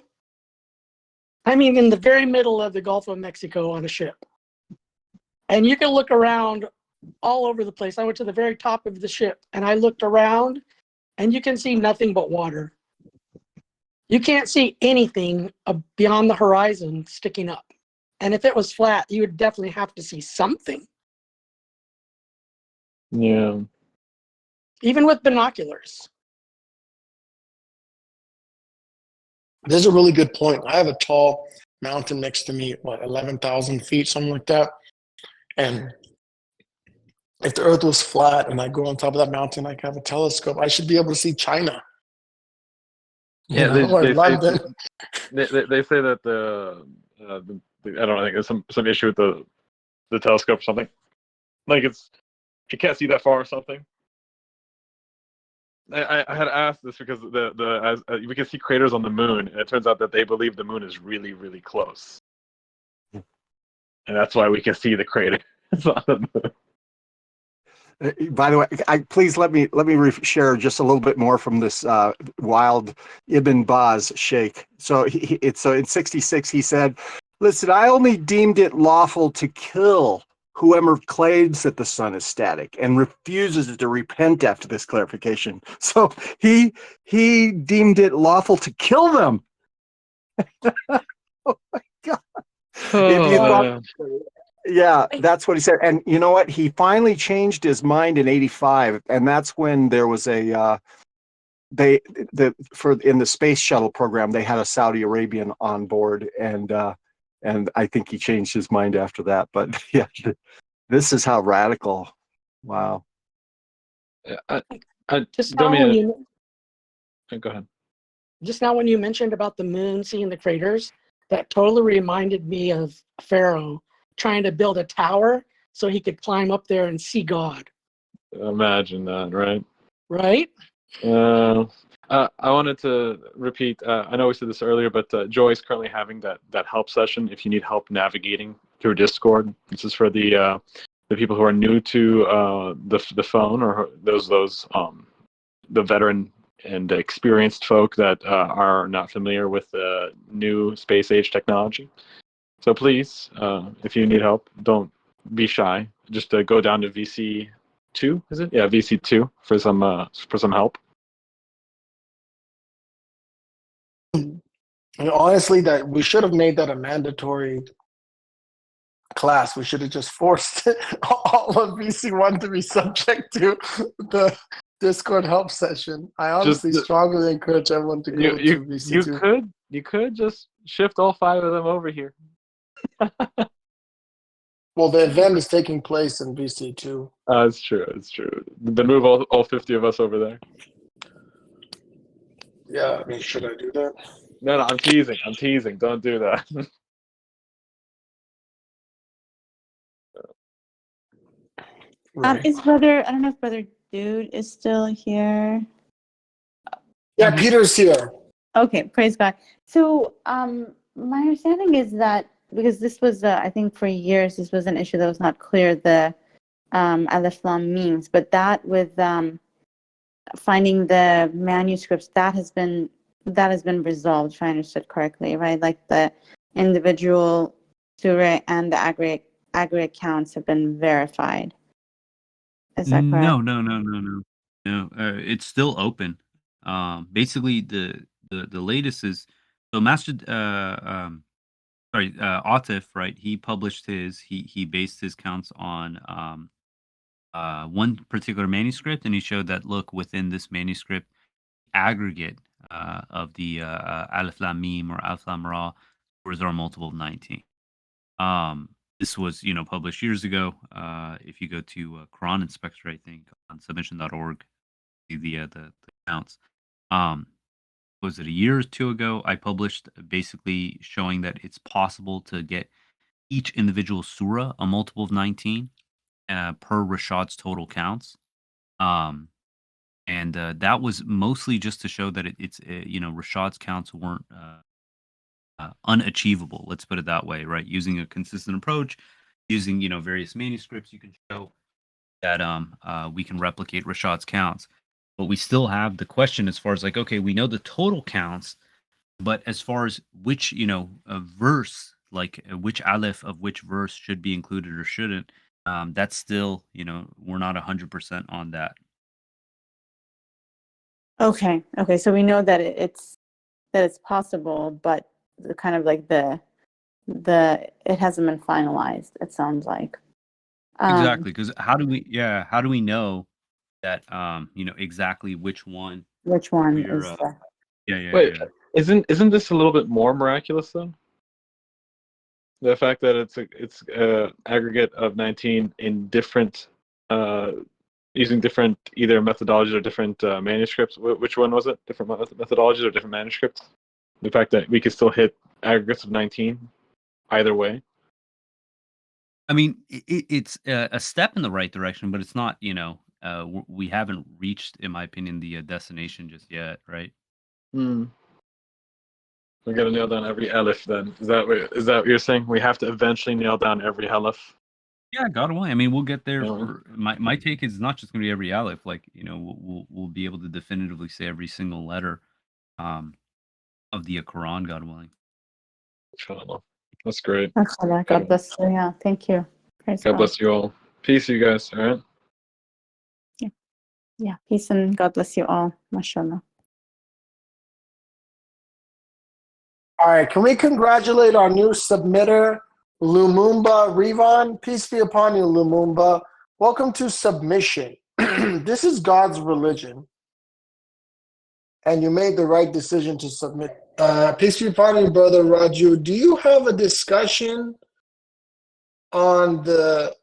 I mean, in the very middle of the Gulf of Mexico on a ship. And you can look around all over the place. I went to the very top of the ship and I looked around and you can see nothing but water. You can't see anything beyond the horizon sticking up. And if it was flat, you would definitely have to see something, Yeah. even with binoculars. This is a really good point. I have a tall mountain next to me, 11,000 feet, something like that. And if the earth was flat and I go on top of that mountain, I have a telescope, I should be able to see China. Yeah, Or they say London. they say that the I don't know, I think there's some issue with the telescope or something. Like you can't see that far or something. I had asked this because we can see craters on the moon, and it turns out that they believe the moon is really, really close, and that's why we can see the crater on the moon. By the way, please let me share just a little bit more from this wild Ibn Baz sheikh. So so in '66 he said, "Listen, I only deemed it lawful to kill whoever claims that the sun is static and refuses to repent after this clarification." So he deemed it lawful to kill them. Oh my God! If you thought. Yeah, that's what he said. And you know what? He finally changed his mind in '85, and that's when there was a in the space shuttle program they had a Saudi Arabian on board, and I think he changed his mind after that. But yeah, this is how radical. Wow. I Just don't now, mean to... Go ahead. Just now when you mentioned about the moon seeing the craters, that totally reminded me of Pharaoh trying to build a tower so he could climb up there and see God. Imagine that, right? Right? I wanted to repeat, I know we said this earlier, but Joy is currently having that help session if you need help navigating through Discord. This is for the people who are new to the phone, or those the veteran and experienced folk that are not familiar with the new space age technology. So please, if you need help, don't be shy. Just go down to VC2, is it? Yeah, VC2 for some help. And honestly, that we should have made that a mandatory class. We should have just forced all of VC1 to be subject to the Discord help session. I honestly strongly encourage everyone to go to VC2. You could just shift all 5 of them over here. Well, the event is taking place in VC2. It's true. Then move all 50 of us over there. Yeah, I mean, should I do that? No, I'm teasing. Don't do that. Right. Is brother? I don't know if brother Dude is still here. Yeah, Peter's here. Okay, praise God. So, my understanding is that because this was, I think, for years, this was an issue that was not clear. The Alif Lam memes, but that with finding the manuscripts, that has been resolved, if I understood correctly, right? Like the individual surah and the aggregate counts have been verified. Is that correct? No. It's still open. Basically, the latest is so Master. Atif, right? He published his. He based his counts on one particular manuscript, and he showed that look within this manuscript aggregate of the Alif Lam Mim or Alif Lam Ra, there are multiple of 19. This was, published years ago. If you go to Quran Inspector, I think, on submission.org, see the counts. Was it a year or two ago? I published basically showing that it's possible to get each individual surah a multiple of 19 per Rashad's total counts. And that was mostly just to show that it's Rashad's counts weren't unachievable. Let's put it that way, right? Using a consistent approach, using various manuscripts, you can show that we can replicate Rashad's counts. But we still have the question as far as like, okay, we know the total counts, but as far as which verse, like which aleph of which verse should be included or shouldn't, That's still, we're not 100% on that. Okay. So we know that it's possible, but the kind of like the it hasn't been finalized. It sounds like. Exactly, because how do we know that exactly which one Which one we're is Wait, yeah. isn't this a little bit more miraculous then? The fact that it's aggregate of 19 in different using different either methodologies or different manuscripts. Which one was it? Different methodologies or different manuscripts? The fact that we could still hit aggregates of 19 either way. I mean, it's a step in the right direction, but it's not, we haven't reached, in my opinion, the destination just yet, right? We got to nail down every aleph then. Is that what you're saying? We have to eventually nail down every aleph? Yeah, God willing. I mean, we'll get there. Yeah. My take is not just going to be every aleph. Like, we'll be able to definitively say every single letter of the Quran, God willing. Inshallah. That's great. Mashallah. God bless you. Yeah, thank you. Praise God God. bless you all. Peace, you guys. All right. Yeah, peace and God bless you all. Mashallah. All right, can we congratulate our new submitter, Lumumba Rivon? Peace be upon you, Lumumba. Welcome to submission. This is God's religion, and you made the right decision to submit. Peace be upon you, brother Raju. Do you have a discussion on the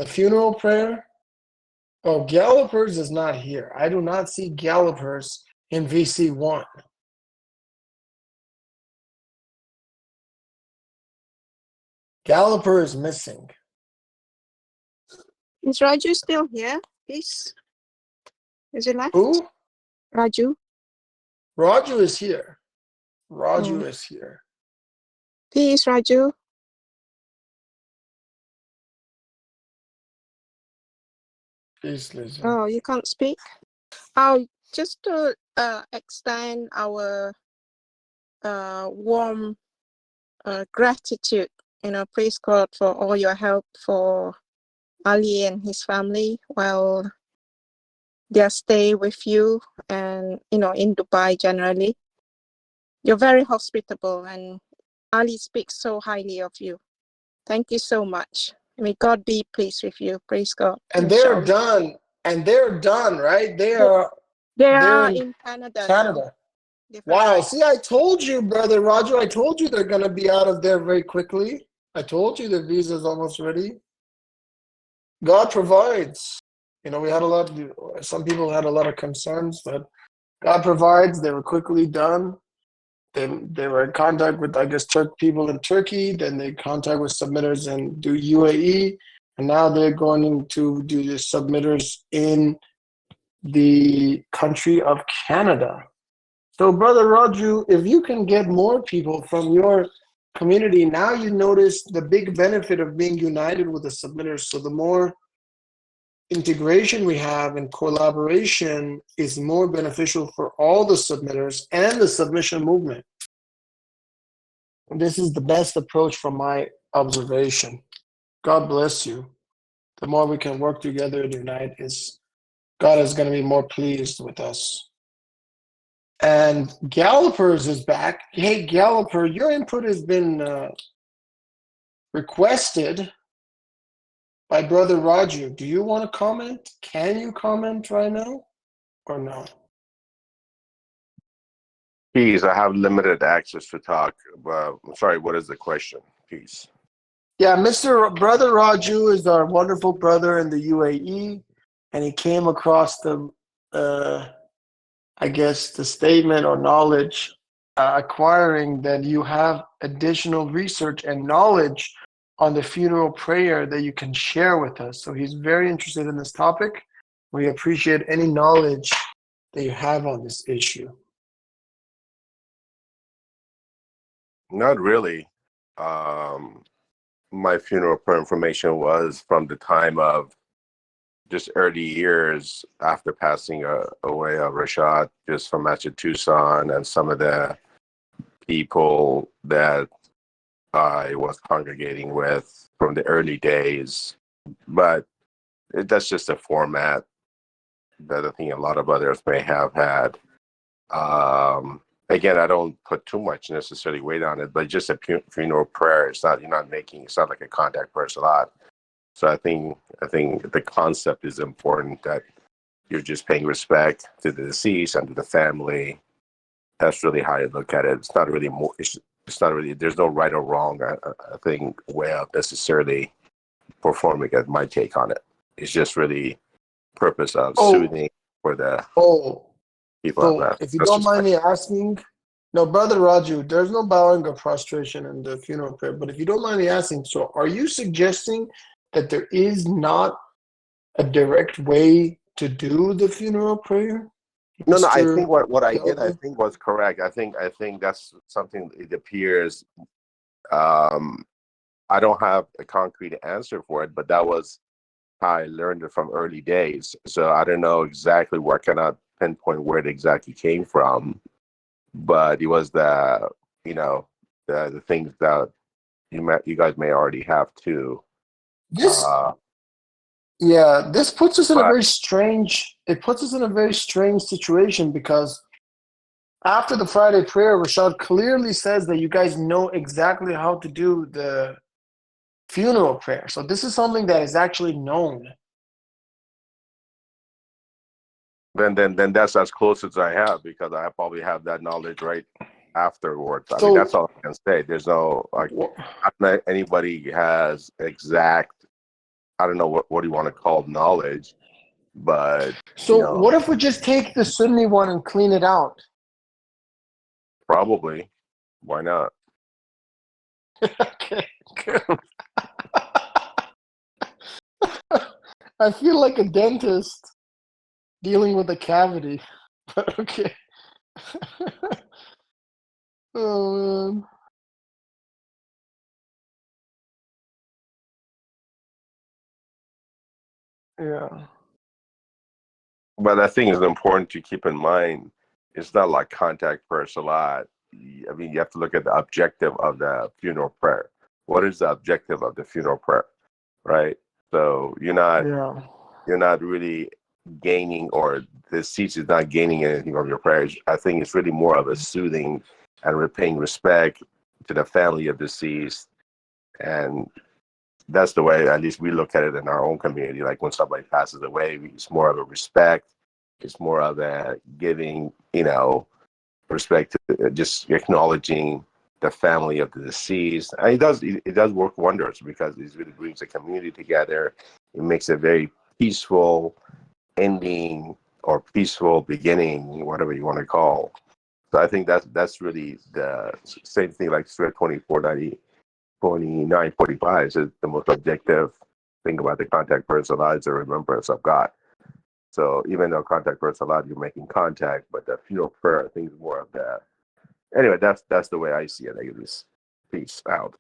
funeral prayer? Oh, Gallopers is not here. I do not see Gallopers in VC1. Galloper is missing. Is Raju still here? Please. Is he left? Who? Raju. Raju is here. Raju Oh. is here. Please, Raju. Please listen. Oh, you can't speak? Oh, just to extend our warm gratitude, praise God for all your help for Ali and his family while their stay with you and, in Dubai generally. You're very hospitable and Ali speaks so highly of you. Thank you so much. May God be pleased with you. Praise God. And they're Inshallah. done. And they're done, right? They're in Canada. Canada. Now. Wow. See, I told you, brother Roger. I told you they're going to be out of there very quickly. I told you the visa's almost ready. God provides. We had some people had a lot of concerns, but God provides. They were quickly done. They were in contact with, I guess, people in Turkey. Then they contact with submitters in UAE, and now they're going to do the submitters in the country of Canada. So, brother Raju, if you can get more people from your community, now you notice the big benefit of being united with the submitters. So the more integration we have and collaboration is more beneficial for all the submitters and the submission movement. This is the best approach from my observation. God bless you. The more we can work together and unite, God is going to be more pleased with us. And Gallopers is back. Hey, Galloper, your input has been requested by Brother Raju. Do you want to comment? Can you comment right now or no? Peace. I have limited access to talk. I'm sorry, what is the question? Peace. Yeah, Brother Raju is our wonderful brother in the UAE, and he came across the statement or knowledge acquiring that you have additional research and knowledge on the funeral prayer that you can share with us. So he's very interested in this topic. We appreciate any knowledge that you have on this issue. Not really. My funeral prayer information was from the time of just early years after passing away of Rashad, just from Massachusetts, and some of the people that I was congregating with from the early days. But that's just a format that I think a lot of others may have had. Again, I don't put too much necessarily weight on it, but just a funeral prayer. It's not it's not like a contact prayer a lot. So I think the concept is important, that you're just paying respect to the deceased and to the family. That's really how I look at it. It's not really more. It's not really. There's no right or wrong. I think way of necessarily performing it. My take on it. It's just really purpose of soothing for the people So, left. if you That's don't just mind me asking, no, Brother Raju, there's no bowing or prostration in the funeral prayer. But if you don't mind me asking, so are you suggesting that there is not a direct way to do the funeral prayer? No. I Mr. think what I did, I Kelvin? think was correct. I think that's something. It appears. I don't have a concrete answer for it, but that was how I learned it from early days. So I don't know exactly where I cannot pinpoint where it exactly came from, but it was the things that you guys may already have too. This puts us in a But very strange. It puts us in a very strange situation because after the Friday prayer, Rashad clearly says that you guys know exactly how to do the funeral prayer. So this is something that is actually known. then that's as close as I have, because I probably have that knowledge right afterwards. I mean, So that's all I can say. There's no I don't know anybody has exact. I don't know what do you want to call knowledge, but So what if we just take the Sunni one and clean it out? probably. Why not? Okay, good. I feel like a dentist dealing with a cavity. But okay. Oh man. Yeah. But I think it's important to keep in mind. It's not like contact prayer salat. I mean, you have to look at the objective of the funeral prayer. What is the objective of the funeral prayer, right? So you're not really gaining, or the deceased is not gaining anything from your prayers. I think it's really more of a soothing and paying respect to the family of deceased, and that's the way at least we look at it in our own community. Like when somebody passes away, it's more of a respect. It's more of a giving, respect to just acknowledging the family of the deceased. And it does work wonders, because it really brings the community together. It makes a very peaceful ending or peaceful beginning, whatever you want to call. So I think that's really the same thing like Surah 29:45 is the most objective thing about the contact person is the remembrance of God. So even though contact person you're making contact, but the funeral prayer, I think, is more of that. Anyway, that's the way I see it. I guess. Peace out.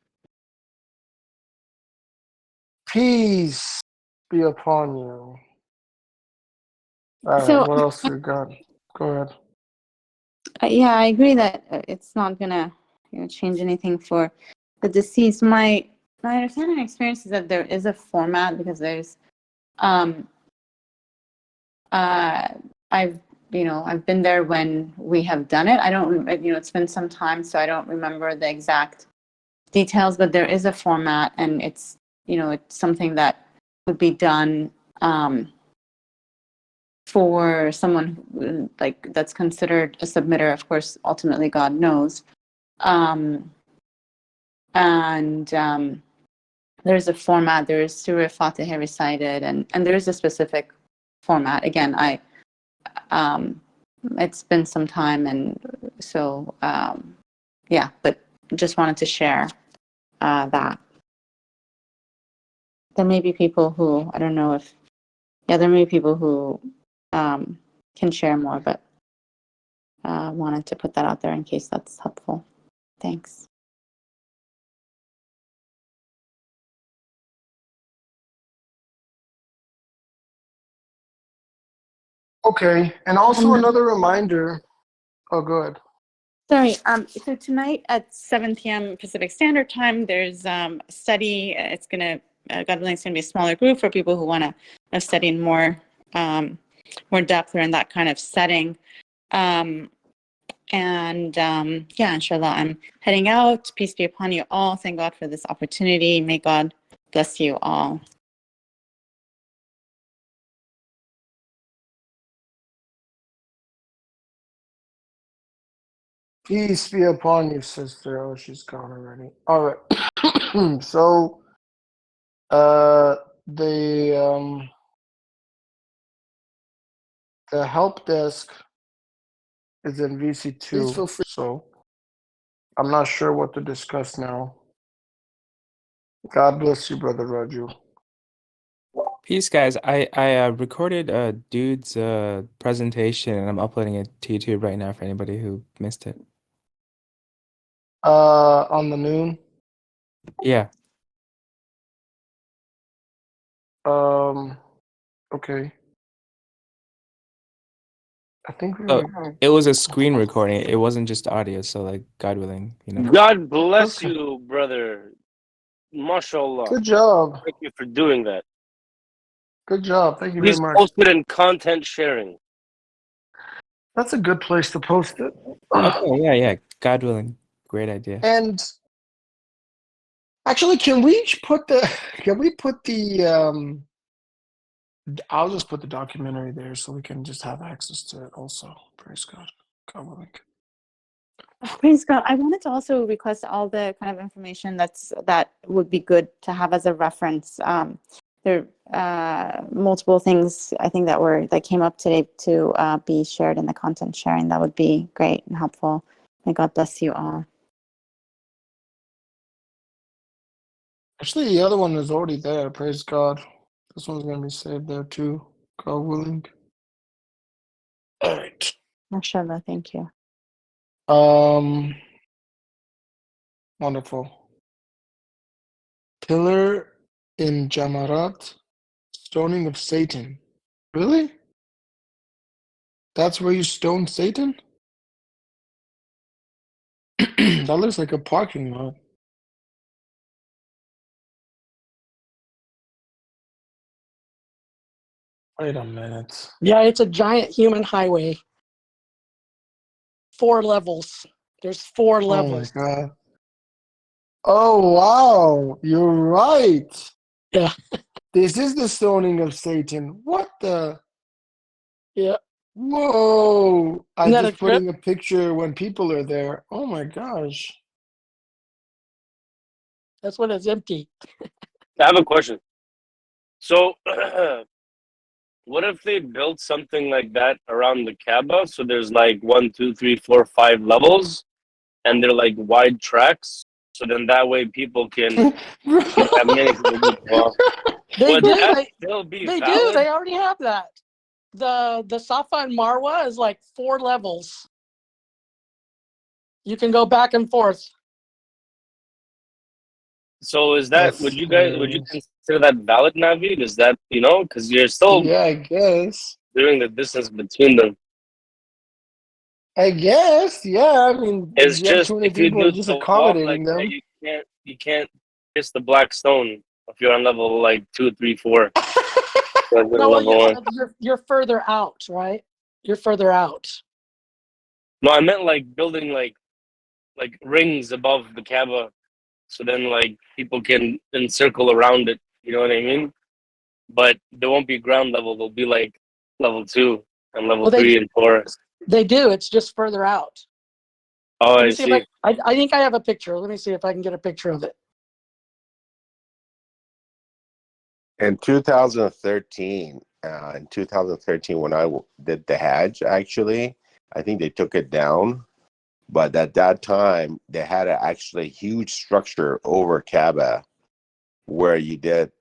Peace be upon you. All right, So what else we got? Go ahead. yeah, I agree that it's not gonna change anything for the deceased. My understanding and experience is that there is a format, because there's I've been there when we have done it. I don't, it's been some time, so I don't remember the exact details, but there is a format, and it's something that would be done for someone who, like, that's considered a submitter. Of course, ultimately God knows. There's a format. There is Surah Fatiha recited, and there is a specific format. Again, it's been some time, and so yeah, but just wanted to share that. There may be people who, I don't know if, there may be people who can share more, but wanted to put that out there in case that's helpful. Thanks. Okay, and also another reminder. Oh, go ahead. Sorry. So tonight at 7 p.m. Pacific Standard Time, there's a study. It's gonna, God willing, it's gonna be a smaller group for people who want to study in more depth or in that kind of setting. Yeah, inshallah, I'm heading out. Peace be upon you all. Thank God for this opportunity. May God bless you all. Peace be upon you, sister. Oh, she's gone already. All right. So, the help desk is in Please VC2. feel free. So, I'm not sure what to discuss now. God bless you, brother Raju. Peace, guys. I recorded a dude's presentation and I'm uploading it to YouTube right now for anybody who missed it. On the NUN. Yeah. Okay. I think we So were. it was a screen recording. It wasn't just audio. So like, God willing, you know. God bless Okay. you, brother. MashaAllah. Good job. Thank you for doing that. Good job. Thank you very Please much. post it in content sharing. That's a good place to post it. Okay, yeah. God willing. Great idea. And actually, can we put the I'll just put the documentary there so we can just have access to it also. Praise God. God willing. Praise God. I wanted to also request all the kind of information that would be good to have as a reference. There are multiple things I think that came up today to be shared in the content sharing. That would be great and helpful. May God bless you all. Actually, the other one is already there. Praise God. This one's going to be saved there too. God willing. All right. MashaAllah. Thank you. Wonderful. Pillar in Jamarat, stoning of Satan. Really? That's where you stone Satan? That looks like a parking lot. Wait a minute. Yeah, it's a giant human highway. 4 levels. There's 4 Oh my levels. God. Oh, wow. You're right. Yeah. This is the stoning of Satan. What the? Yeah. Whoa. I'm Isn't that a just trip? putting a picture when people are there. Oh my gosh. That's when it's empty. I have a question. So, what if they built something like that around the Kaaba? So there's like 1, 2, 3, 4, 5 levels, and they're like wide tracks. So then that way people can have many people do tawaf. They Would do. that still be They do. valid? They already have that. The Safa and Marwa is like 4 levels. You can go back and forth. So is that would That's you hilarious. consider that valid, Naveed? Is that because you're still Yeah, I guess. doing the distance between them? I guess. Yeah. I mean, It's if you have just too many if you people, do it's just tawaf like accommodating that, them. you can't kiss the black stone if you're on level like 2, 3, 4. Like No, well, level 1. you're further out, right? You're further out. No, I meant like building like rings above the Kaaba, so then like people can encircle around it. You know what I mean? But there won't be ground level. There'll be like level 2 and level Well, 3 and 4. they do. It's just further out. Oh, Let I me see if see. I think I have a picture. Let me see if I can get a picture of it. In 2013, when I did the Hajj, actually, I think they took it down. But at that time, they had actually a huge structure over Kaaba where you did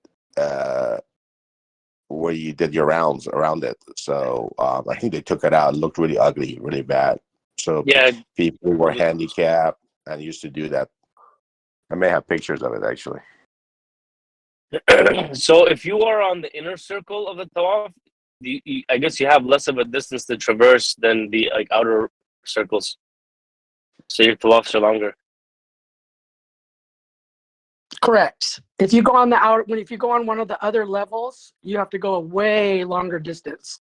your rounds around it. So I think they took it out. It looked really ugly, really bad. So Yeah. people were handicapped and used to do that. I may have pictures of it actually. So if you are on the inner circle of the tawaf, I guess you have less of a distance to traverse than the like outer circles. So your tawafs are longer. Correct. If you go on if you go on one of the other levels, you have to go a way longer distance.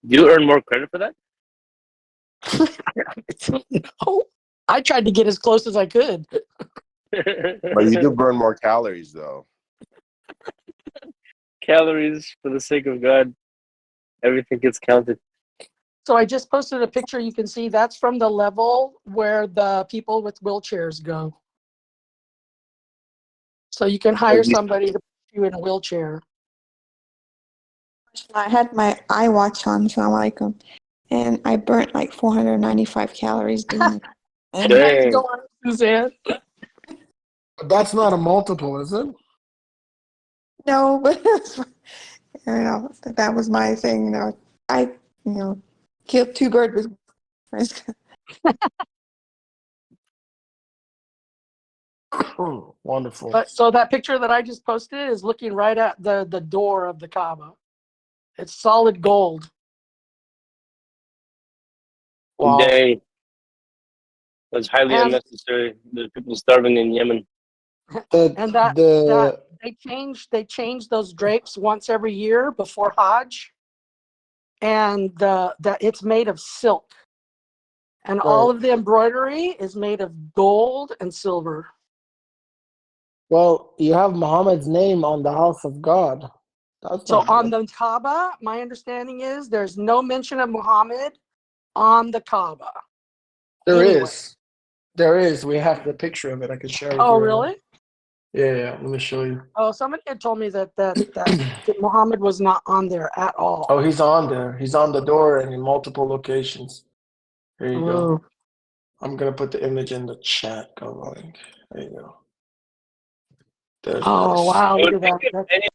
Do you earn more credit for that? No, I tried to get as close as I could. But you do burn more calories, though. Calories, for the sake of God, everything gets counted. So I just posted a picture. You can see that's from the level where the people with wheelchairs go. So you can hire somebody to put you in a wheelchair. I had my iWatch on, Assalamu alaikum, and I burnt like 495 calories doing it. Dang. Go on, Suzanne. That's not a multiple, is it? No, but that was my thing. I killed two birds with Wonderful. But so that picture that I just posted is looking right at the door of the Kaaba. It's solid gold. Wow. Dang. That's highly And- unnecessary. There's people starving in Yemen. And that they change those drapes once every year before Hajj, and that it's made of silk, and all of the embroidery is made of gold and silver. Well, you have Muhammad's name on the house of God. That's So not on good. the Kaaba, my understanding is there's no mention of Muhammad on the Kaaba. There anyway. is. There is. We have the picture of it. I can share with you. Oh, right now. really? Yeah. Let me show you. Oh, somebody had told me that Muhammad was not on there at all. Oh, he's on there. He's on the door and in multiple locations. Here you go. I'm gonna put the image in the chat. Go on. There you go. There's Oh, this. wow. I would Look think at if that. any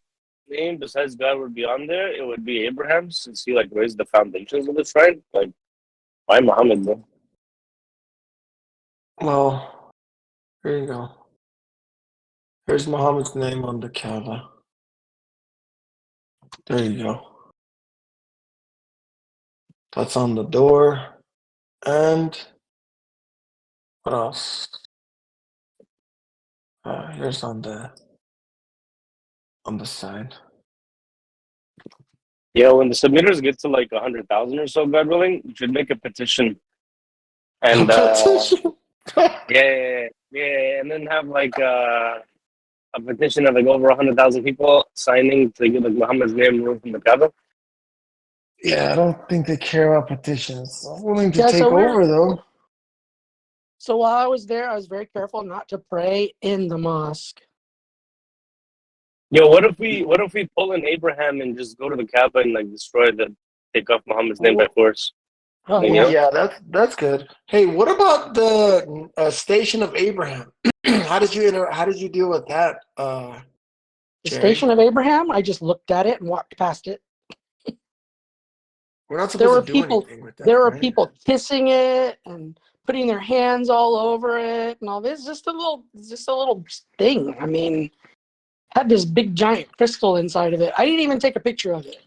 name besides God would be on there, it would be Abraham, since he like raised the foundations of the shrine. Like, why Muhammad, though? Well, here you go. Here's Muhammad's name on the Kaaba. There you go. That's on the door. And what else? Here's on the side. Yeah, when the submitters get to like 100,000 or so, God willing, you should make a petition. And yeah, and then have like a petition of like over 100,000 people signing to get like Muhammad's name removed from the Kaaba. Yeah, I don't think they care about petitions. I'm willing to Yeah, take over though. So while I was there, I was very careful not to pray in the mosque. Yo, what if we pull in Abraham and just go to the Kaaba and like take off Muhammad's name by force? Oh, You know? Yeah, that's good. Hey, what about the station of Abraham? How did you deal with that? The Jerry? Station of Abraham, I just looked at it and walked past it. We're not supposed to do anything with that. There were right? people kissing it and putting their hands all over it and all this. Just a little thing. I mean, had this big giant crystal inside of it. I didn't even take a picture of it.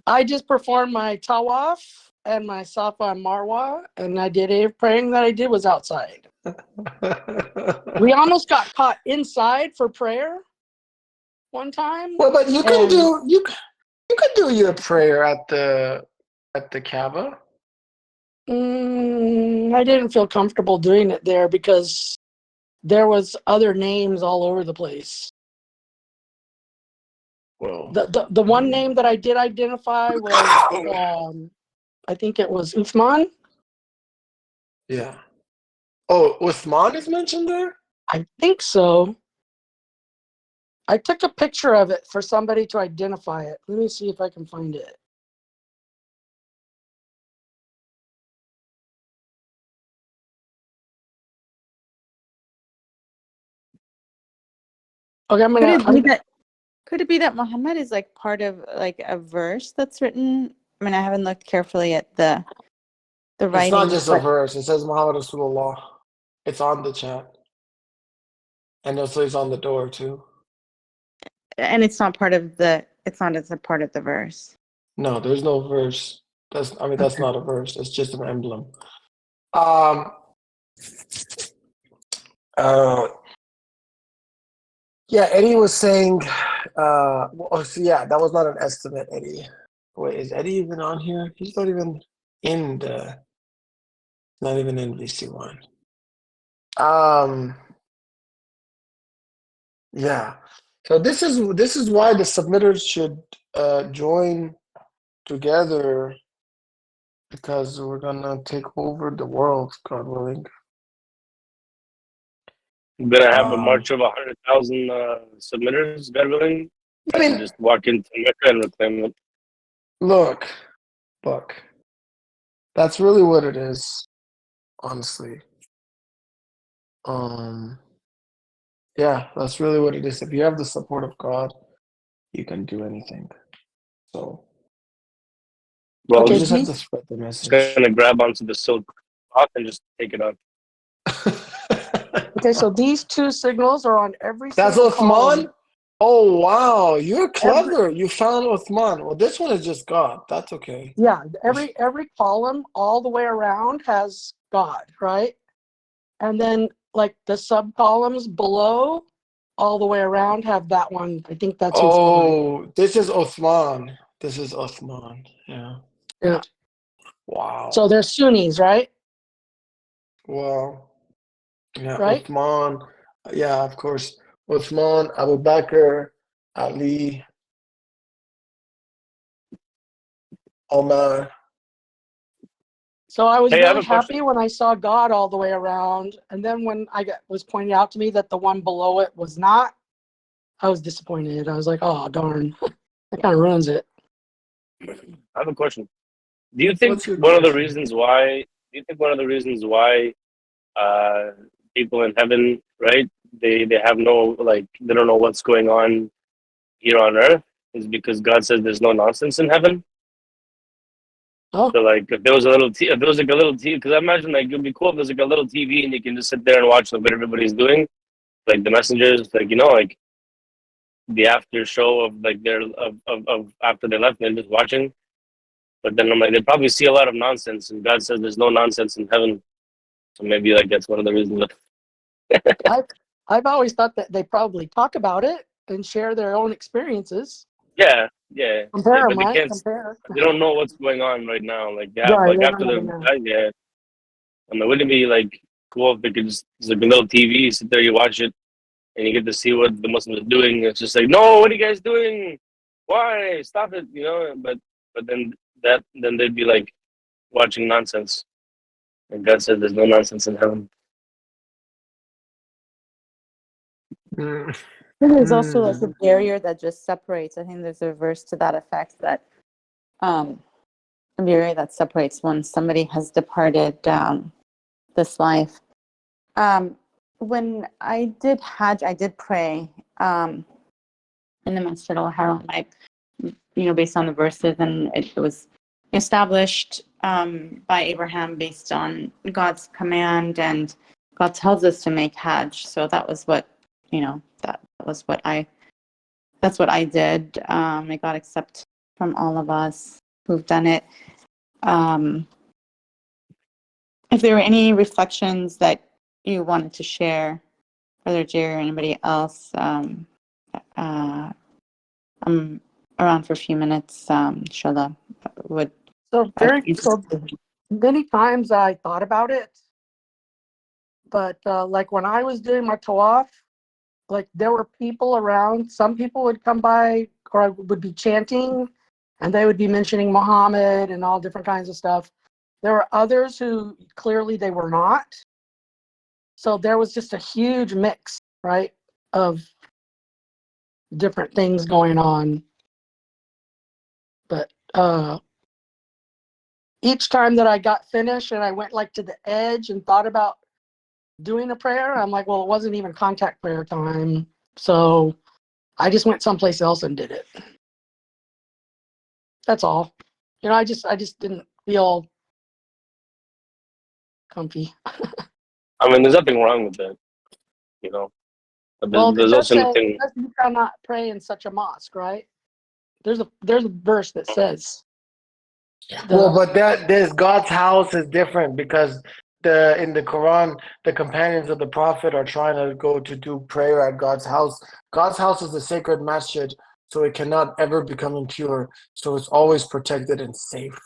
I just performed my tawaf and my Safa and Marwa, and I did a praying that I did was outside. We almost got caught inside for prayer one time. Well, but you can do your prayer at the Kaaba. I didn't feel comfortable doing it there because there was other names all over the place. Well, the one name that I did identify was I think it was Uthman. Yeah. Oh, Uthman is mentioned there? I think so. I took a picture of it for somebody to identify it. Let me see if I can find it. Okay, Could it be that Muhammad is like part of like a verse that's written? I mean, I haven't looked carefully at the writings. It's not just a but- verse. It says Muhammad Rasulullah. It's on the chat. And also it's on the door too. And it's not part of the. It's not as a part of the verse. No, there's no verse. That's Okay. not a verse. It's just an emblem. Uh, yeah, Eddie was saying. Yeah, that was not an estimate, Eddie. Wait, is Eddie even on here? He's not even in the. Not even in VC1. Yeah. So this is why the submitters should join together, because we're gonna take over the world, God willing. We're gonna have a march of 100,000 submitters, God willing. I mean, just walk into Mecca and reclaim it. Look, that's really what it is, honestly. Yeah, that's really what it is. If you have the support of God, you can do anything. So, Well, you okay, just have to spread the message. just gonna grab onto the silk cloth and just take it up. Okay, so these two signals are on every That's single Uthman? column. Oh, wow. You're clever. You found Uthman. Well, this one is just God. That's okay. Yeah, every column all the way around has God, right? And then like the sub columns below all the way around have that one. I think that's Uthman. Oh, this is Uthman. This is Uthman. Yeah. Yeah. Wow. So they're Sunnis, right? Well, yeah, Right? Uthman. Yeah, of course. Uthman, Abu Bakr, Ali, Omar. So I was Hey, I have really a question. happy when I saw God all the way around, and then when was pointed out to me that the one below it was not, I was disappointed. I was like, "Oh darn, that kind of ruins it." I have a question. Do you think What's your one of the question? reasons why? Do you think one of the reasons why people in heaven, right? They have no they don't know what's going on here on earth, is because God says there's no nonsense in heaven. Oh. So like if there was a little if there was like a little TV, because I imagine like it'd be cool if there's like a little TV and you can just sit there and watch like what everybody's doing, like the messengers, like like the after show of like their of after they left and they're just watching. But then I'm like, they probably see a lot of nonsense, and God says there's no nonsense in heaven. So maybe like that's one of the reasons. I've always thought that they probably talk about it and share their own experiences. Yeah, Compare them, but they right? can't. They don't know what's going on right now. Like they have Right, like they after don't the know. yeah. I mean, wouldn't it be like cool if they could just there's like a little TV, you sit there, you watch it, and you get to see what the Muslims are doing. It's just like, no, what are you guys doing? Why? Stop it, But then they'd be like watching nonsense, and God said there's no nonsense in heaven. There's also like a barrier that just separates. I think there's a verse to that effect that a barrier that separates when somebody has departed this life. When I did Hajj, I did pray in the Masjid al-Haram, based on the verses, and it was established by Abraham based on God's command, and God tells us to make Hajj. So that was what, that's what I did. May God accept from all of us who've done it. If there were any reflections that you wanted to share, whether Jerry or anybody else, I'm around for a few minutes. Inshallah, would. So many times I thought about it, but like when I was doing my tawaf, like there were people around. Some people would come by, or I would be chanting, and they would be mentioning Muhammad and all different kinds of stuff. There were others who clearly they were not. So there was just a huge mix, right, of different things going on. But each time that I got finished and I went like to the edge and thought about doing a prayer, I'm like, well, it wasn't even contact prayer time. So I just went someplace else and did it. That's all. I just didn't feel comfy. I mean, there's nothing wrong with that, But Well, it there's does also say nothing. you cannot pray in such a mosque, right? There's a verse that says Well, the but that this God's house is different because in the Quran, the companions of the Prophet are trying to go to do prayer at God's house. God's house is a sacred masjid, so it cannot ever become impure. So it's always protected and safe.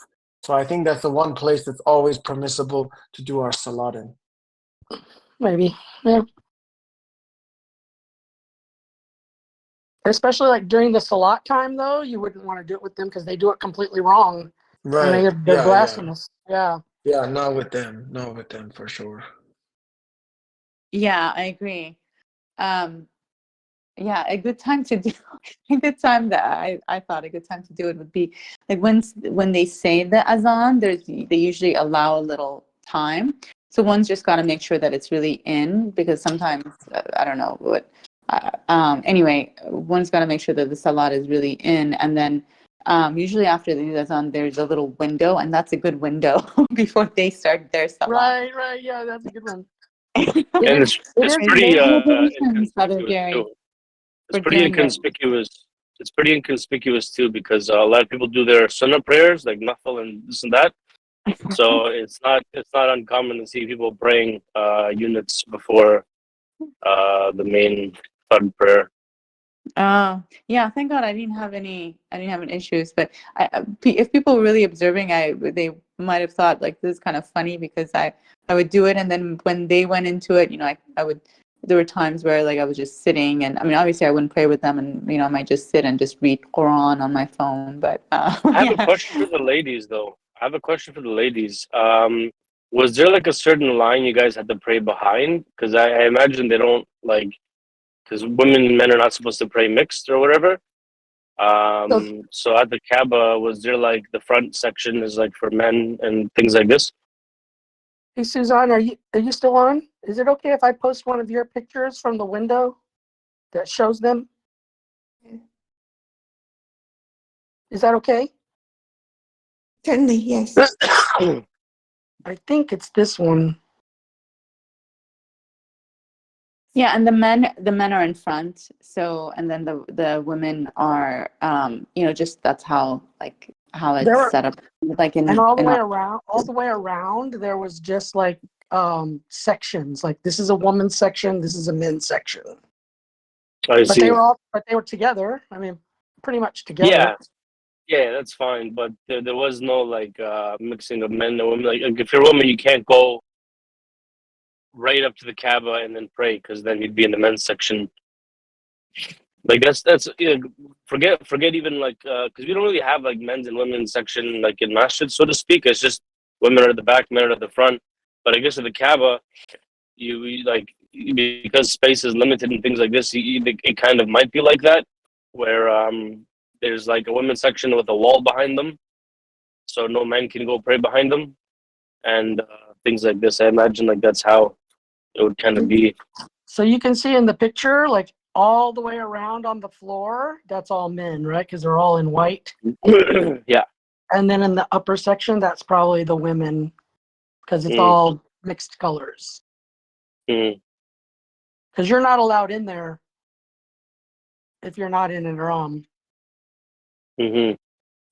So I think that's the one place that's always permissible to do our salat in. maybe, yeah. Especially like during the salat time, though, you wouldn't want to do it with them because they do it completely wrong, and Right. they're Yeah, yeah. blasphemous. Yeah. Yeah, not with them. Not with them for sure. Yeah, I agree. Yeah, a good time to do a good time that I thought a good time to do it would be like when they say the azan, they usually allow a little time. So one's just got to make sure that it's really in because sometimes I don't know what. Anyway, one's got to make sure that the salat is really in, and then usually after the azan, there's a little window, and that's a good window before they start their salat. Right. Yeah, that's a good one. And It it's is pretty Brother inconspicuous Gary, too. It's for pretty doing it. inconspicuous. It's pretty inconspicuous too because a lot of people do their sunnah prayers like nafil and this and that. So it's not uncommon to see people praying units before the main fard prayer. Yeah, thank God I didn't have any issues. But if people were really observing, they might have thought like this is kind of funny because I would do it, and then when they went into it, I would. There were times where like I was just sitting, and I mean, obviously I wouldn't pray with them, and I might just sit and just read Quran on my phone. But I have a yeah. question for the ladies though. Was there like a certain line you guys had to pray behind? Because I imagine they don't like because women and men are not supposed to pray mixed or whatever. So at the Kaaba, was there like the front section is like for men and things like this? Hey, Suzanne, are you still on? Is it okay if I post one of your pictures from the window that shows them? Is that okay? Certainly, yes. I think it's this one. Yeah, and the men are in front. So, and then the women are, just that's how it's set up. Like And all the in way our, around, there was just like sections. Like this is a woman's section, this is a men's section. I see. But they were together. I mean, pretty much together. Yeah, that's fine. But there was no like mixing of men and women. Like if you're a woman, you can't go right up to the Kaaba and then pray because then you'd be in the men's section. Like that's forget even like because we don't really have like men's and women's section like in masjid, so to speak. It's just women are at the back, men are at the front. But I guess at the Kaaba, you like because space is limited and things like this, it kind of might be like that, where there's like a women's section with a wall behind them, so no men can go pray behind them, and things like this. I imagine like that's how it would kind of be. So you can see in the picture, like all the way around on the floor, that's all men, right? Because they're all in white. Yeah. And then in the upper section, that's probably the women, because it's all mixed colors. Because you're not allowed in there if you're not in an ihram.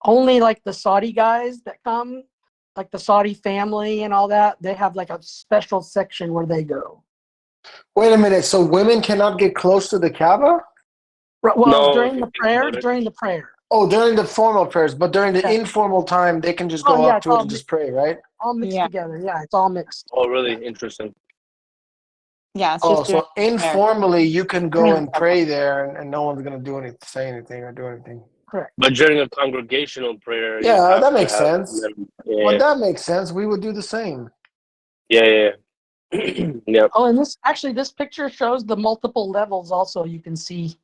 Only like the Saudi guys that come, like the Saudi family and all that, they have like a special section where they go. Wait a minute. So women cannot get close to the Kaaba? Well, No, during the prayer. Oh, during the formal prayers, but during the informal time, they can just go up to it and just pray, right? All mixed together. Yeah, it's all mixed. Oh, really? Interesting. Yeah, it's Oh, just so informally you can go and Prayer. pray there, and no one's gonna do anything, say anything, or do anything. Correct. But during a congregational prayer, you Yeah, have that to makes have sense. men. Well, that makes sense. We would do the same. Yeah. Yep. Oh, and this picture shows the multiple levels also. You can see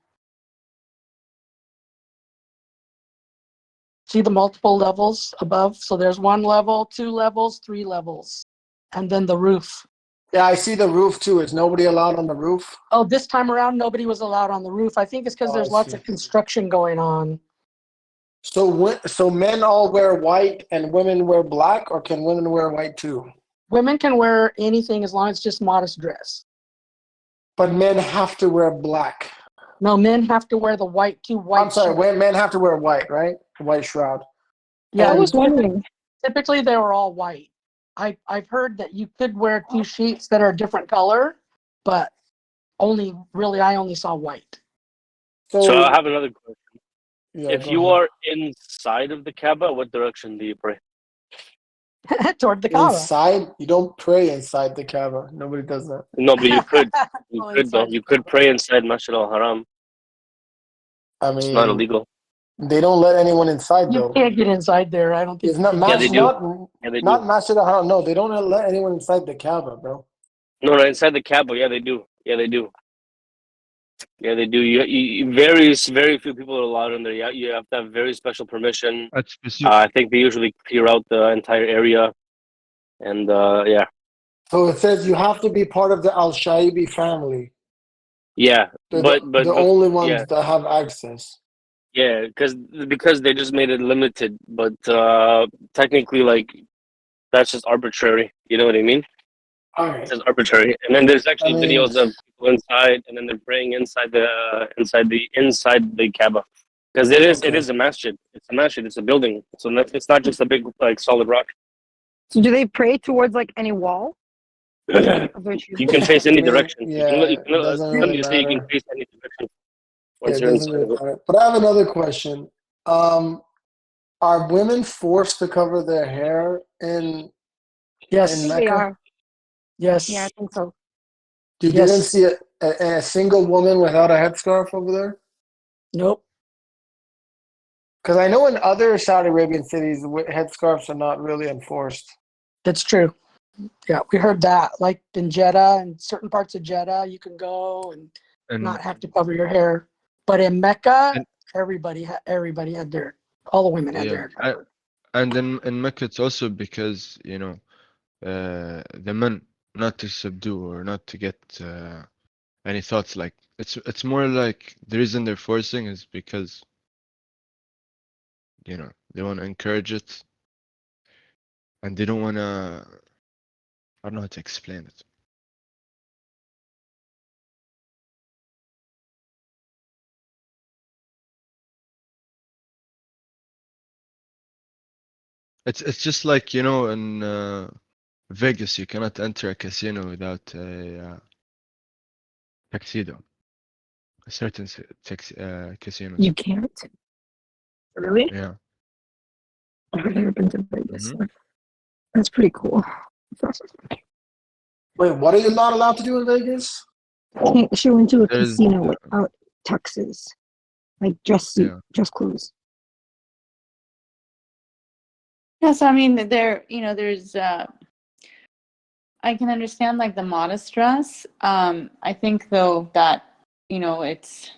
the multiple levels above. So there's 1 level, 2 levels, 3 levels, and then the roof. Yeah, I see the roof too. Is nobody allowed on the roof? Oh, this time around, nobody was allowed on the roof. I think it's because there's lots of construction going on. So men all wear white and women wear black, or can women wear white too? Women can wear anything as long as it's just modest dress. But men have to wear black. No, men have to wear the white, two white. I'm sorry, men have to wear white, right? White shroud. Yeah, I was wondering. Typically, they were all white. I've heard that you could wear two sheets that are a different color, but I only saw white. So I have another question. Yeah, If go you ahead. are inside of the Kaaba, what direction do you pray? Toward the Kaaba. Inside, you don't pray inside the Kaaba. Nobody does that. No, but you could. You Oh, could though. inside You could pray inside Masjid al-Haram. I It's not mean, illegal. they don't let anyone inside You though. can't get inside there. I don't think. It's not Yeah, they Masjid, do. Yeah, they do. not Masjid al-Haram. No, they don't let anyone inside the Kaaba, bro. No, inside the Kaaba. Yeah, they do. Yeah, they do. Yeah, they do. Very few people are allowed in there. Yeah, you have to have very special permission. That's specific. I think they usually clear out the entire area, and yeah, So it says you have to be part of the Al-Shaibi family. yeah. They're But the only yeah, ones that have access. yeah, because they just made it limited. But technically, like that's just arbitrary. You know what I mean? All It's right. just arbitrary. And then there's I actually mean, videos of people inside, and then they're praying inside the Kaaba. Because it is okay. a masjid. It's a masjid. It's a building. So it's not just a big like solid rock. So do they pray towards like any wall? Of their You can choosing? face I any mean, direction. yeah, it doesn't really religiously you can matter. face any direction Yeah, once it you're doesn't inside really of it. matter. But I have another question. Are women forced to cover their hair in Yes. Mecca? They are. Yes. Yeah, I think so. You didn't see a single woman without a headscarf over there? Nope. Because I know in other Saudi Arabian cities, headscarves are not really enforced. That's true. Yeah, we heard that. Like in Jeddah and certain parts of Jeddah, you can go and not have to cover your hair. But in Mecca, And everybody had all the women had their hair covered. and in Mecca, it's also because the men not to subdue or not to get any thoughts like it's more like the reason they're forcing is because they want to encourage it and they don't want to. I don't know how to explain it. It's just like in Vegas, you cannot enter a casino without a tuxedo. A certain casinos. You can't. Really? Yeah. I've never been to Vegas. Mhm. That's pretty cool. Wait, what are you not allowed to do in Vegas? She went to a There's casino without tuxes, like dress suit, yeah. dress clothes. Yes, I mean there's I can understand like the modest dress. I think though that it's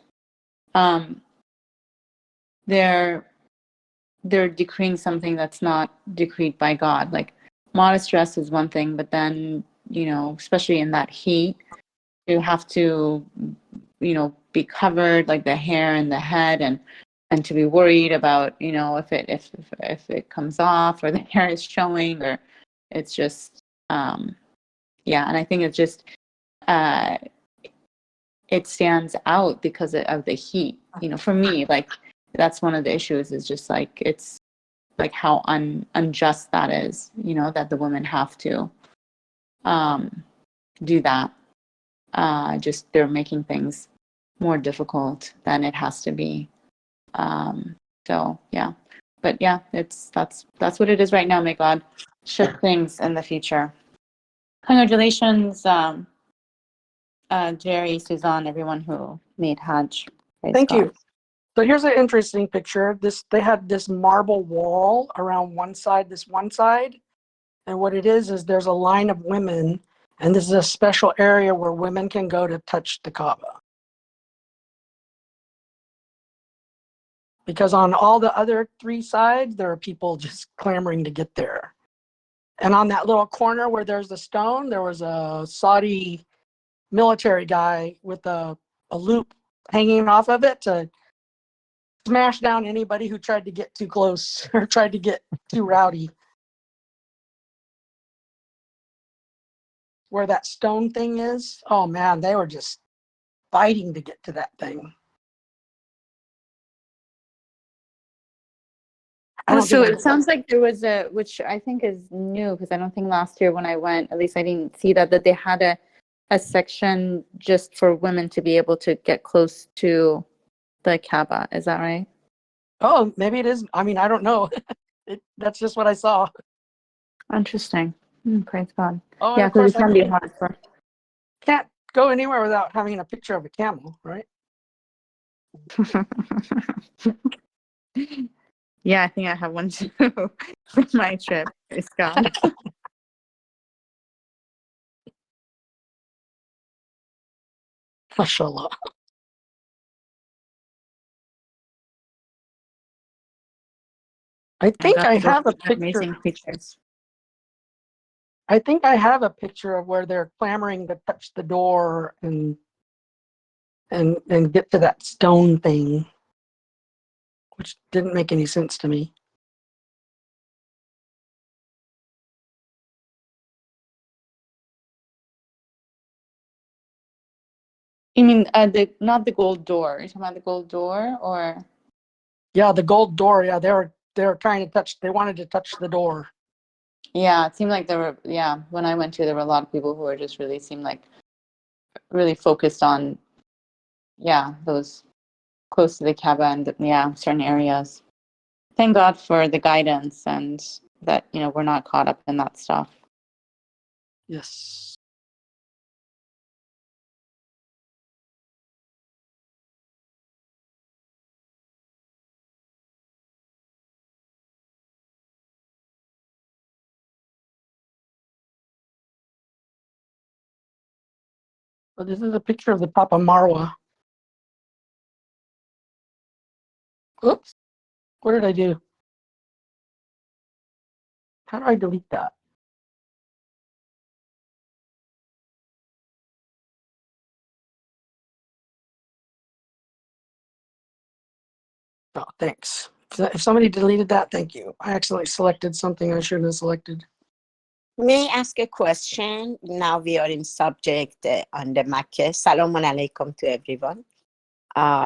they're decreeing something that's not decreed by God. Like modest dress is one thing, but then especially in that heat, you have to be covered, like the hair and the head, and to be worried about if it comes off or the hair is showing, or it's just yeah. And I think it's just it stands out because of the heat. For me, like that's one of the issues, is just like it's like how unjust that is, that the women have to do that. Just they're making things more difficult than it has to be. So yeah, but yeah, that's what it is right now. May God shift things in the future. Congratulations, Jerry, Suzanne, everyone who made Hajj. Praise Thank God. you. So here's an interesting picture. They had this marble wall around this one side, and what it is there's a line of women, and this is a special area where women can go to touch the Kaaba. Because on all the other three sides, there are people just clamoring to get there. And on that little corner where there's the stone, there was a Saudi military guy with a loop hanging off of it to smash down anybody who tried to get too close or tried to get too rowdy. Where that stone thing is, oh man, they were just fighting to get to that thing. I Oh, don't so think it sounds like there was a, which I think is new, because I don't think last year when I went, at least I didn't see that they had a section just for women to be able to get close to the Kaaba. Is that right? Oh, maybe it is. I mean, I don't know. That's just what I saw. Interesting. Praise God. Oh, and Yeah, of because course, it can be hard for. can't go anywhere without having a picture of a camel, right? Yeah, I think I have one too for my trip. Praise God. Mashallah. I think God, I those have a are picture. amazing pictures. I think I have a picture of where they're clamoring to touch the door and get to that stone thing, which didn't make any sense to me. You mean not the gold door? You're talking about the gold door, or? Yeah, the gold door. Yeah, they were trying to touch. They wanted to touch the door. Yeah, it seemed like there were. Yeah, when I went to, there were a lot of people who were just really seemed like really focused on. Yeah, those close to the Kaaba and yeah, certain areas. Thank God for the guidance and that we're not caught up in that stuff. Yes. So this is a picture of the top of Marwa. Oops. What did I do? How do I delete that? Oh, thanks. If somebody deleted that, thank you. I accidentally selected something I shouldn't have selected. May I ask a question? Now we are in subject on the Makkah. Salaam alaikum to everyone.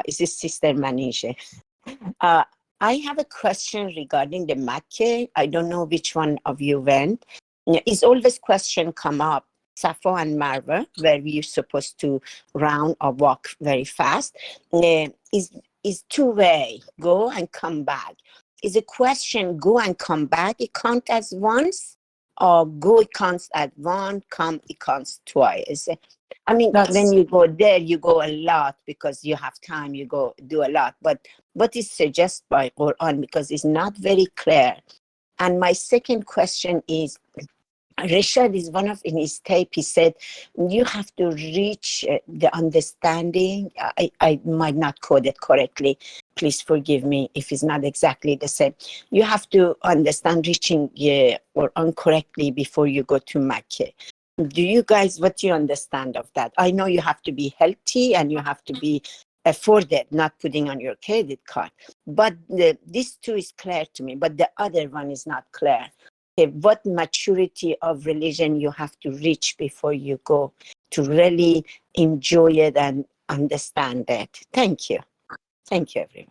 This is Sister Manisha. I have a question regarding the Makkah. I don't know which one of you went. It's always question come up, Safa and Marwa, where we're supposed to round or walk very fast. Is two-way, go and come back. Is a question go and come back, it counts as once? Or go, it counts as one, come, it counts twice? I mean, when you go there, you go a lot because you have time, you go do a lot. But what is suggested by Quran, because it's not very clear. And my second question is, Rishad is one of in his tape, he said, you have to reach the understanding. I might not code it correctly. Please forgive me if it's not exactly the same. You have to understand reaching or incorrectly before you go to Mecca. Do you guys, what do you understand of that? I know you have to be healthy and you have to be afforded, not putting on your credit card. But this two is clear to me, but the other one is not clear. What maturity of religion you have to reach before you go to really enjoy it and understand it. Thank you. Thank you, everyone.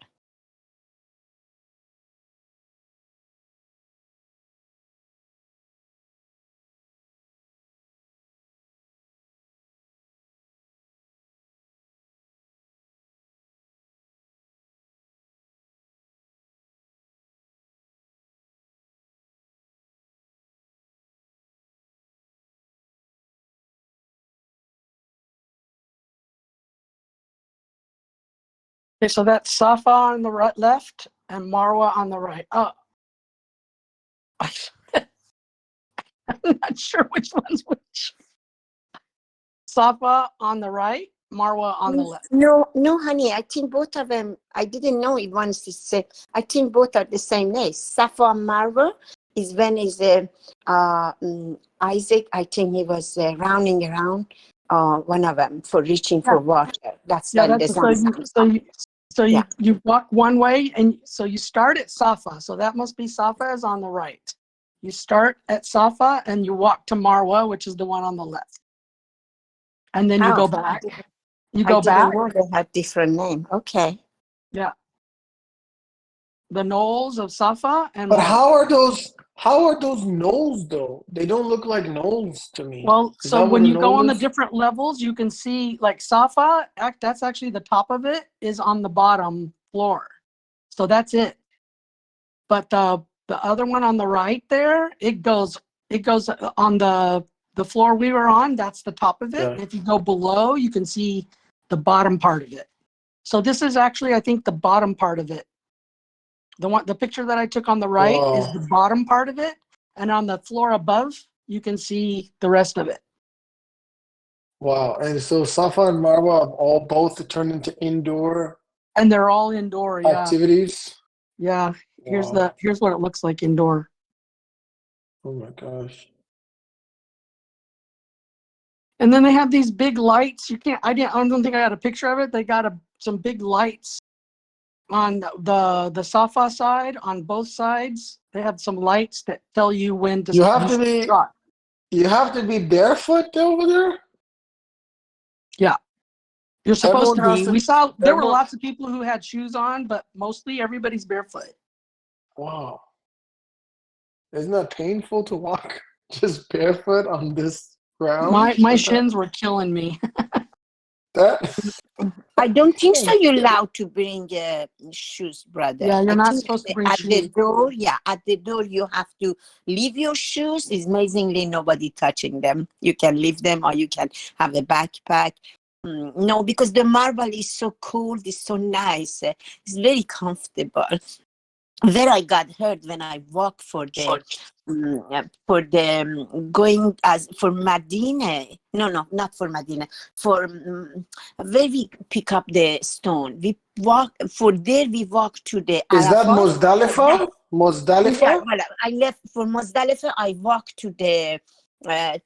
Okay, so that's Safa on the right, left, and Marwa on the right. Oh, I'm not sure which one's which. Safa on the right, Marwa on the left. No, honey. I think both of them. I didn't know it once. I think both are the same name. Safa and Marwa is when Isaac. I think he was rounding around one of them for reaching for water. That's when the sun. You walk one way, and so you start at Safa. So that must be Safa is on the right. You start at Safa and you walk to Marwa, which is the one on the left. And then you go back. You I go didn't back. know they had different name. Okay. Yeah. The knolls of Safa and But Marwa. how are those knolls though? They don't look like knolls to me. Well, Is so that what when a you go knoll on the is? different levels, you can see like Safa, that's actually the top of it is on the bottom floor. So that's it. But the other one on the right there, it goes on the floor we were on, that's the top of it. Yeah. And if you go below, you can see the bottom part of it. So this is actually, I think, the bottom part of it. The picture that I took on the right is Wow. the bottom part of it, and on the floor above, you can see the rest of it. Wow. And so Safa and Marwa have all both turned into indoor And they're all indoor, yeah. activities. Yeah. Here's Wow. what it looks like indoor. Oh my gosh. And then they have these big lights. I don't think I got a picture of it. They got some big lights on the Safa side, on both sides. They have some lights that tell you when to You have to shoot the be shot. you have to be barefoot over there? Yeah. You're supposed Everyone to has be. to There were everyone lots of people who had shoes on, but mostly everybody's barefoot. Wow. Isn't that painful to walk just barefoot on this ground My for that? shins were killing me. That I don't think so. You're allowed to bring shoes, brother. Yeah, you're I not think supposed to bring at the shoes. door, at the door, you have to leave your shoes. It's amazingly nobody touching them. You can leave them, or you can have a backpack. No, because the marble is so cool. It's so nice. It's very comfortable. Where I got hurt when I walked for the going as for Medina. No, not for Medina. For where we pick up the stone. We walk for there. We walk to the is that Arafat. Muzdalifa? Yeah, Muzdalifa? well, I left for Muzdalifa. I walked to the where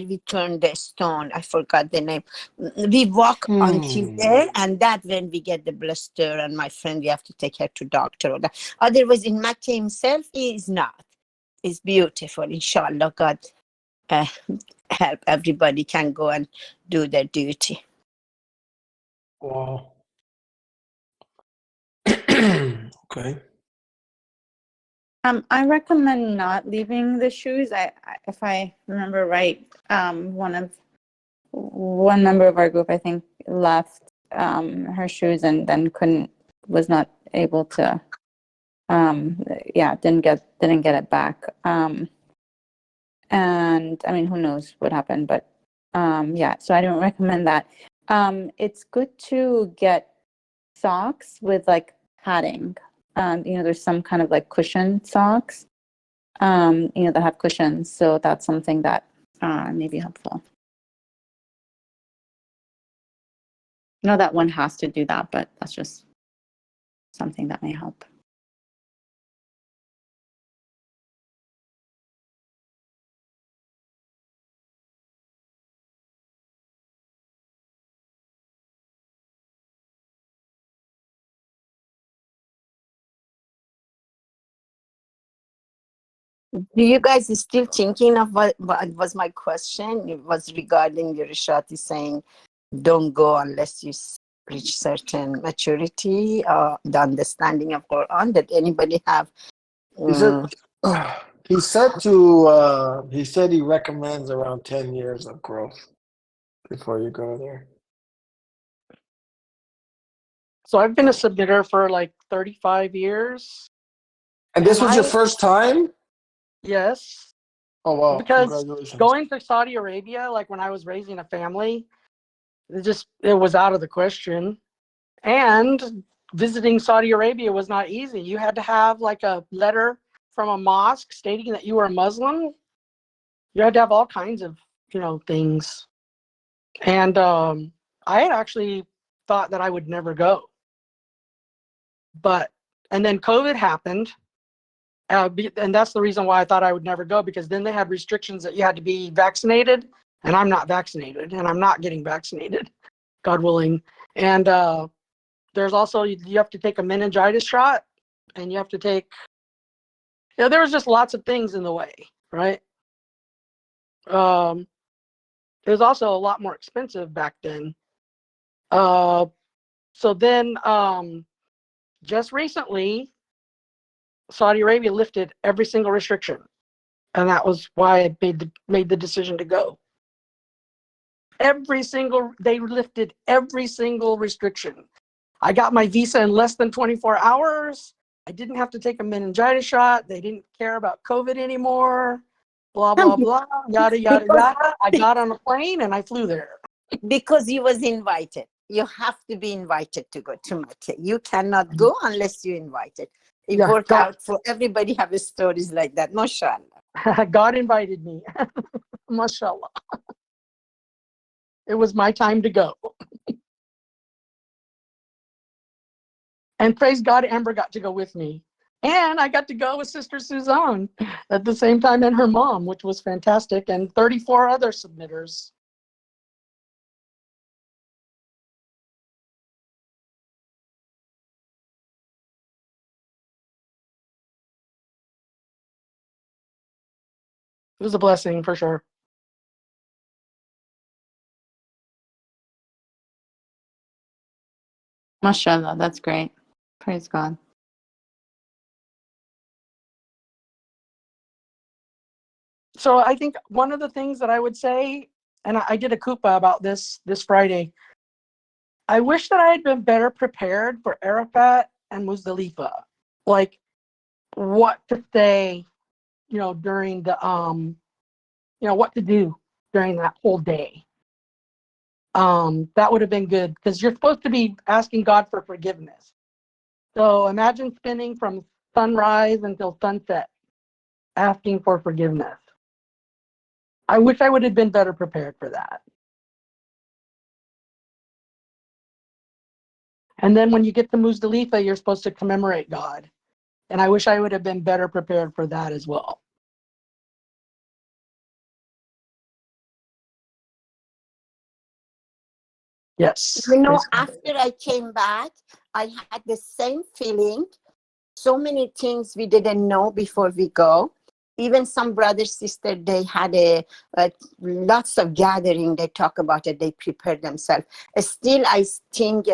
we turn the stone. I forgot the name. We walk until there, and that when we get the blister, and my friend, we have to take her to doctor. Or that. Otherwise, in Mecca himself, he is not. It's beautiful. Inshallah, God help everybody can go and do their duty. Wow. Okay. I recommend not leaving the shoes. If I remember right, one member of our group, I think, left her shoes and then was not able to, didn't get it back. And I mean, who knows what happened, but so I don't recommend that. It's good to get socks with like padding. There's some kind of like cushion socks, that have cushions. So that's something that may be helpful. Not that one has to do that, but that's just something that may help. Do you guys still thinking of what was my question? It was regarding your Rishati saying, don't go unless you reach certain maturity, the understanding of Quran. Did anybody have? He said he said he recommends around 10 years of growth before you go there. So I've been a submitter for like 35 years. And this was your first time? Yes. Oh wow, Because congratulations. going to Saudi Arabia, like when I was raising a family, it was out of the question. And visiting Saudi Arabia was not easy. You had to have like a letter from a mosque stating that you were a Muslim. You had to have all kinds of, things. And I had actually thought that I would never go. And then COVID happened. And that's the reason why I thought I would never go, because then they had restrictions that you had to be vaccinated, and I'm not vaccinated, and I'm not getting vaccinated, God willing. And there's also, you have to take a meningitis shot, and you have to take, there was just lots of things in the way, right? It was also a lot more expensive back then. So then, just recently, Saudi Arabia lifted every single restriction, and that was why I made the decision to go. They lifted every single restriction. I got my visa in less than 24 hours. I didn't have to take a meningitis shot. They didn't care about COVID anymore. Blah, blah, blah, yada, yada, yada. I got on a plane and I flew there. Because you was invited. You have to be invited to go to Mecca. You cannot go unless you're invited. It Yeah, worked out for everybody. Have stories like that. MashaAllah. God invited me. MashaAllah. It was my time to go. And praise God, Amber got to go with me. And I got to go with Sister Suzanne at the same time, and her mom, which was fantastic, and 34 other submitters. It was a blessing for sure. MashaAllah, that's great. Praise God. So I think one of the things that I would say, and I did a kupa about this Friday, I wish that I had been better prepared for Arafat and Muzdalifa, like what to say, during the what to do during that whole day. That would have been good because you're supposed to be asking God for forgiveness. So imagine spending from sunrise until sunset asking for forgiveness. I wish I would have been better prepared for that. And then when you get to Muzdalifa, you're supposed to commemorate God. And I wish I would have been better prepared for that as well. Yes. After I came back, I had the same feeling. So many things we didn't know before we go. Even some brothers, sister, they had lots of gathering. They talk about it. They prepare themselves. Still, I think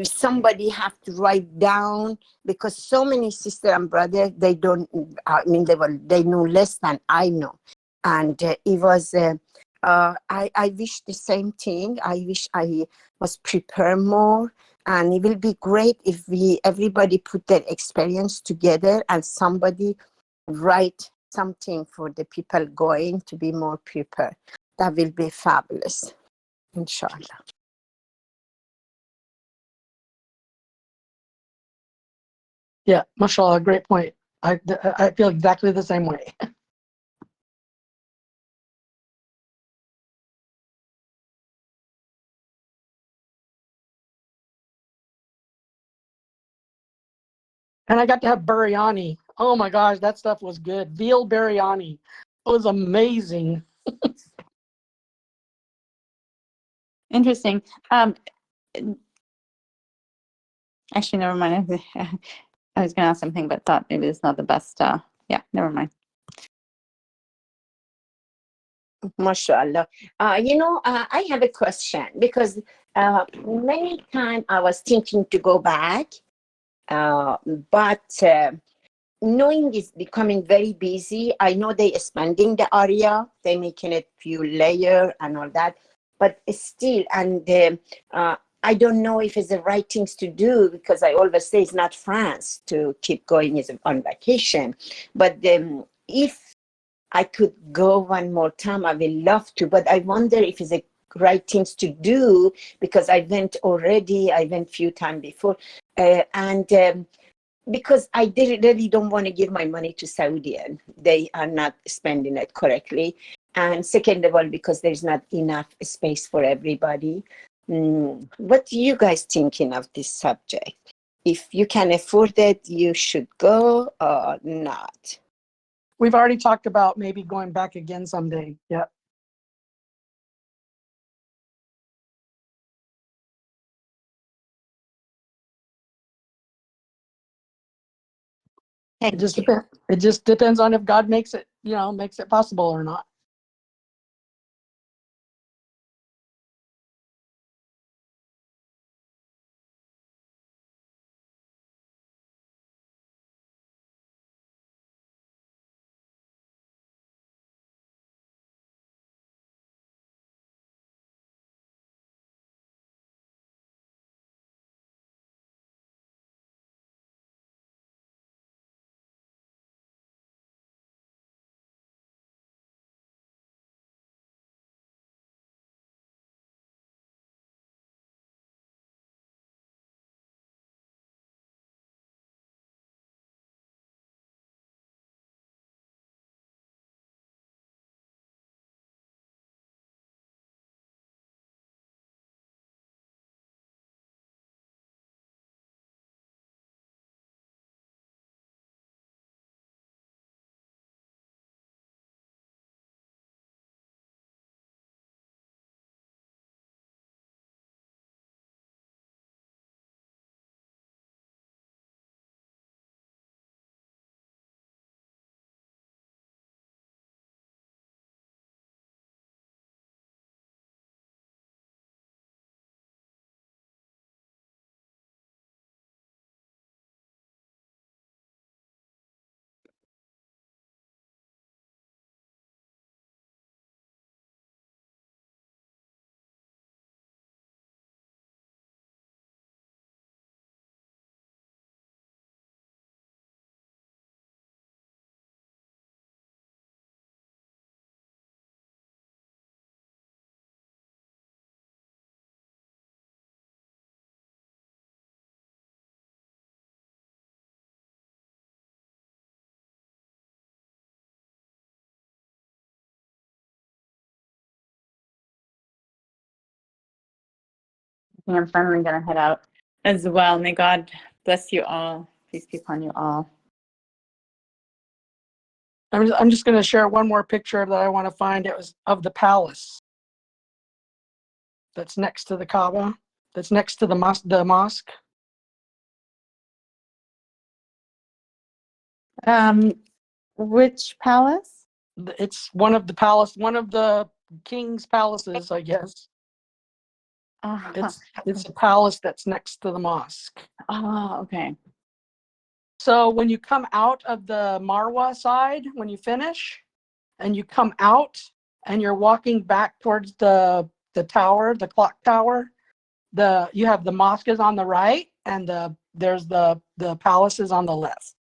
somebody have to write down, because so many sister and brother, they don't. I mean, they know less than I know, and it was. I wish the same thing. I wish I was prepared more. And it will be great if everybody put their experience together and somebody write something for the people going to be more prepared. That will be fabulous, inshallah. Yeah, mashallah, great point. I feel exactly the same way. And I got to have biryani. Oh my gosh, that stuff was good. Veal biryani. It was amazing. Interesting. Actually, never mind. I was going to ask something, but thought maybe it's not the best. Yeah, never mind. MashaAllah. I have a question, because many times I was thinking to go back, but knowing it's becoming very busy. I know they expanding the area, they making it few layer and all that, but still, and I don't know if it's the right things to do, because I always say it's not France to keep going on vacation. But if I could go one more time, I will love to. But I wonder if it's the right things to do, because I went few times before, and because I really don't want to give my money to Saudi. They are not spending it correctly. And second of all, because there's not enough space for everybody. What do you guys thinking of this subject? If you can afford it, you should go or not. We've already talked about maybe going back again someday. Yeah. It just depends on if God makes it possible or not. think I'm finally gonna head out as well. May God bless you all. Peace be upon you all. I'm just going to share one more picture that I want to find. It was of the palace that's next to the Kaaba, that's next to the mosque. Which palace? It's one of the king's palaces, I guess. It's a palace that's next to the mosque. Oh, okay. So when you come out of the Marwa side, when you finish, and you come out and you're walking back towards the tower, the clock tower, you have the mosque is on the right, and there's the palaces on the left.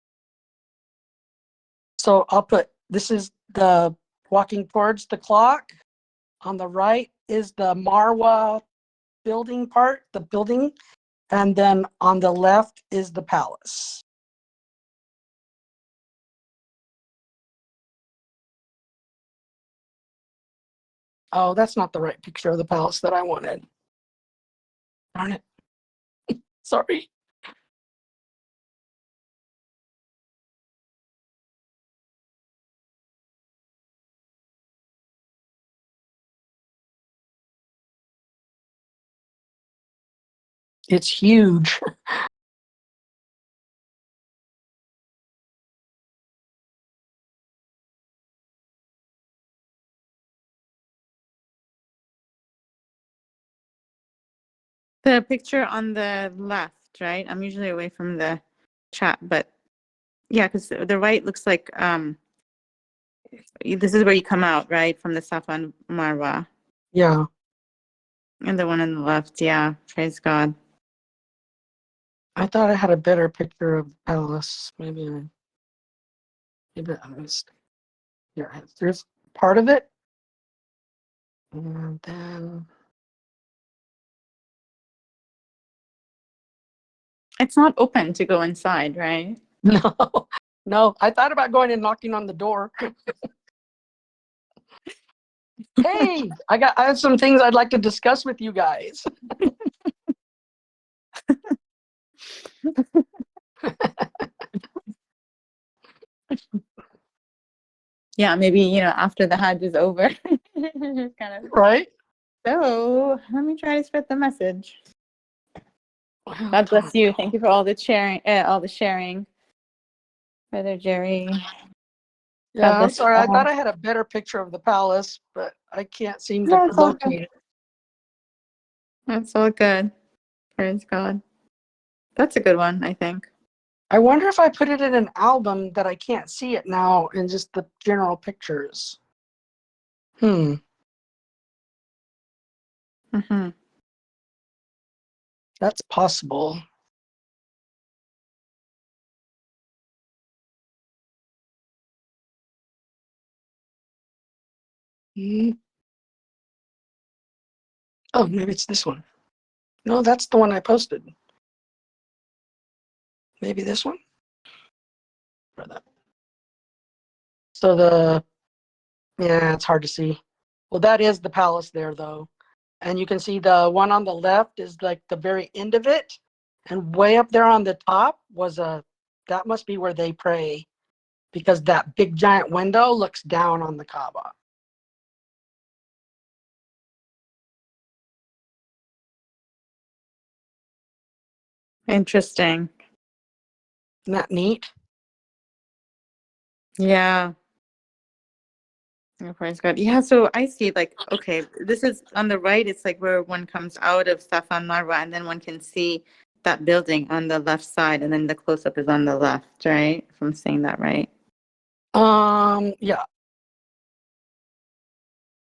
So I'll put, this is the walking towards the clock. On the right is the Marwa building part, the building, and then on the left is the palace. Oh, that's not the right picture of the palace that I wanted. Darn it. Sorry. It's huge. The picture on the left, right? I'm usually away from the chat, but yeah, because the right looks like this is where you come out, right, from the Safa and Marwa. Yeah. And the one on the left, yeah. Praise God. I thought I had a better picture of the palace. Maybe I missed. Here, there's part of it. And then It's not open to go inside, right? no, I thought about going and knocking on the door. Hey, I have some things I'd like to discuss with you guys. Yeah, maybe, after the Hajj is over. Just kind of right. So let me try to spread the message. God bless you. Thank you for all the sharing, Brother Jerry. Yeah, I'm bless you sorry. I all. thought I had a better picture of the palace, but I can't seem to No, it's all good. locate it. That's all good. Praise God. That's a good one, I think. I wonder if I put it in an album that I can't see it now in just the general pictures. Mm-hmm. That's possible. Oh, maybe it's this one. No, that's the one I posted. Maybe this one? So yeah, it's hard to see. Well, that is the palace there, though. And you can see the one on the left is like the very end of it. And way up there on the top that must be where they pray, because that big giant window looks down on the Kaaba. Interesting. Isn't that neat? Yeah. Oh, praise God. Yeah, so I see, okay, this is on the right. It's like where one comes out of Safa and Marwa, and then one can see that building on the left side, and then the close-up is on the left, right? If I'm saying that right. Yeah.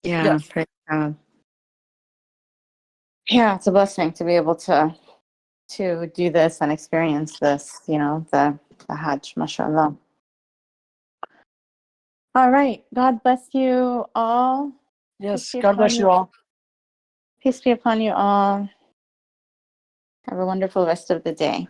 Yeah, Yes. praise God. Yeah, it's a blessing to be able to do this and experience this, the Hajj, mashallah. All right. God bless you all. Yes, God bless you all. Peace be upon you all. Have a wonderful rest of the day.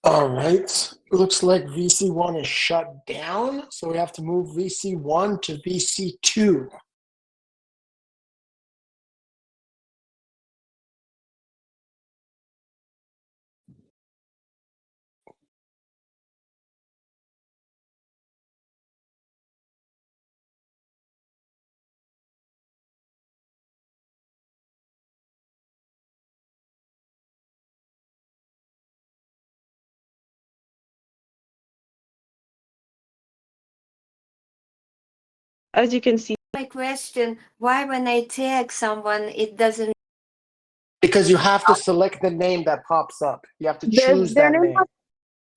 All right. Looks like VC1 is shut down, so we have to move VC1 to VC2. As you can see. My question, why when I tag someone, it doesn't? Because you have to select the name that pops up. You have to Their, choose their that name name. has,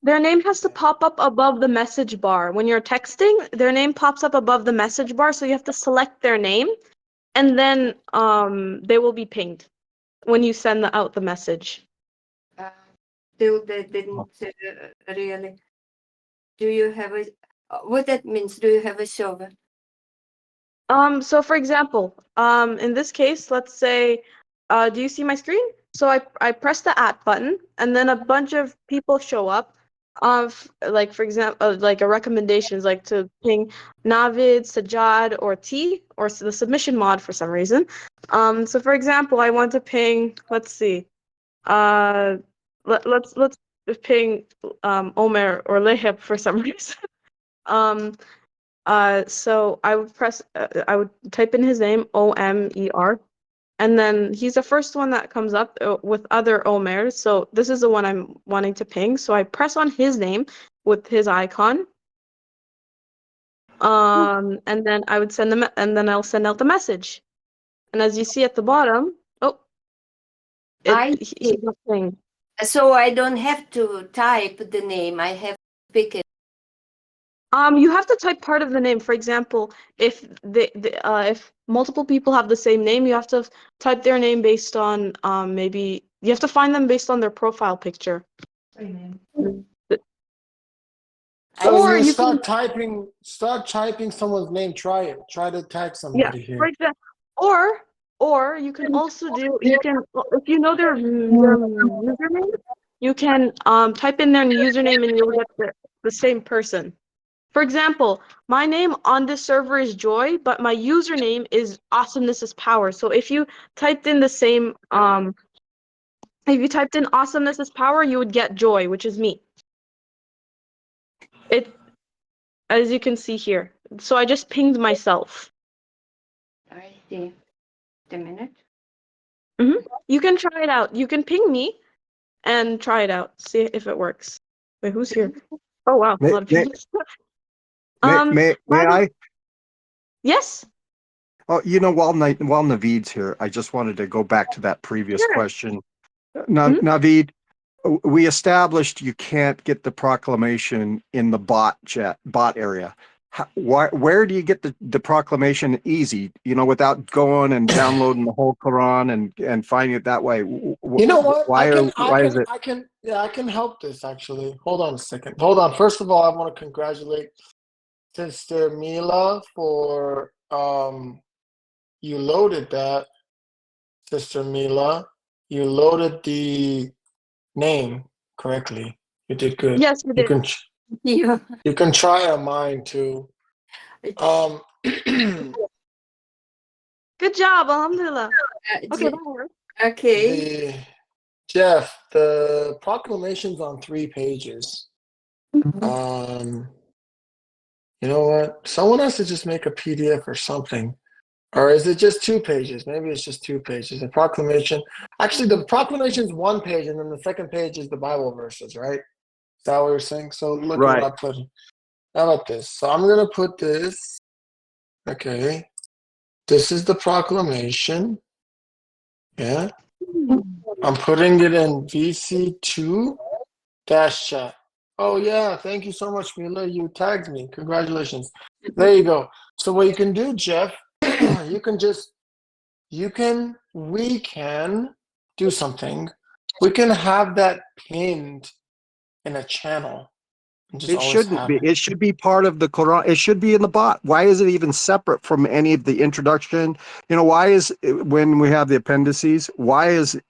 their name has to pop up above the message bar. When you're texting, their name pops up above the message bar, so you have to select their name, and then they will be pinged when you send out the message. Still, they didn't really. Do you have a? What that means? Do you have a server? So for example, in this case, let's say, do you see my screen? So I press the @ button, and then a bunch of people show up. Like for example, like a recommendations, like to ping Navid, Sajjad, or T, or the submission mod for some reason. So for example, I want to ping. Let's see. Let's ping Omer or Leheb for some reason. So I would I would type in his name, Omer, and then he's the first one that comes up with other Omers. So this is the one I'm wanting to ping. So I press on his name with his icon. And then I would send them, and then I'll send out the message. And as you see at the bottom, he's not pinged. So I don't have to type the name. I have to pick it. You have to type part of the name. For example, if if multiple people have the same name, you have to type their name based on maybe you have to find them based on their profile picture. So Or you you start typing someone's name. Try it. Try to tag Yeah, somebody for here. example, or you can also do if you know their username, you can type in their username and you'll get the same person. For example, my name on this server is Joy, but my username is Awesomeness is Power. So if you typed in the same if you typed in Awesomeness is Power, you would get Joy, which is me. It, as you can see here. So I just pinged myself. I see. A minute. You can try it out. You can ping me and try it out. See if it works. Wait, who's here? Oh wow, a lot of people. May I? Yes. Oh, while Naveed's here, I just wanted to go back to that previous question. Naveed, we established you can't get the proclamation in the bot area. Where do you get the proclamation easy? Without going and downloading the whole Quran and finding it that way. You know what? Why is it? I can help this actually. Hold on a second. Hold on. First of all, I want to congratulate Sister Mila for you loaded that. Sister Mila, you loaded the name correctly. You did good. Yes, you did. You can try on mine too. Good job, alhamdulillah. Okay, Okay. Jeff, the proclamation's on 3 pages. You know what? Someone has to just make a PDF or something. Or is it just 2 pages? Maybe it's just 2 pages. The proclamation. Actually, the proclamation is 1 page, and then the second page is the Bible verses, right? Is that what you're saying? So look at what I put. How about this? So I'm going to put this. Okay. This is the proclamation. Yeah. I'm putting it in VC2 chat. Oh, yeah. Thank you so much, Mila. You tagged me. Congratulations. There you go. So what you can do, Jeff, we can do something. We can have that pinned in a channel. and just It always shouldn't have be. it. It should be part of the Quran. It should be in the bot. Why is it even separate from any of the introduction? Why is when we have the appendices? Why is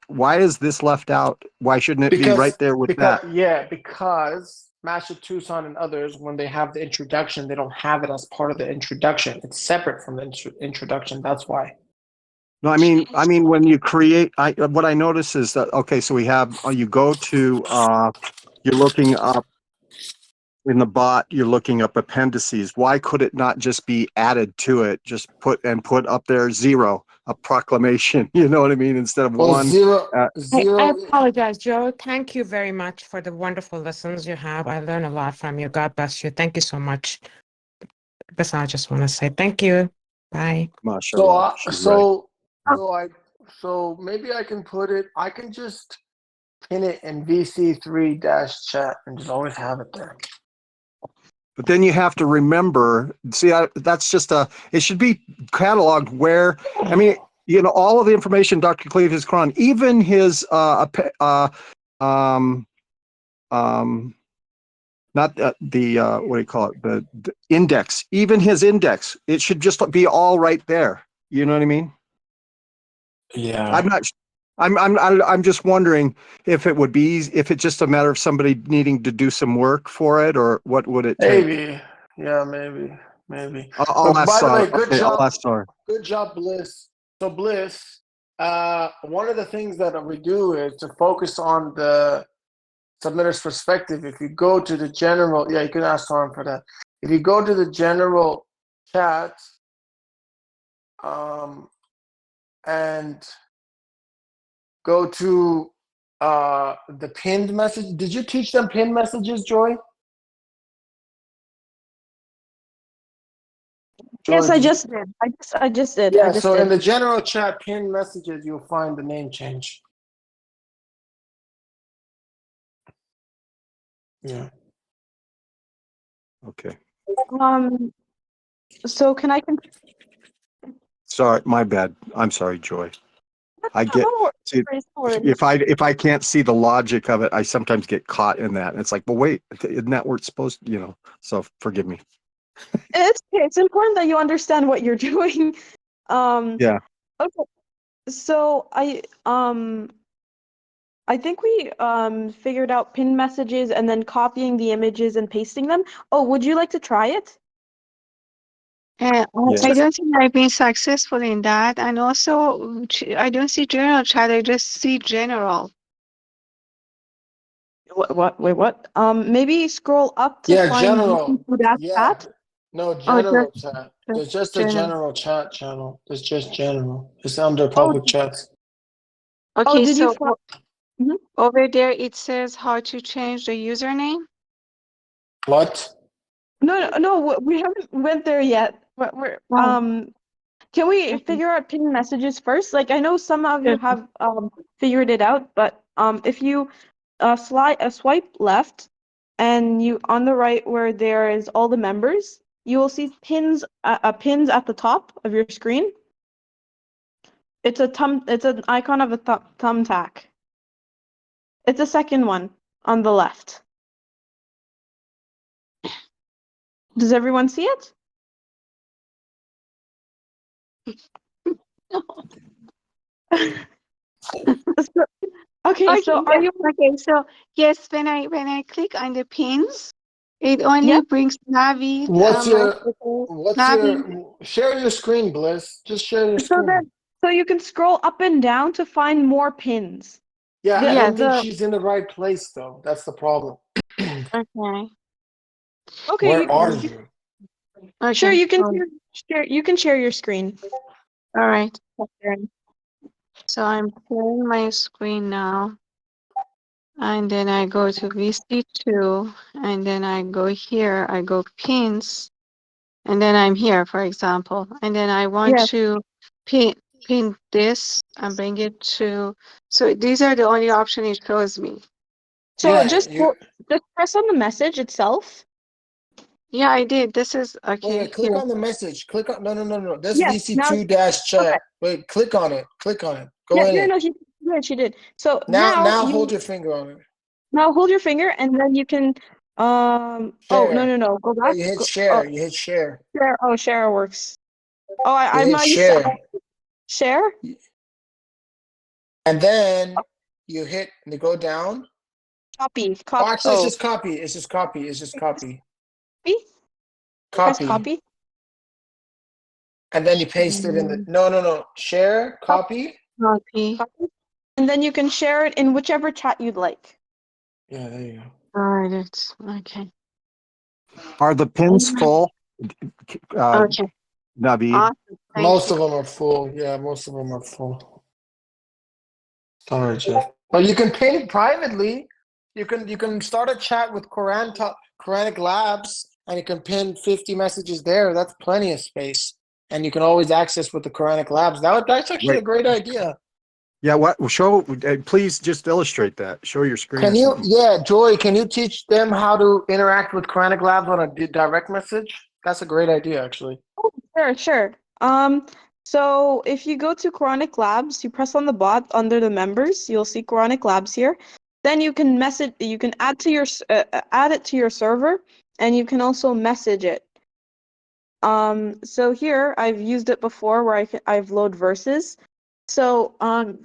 this left out? Why shouldn't it be right there with that? Because Master Tucson and others, when they have the introduction, they don't have it as part of the introduction. It's separate from the introduction. That's why. No, I mean when you create, what I notice is that okay, so we have you go to you're looking up in the bot, you're looking up appendices. Why could it not just be added to it? Just put up there 0, a proclamation. You know what I mean? Instead of Well, 1. I apologize, Joe. Thank you very much for the wonderful lessons you have. I learned a lot from you. God bless you. Thank you so much. That's all I just want to say. Thank you. Bye. Mashallah, she's right. So maybe I can put it. I can just pin it in VC3-chat and just always have it there. But then you have to remember, see, that's just it should be cataloged where, I mean, all of the information, Dr. Cleve, his Quran, even his, not the what do you call it? The index, even his index, it should just be all right there. You know what I mean? Yeah. I'm just wondering if it would be easy, if it's just a matter of somebody needing to do some work for it, or what would it take? Maybe. Yeah, maybe. I'll But ask by the way, Sarah. good Okay, job. I'll ask Sarah. Good job, Bliss. So Bliss, one of the things that we do is to focus on the submitter's perspective. If you go to the general, yeah, you can ask Sarah for that. If you go to the general chat, and go to the pinned message. Did you teach them pinned messages, Joy? Yes, I just did. I just did. Yeah, I just so did. in the general chat, pinned messages, you'll find the name change. Yeah. Okay. So can I continue? Sorry, my bad. I'm sorry, Joy. I get see, Sorry. if I can't see the logic of it, I sometimes get caught in that. And it's like, well, wait, isn't that where it's supposed to, so forgive me. It's okay. It's important that you understand what you're doing. Yeah. Okay. So I think we figured out pin messages and then copying the images and pasting them. Oh, would you like to try it? I don't think I've been successful in that. And also, I don't see general chat, I just see general. What? Wait, what? Maybe scroll up to find general. that chat. No, Oh, general chat. There's just a general chat channel. There's just general. It's under public chats. Okay, did you so over there it says how to change the username. What? No, we haven't went there yet. But we're can we figure out pin messages first? Like I know some of you have figured it out, but if you swipe left and you on the right where there is all the members, you will see pins pins at the top of your screen. It's an icon of a thumbtack. It's the second one on the left. Does everyone see it? Okay, so are you okay? So yes, when I click on the pins, it only brings Navid. Share your screen, Bliss. Just share your screen. So you can scroll up and down to find more pins. Yeah, I don't think she's in the right place though. That's the problem. Okay. Where are you? Sure, you can share. You can share your screen. All right. So I'm sharing my screen now, and then I go to VC2, and then I go here. I go pins, and then I'm here, for example, and then I want to pin this and bring it to. So these are the only option it shows me. So just press on the message itself. Yeah, I did. This is okay. Wait, click on the message. Click on no. This Yes, VC2-chat. Wait, click on it. Go in it. She did. So now you, hold your finger on it. Now hold your finger, and then you can Oh, Share. no. Go Oh, back. you hit Go, share. You hit share. share. Oh, share works. Oh, You I'm hit not used to share. share. And then you go down. Copy. Oh, Copy. actually, it's just copy. It's just copy. It's just copy. Press Copy. copy. And then you paste it in the. No. Share, copy. Copy. And then you can share it in whichever chat you'd like. Yeah, there you go. Got it. Okay. Are the pins full? Okay. Naveed? Awesome. Thank Most you. of them are full. Yeah, most of them are full. Sorry, Jeff. But you can pin it privately. You can start a chat with Quranic Labs, and you can pin 50 messages there. That's plenty of space, and you can always access with the Quranic Labs. That's actually Wait. a great idea. Yeah, what? Show. Please just illustrate that. Show your screen Can or you? something. Yeah, Joy. Can you teach them how to interact with Quranic Labs on a direct message? That's a great idea, actually. Oh, sure. So if you go to Quranic Labs, you press on the bot under the members, you'll see Quranic Labs here. Then you can add it to your server, and you can also message it. So here I've used it before where I've load verses. So on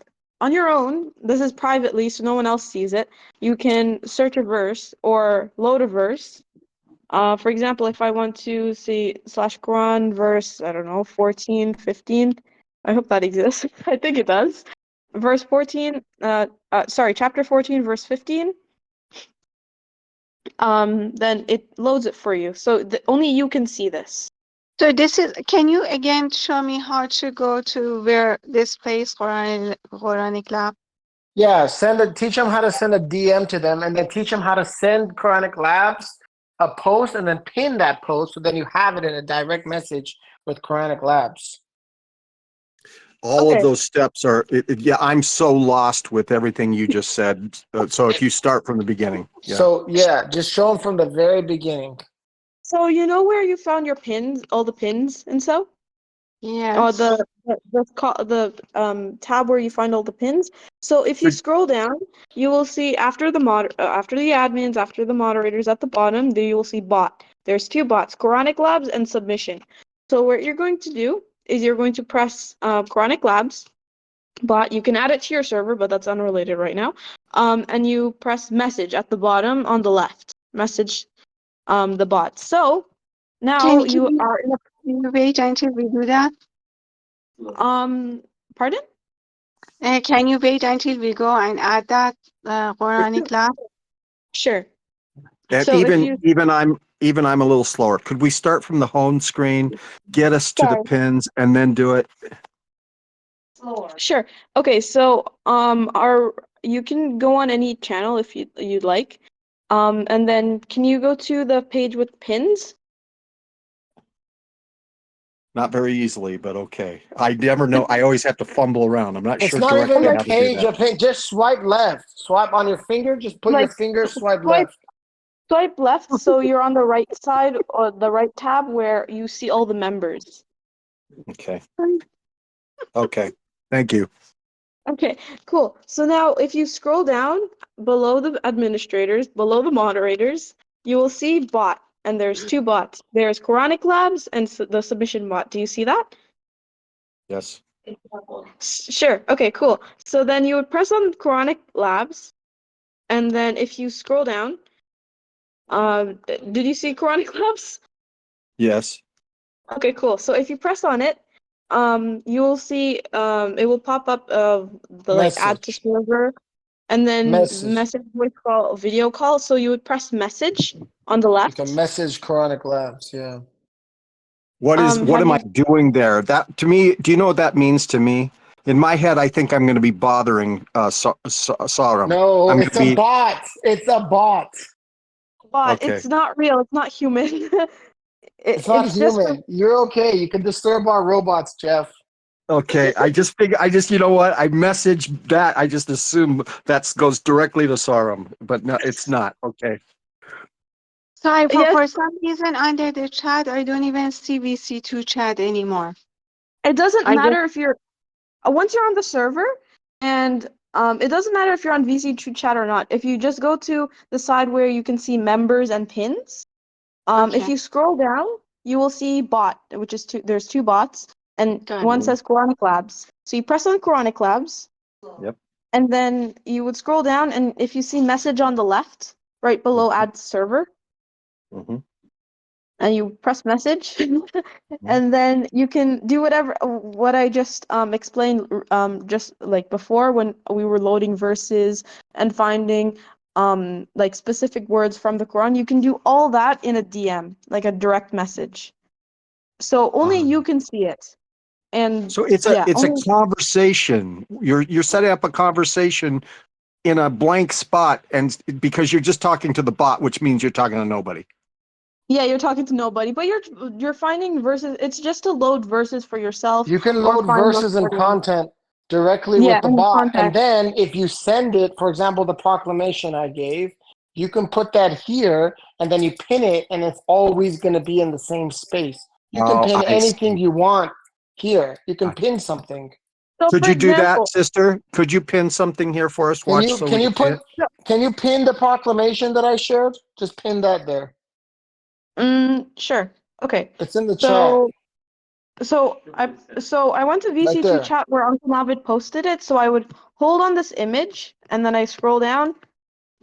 your own, this is privately, so no one else sees it. You can search a verse or load a verse. For example, if I want to see /Quran verse, I don't know, 14, 15. I hope that exists. I think it does. Verse 14, chapter 14, verse 15. Then it loads it for you. So only you can see this. So can you again show me how to go to where this place, Quranic Lab? Yeah, teach them how to send a DM to them, and then teach them how to send Quranic Labs a post, and then pin that post, so then you have it in a direct message with Quranic Labs. All of those steps are. Yeah, I'm so lost with everything you just said. So if you start from the beginning. Yeah. So yeah, just show them from the very beginning. So you know where you found your pins, all the pins and so? Yes. Or the tab where you find all the pins. So if you scroll down, you will see after the admins, after the moderators at the bottom, there you will see bot. There's two bots, Quranic Labs and Submission. So what you're going to do is you're going to press Quranic Labs bot. You can add it to your server, but that's unrelated right now. And you press message at the bottom on the left. Message the bot. So now you are in a. Can you wait until we do that? Pardon? Can you wait until we go and add that Quranic Lab? Sure. And So even I'm a little slower. Could we start from the home screen, get us to the pins, and then do it? Sure. Okay, so you can go on any channel if you'd like. And then can you go to the page with pins? Not very easily, but okay. I never know. I always have to fumble around. I'm not It's sure not even directly a how to do page. that. Just swipe left. Swipe on your finger. Just put your finger. Swipe left. Swipe left, so you're on the right side or the right tab where you see all the members. Okay. Okay. Thank you. Okay, cool. So now if you scroll down below the administrators, below the moderators, you will see bot, and there's two bots. There's Quranic Labs and the submission bot. Do you see that? Yes. Sure. Okay, cool. So then you would press on Quranic Labs, and then if you scroll down, did you see Quranic Labs? Yes. Okay, cool. So if you press on it, you will see it will pop up the add to server, and then message, voice call, video call. So you would press message on the left. You can message Quranic Labs. Yeah. What am I doing there? That to me, do you know what that means to me? In my head, I think I'm going to be bothering Saram. No, it's a bot. It's a bot. Bot. Okay. It's not real. It's not human. It's not human. You're okay. You can disturb our robots, Jeff. Okay, I just you know what? I messaged that. I just assume that goes directly to Saram, but no, it's not. Okay. Sorry, for some reason under the chat, I don't even see VC2 chat anymore. It doesn't matter if you're once you're on the server and it doesn't matter if you're on VC chat or not. If you just go to the side where you can see members and pins, if you scroll down, you will see bot, which is there's two bots, and one says Quranic Labs. So you press on Quranic Labs. Yep. And then you would scroll down, and if you see message on the left, right below add server, and you press message, and then you can do what I just explained just like before when we were loading verses and finding like specific words from the Quran. You can do all that in a DM, like a direct message. So only you can see it. And So it's a conversation. You're setting up a conversation in a blank spot, and because you're just talking to the bot, which means you're talking to nobody. Yeah, you're talking to nobody, but you're finding verses. It's just to load verses for yourself. You can or load find verses and recordings. content directly Yeah, with the and the bot. And context. then if you send it, for example, the proclamation I gave, you can put that here and then you pin it and it's always going to be in the same space. You can pin I see. anything you want here. You can pin something. So Could for you do that, example, sister? Could you pin something here for us? Watch so we can see it. Can you pin the proclamation that I shared? Just pin that there. Sure. Okay. It's in the chat. So I went to Right VC2 there. chat where Uncle Navid posted it. So I would hold on this image and then I scroll down,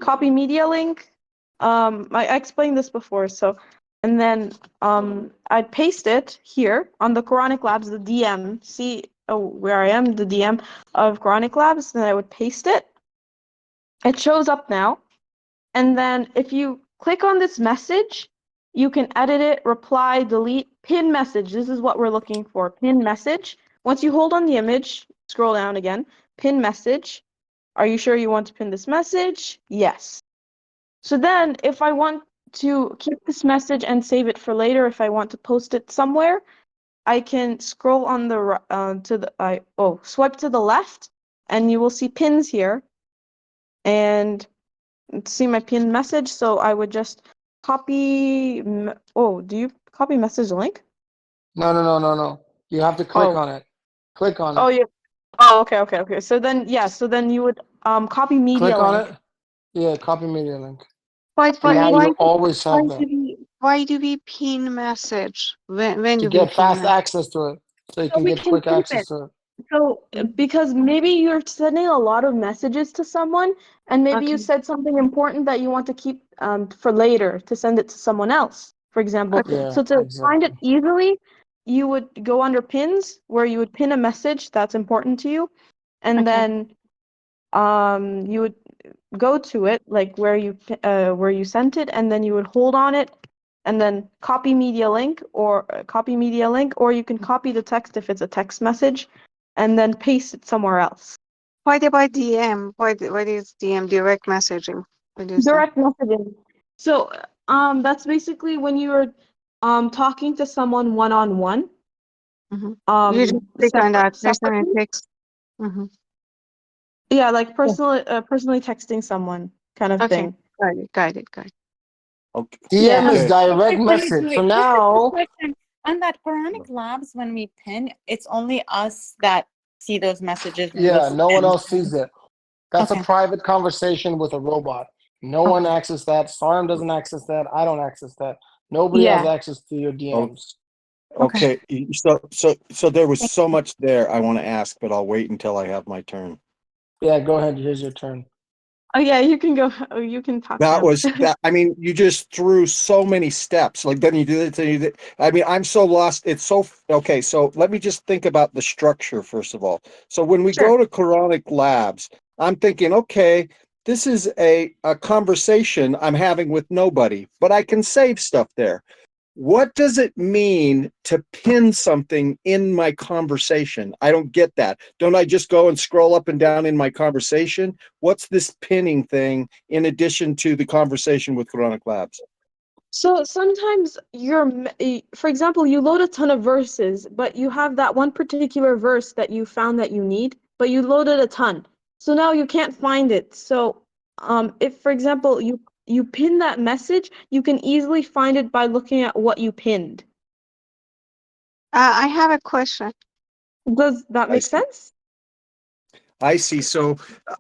copy media link. I explained this before. So, and then I'd paste it here on the Quranic Labs, the DM. See where I am, the DM of Quranic Labs. Then I would paste it. It shows up now. And then if you click on this message, you can edit it, reply, delete, pin message. This is what we're looking for, pin message. Once you hold on the image, scroll down again, pin message. Are you sure you want to pin this message? Yes. So then if I want to keep this message and save it for later, if I want to post it somewhere, I can scroll on the swipe to the left, and you will see pins here. And see my pinned message, so I would just copy. Do you copy message link? No. You have to click on it. Click on it. Yeah. Oh, okay. So then you would copy media Click on link. it. Yeah, copy media link. But And now why you always have that. why do we pin message? When To do we get pin fast message? access to it. So you So can we get can quick keep access it. to it. So because maybe you're sending a lot of messages to someone, and maybe you said something important that you want to keep for later to send it to someone else, for example. Yeah, So to find it exactly. easily, you would go under pins where you would pin a message that's important to you, and then you would go to it like where you sent it, and then you would hold on it and then copy media link, or you can copy the text if it's a text message and then paste it somewhere else. What about DM? What is DM? Direct messaging. What is that? Direct messaging. So that's basically when you're talking to someone one-on-one. You just click on that person and text. Yeah, like personally texting someone kind of thing. Got it. Okay. DM is direct Wait, message. So just a now, question. On that Quranic Labs, when we pin, it's only us that see those messages. When yeah, we no one send else sees them. it. That's a Okay. private conversation with a robot. No one accesses that. Sarm doesn't access that. I don't access that. Nobody has access to your DMs. Okay. So there was so much there I want to ask, but I'll wait until I have my turn. Yeah, go ahead. Here's your turn. Oh yeah, you can go. Oh, you can talk. That now. was that. I mean, you just threw so many steps. Like then you do it. Then you did. I mean, I'm so lost. It's so okay. So let me just think about the structure first of all. So when we go to Quranic Labs, I'm thinking, okay, this is a conversation I'm having with nobody, but I can save stuff there. What does it mean to pin something in my conversation? I don't get that. Don't I just go and scroll up and down in my conversation? What's this pinning thing in addition to the conversation with Quranic Labs? So sometimes for example, you load a ton of verses, but you have that one particular verse that you found that you need, but you loaded a ton. So now you can't find it. So if, for example, you pin that message, you can easily find it by looking at what you pinned. I have a question. Does that make sense? I see. So,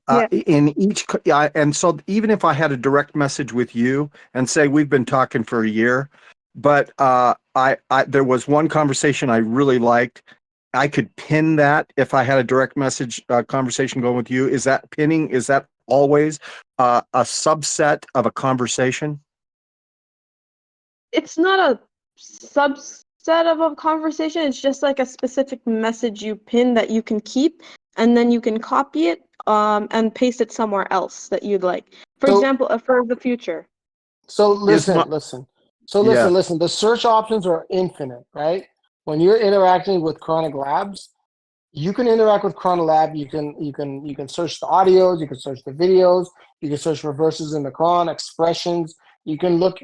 Yeah. in each, and so even if I had a direct message with you and say we've been talking for a year, but there was one conversation I really liked. I could pin that if I had a direct message conversation going with you. Is that pinning? Is that always a subset of a conversation? It's not a subset of a conversation. It's just like a specific message you pin that you can keep, and then you can copy it and paste it somewhere else that you'd like. For So example, for the future. so Is listen, my listen. So yeah? listen. The search options are infinite, right? When you're interacting with Chronic Labs, you can interact with Chronolab. You can search the audios, you can search the videos, you can search for verses in the Quran, expressions. You can look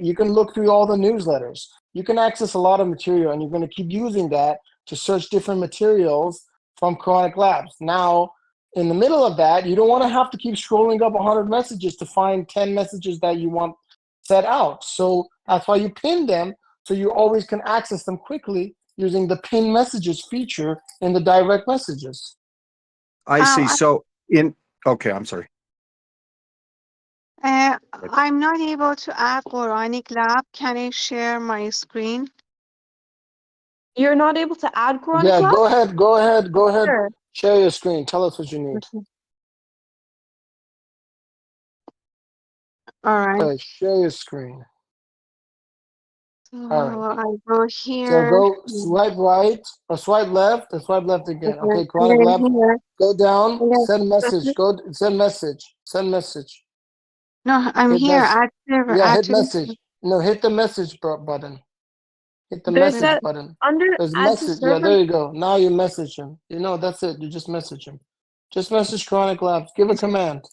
through all the newsletters. You can access a lot of material, and you're going to keep using that to search different materials from Chronic Labs. Now, in the middle of that, you don't want to have to keep scrolling up 100 messages to find 10 messages that you want set out. So that's why you pin them, so you always can access them quickly using the pin messages feature in the direct messages. I see. So okay, I'm sorry. I'm not able to add Quranic Lab. Can I share my screen? You're not able to add Quranic Yeah, Lab? go ahead. Sure. Share your screen. Tell us what you need. All right. All right, share your screen. So All right. I go So here. go swipe right or swipe left or swipe left again. Okay. Okay, Chronic And Labs. then here. Go down, And then send message. Go send message. Send message. no, I'm Hit here. mess. Add server. Yeah, Add hit to the message. No, hit the message button. Hit the There's message that button. under There's add to message. Yeah, server. there you go. Now you message him. That's it. You just message him. Just message Chronic Labs. Give a command.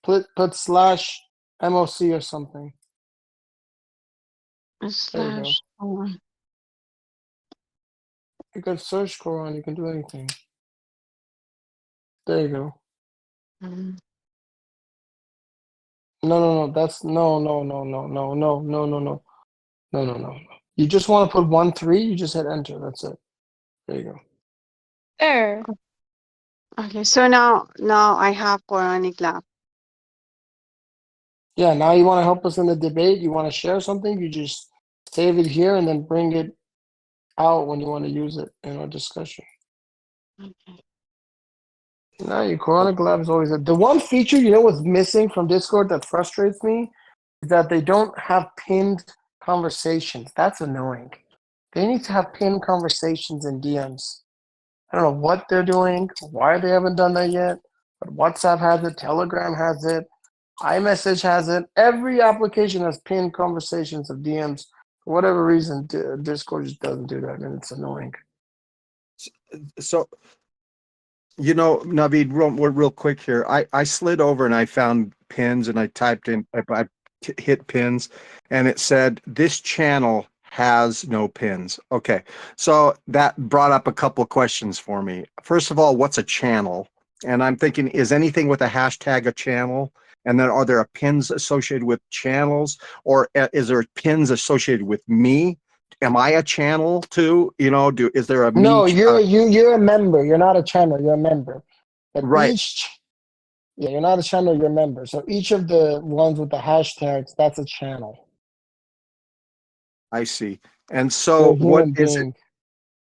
Put slash MOC or something. There you go. Slash. You can search Quran. You can do anything. There you go. No. That's no. You just want to put 1-3. You just hit enter. That's it. There you go. There. Okay. So now I have Quranic Lab. Yeah. Now you want to help us in the debate. You want to share something. You just save it here and then bring it out when you want to use it in our discussion. No, your Quranic Lab is always the one feature. You know what's missing from Discord that frustrates me is that they don't have pinned conversations. That's annoying. They need to have pinned conversations in DMs. I don't know what they're doing, why they haven't done that yet, but WhatsApp has it, Telegram has it, iMessage has it. Every application has pinned conversations of DMs. For whatever reason, Discord just doesn't do that, and it's annoying. So, Naveed, real quick here. I slid over and I found pins and I typed in, I hit pins, and it said this channel has no pins. Okay, so that brought up a couple of questions for me. First of all, what's a channel? And I'm thinking, is anything with a hashtag a channel? And then are there pins associated with channels, or is there pins associated with me? Am I a channel too? Is there a No, me? you're a member. You're not a channel. You're a member. But Right. you're not a channel. You're a member. So each of the ones with the hashtags, that's a channel. I see. And You're so a human being.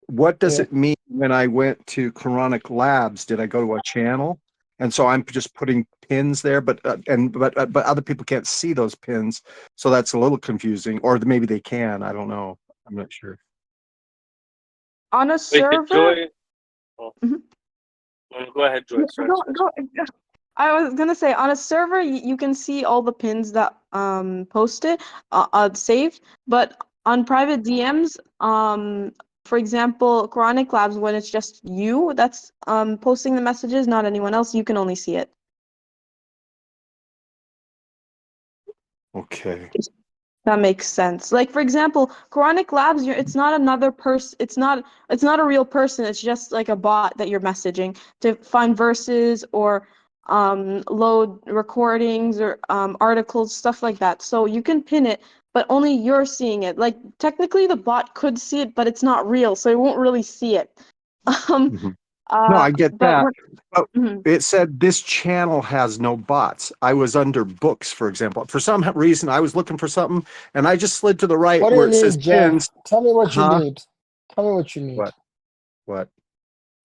what does Yeah. it mean when I went to Quranic Labs? Did I go to a channel? And so I'm just putting pins there, but other people can't see those pins, so that's a little confusing. Or maybe they can. I don't know. I'm not sure. On a Wait, server. Joy. Oh. Mhm. No, go ahead, Joy. Sorry. Go. I was gonna say on a server you can see all the pins that posted saved, but on private DMs, for example, Quranic Labs, when it's just you that's posting the messages, not anyone else, you can only see it. Okay. That makes sense. Like for example, Quranic Labs, it's not another person. It's not a real person. It's just like a bot that you're messaging to find verses or load recordings or articles, stuff like that. So you can pin it, but only you're seeing it. Like technically, the bot could see it, but it's not real, so it won't really see it. No, I get But that. when, But Mhm. it said this channel has no bots. I was under books, for example. For some reason, I was looking for something, and I just slid to the right What do where you it says need, Jeff? pins. Tell me what you Huh? need. Tell me what you need. What? What?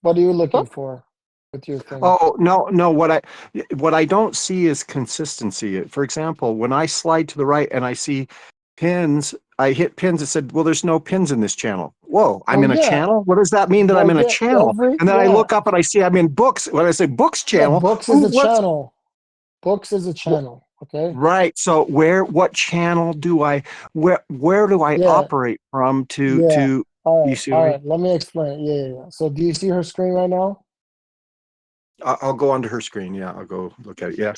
What are you looking for with your thing? Oh, no. What I don't see is consistency. For example, when I slide to the right and I see pins, I hit pins. It said, "Well, there's no pins in this channel." Whoa, I'm Well, in a yeah. channel. What does that mean that I'm Well, in a yeah. channel? And then I look up and I see I'm in books. When I say books Yeah, channel, books is a what's channel. Books is a channel. Okay. right? So what channel do I where do I Yeah. operate from to Yeah. you see what All I right. Let me explain. Yeah. So, do you see her screen right now? I'll go onto her screen. Yeah, I'll go look at it. Yeah.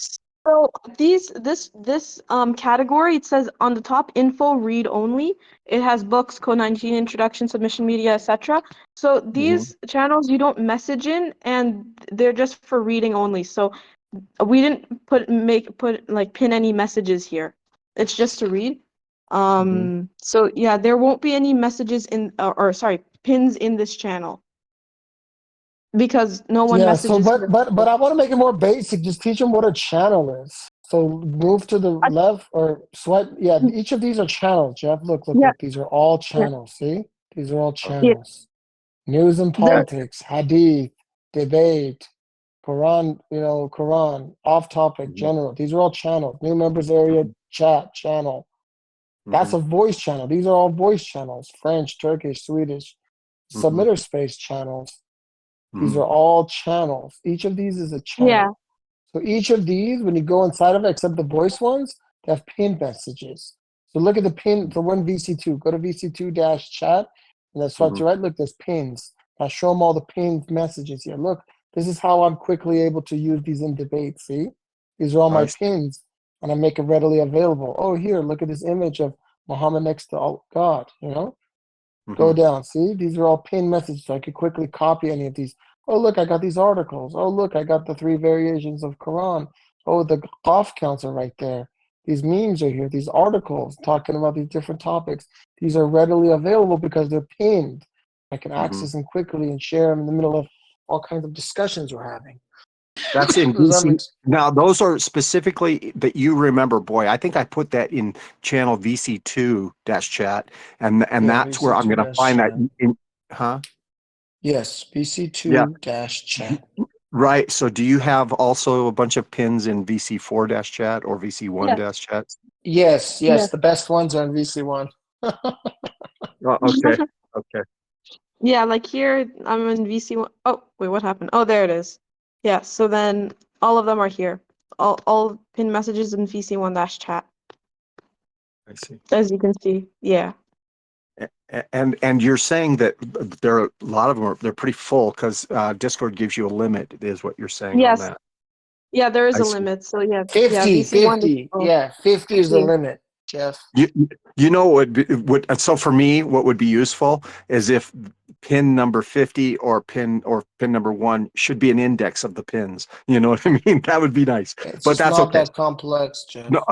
So this category, it says on the top, info read only. It has books, code 19, introduction, submission media, etc. So these channels you don't message in, and they're just for reading only. So we didn't pin any messages here. It's just to read. So yeah, there won't be any messages in or sorry, pins in this channel because no one Yeah. So, messages here. but I want to make it more basic. Just teach them what a channel is. So, move to the left or swipe. Yeah. Each of these are channels. Jeff, look. Yeah. These are all Yeah. channels. See, these are all Yeah. channels. News and The politics, hadith, debate, Quran, off topic, general. These are all channels. New members area, chat, channel. That's a voice channel. These are all voice channels. French, Turkish, Swedish. Submitter space channels. These are all channels. Each of these is a channel. Yeah. So each of these, when you go inside of it, except the voice ones, they have pin messages. So look at the pin for one VC2. Go to VC2-chat, and then swipe to right. Look, there's pins. Now show them all the pinned messages here. Look, this is how I'm quickly able to use these in debate. See? These are all my pins, and I make it readily available. Oh, here, look at this image of Muhammad next to God, Go down. See, these are all pinned messages. So I could quickly copy any of these. Oh, look, I got these articles. Oh, look, I got the 3 variations of Quran. Oh, the qaf counts are right there. These memes are here. These articles talking about these different topics. These are readily available because they're pinned. I can access them quickly and share them in the middle of all kinds of discussions we're having. That's in Does that make VC. Now, those are specifically that you remember, boy. I think I put that in channel VC2-chat, and Yeah, that's where I'm going to find that. VC2-chat. Huh? Yes, Yeah. VC2-chat. Right. So, do you have also a bunch of pins in VC4-chat or VC1-chat? Yes, Yeah. the best ones are in VC1. Oh, okay. Okay. Yeah, like here I'm in VC1. Oh, wait, what happened? Oh, there it is. Yeah, so then all of them are here. All pin messages in VC1-chat, I see. as you can see. Yeah. And you're saying that there are a lot of them. They're pretty full because Discord gives you a limit. Is what you're saying on Yes. that? Yeah, there is I a see. limit. So yeah, 50, VC1 is 50. full. Yeah, 50 is the 50. limit, Jeff. You know what so for me what would be useful is if pin number 50 or pin number 1 should be an index of the pins. You know what I mean? That would be nice. It's But just that's not okay. that complex, Jeff. No,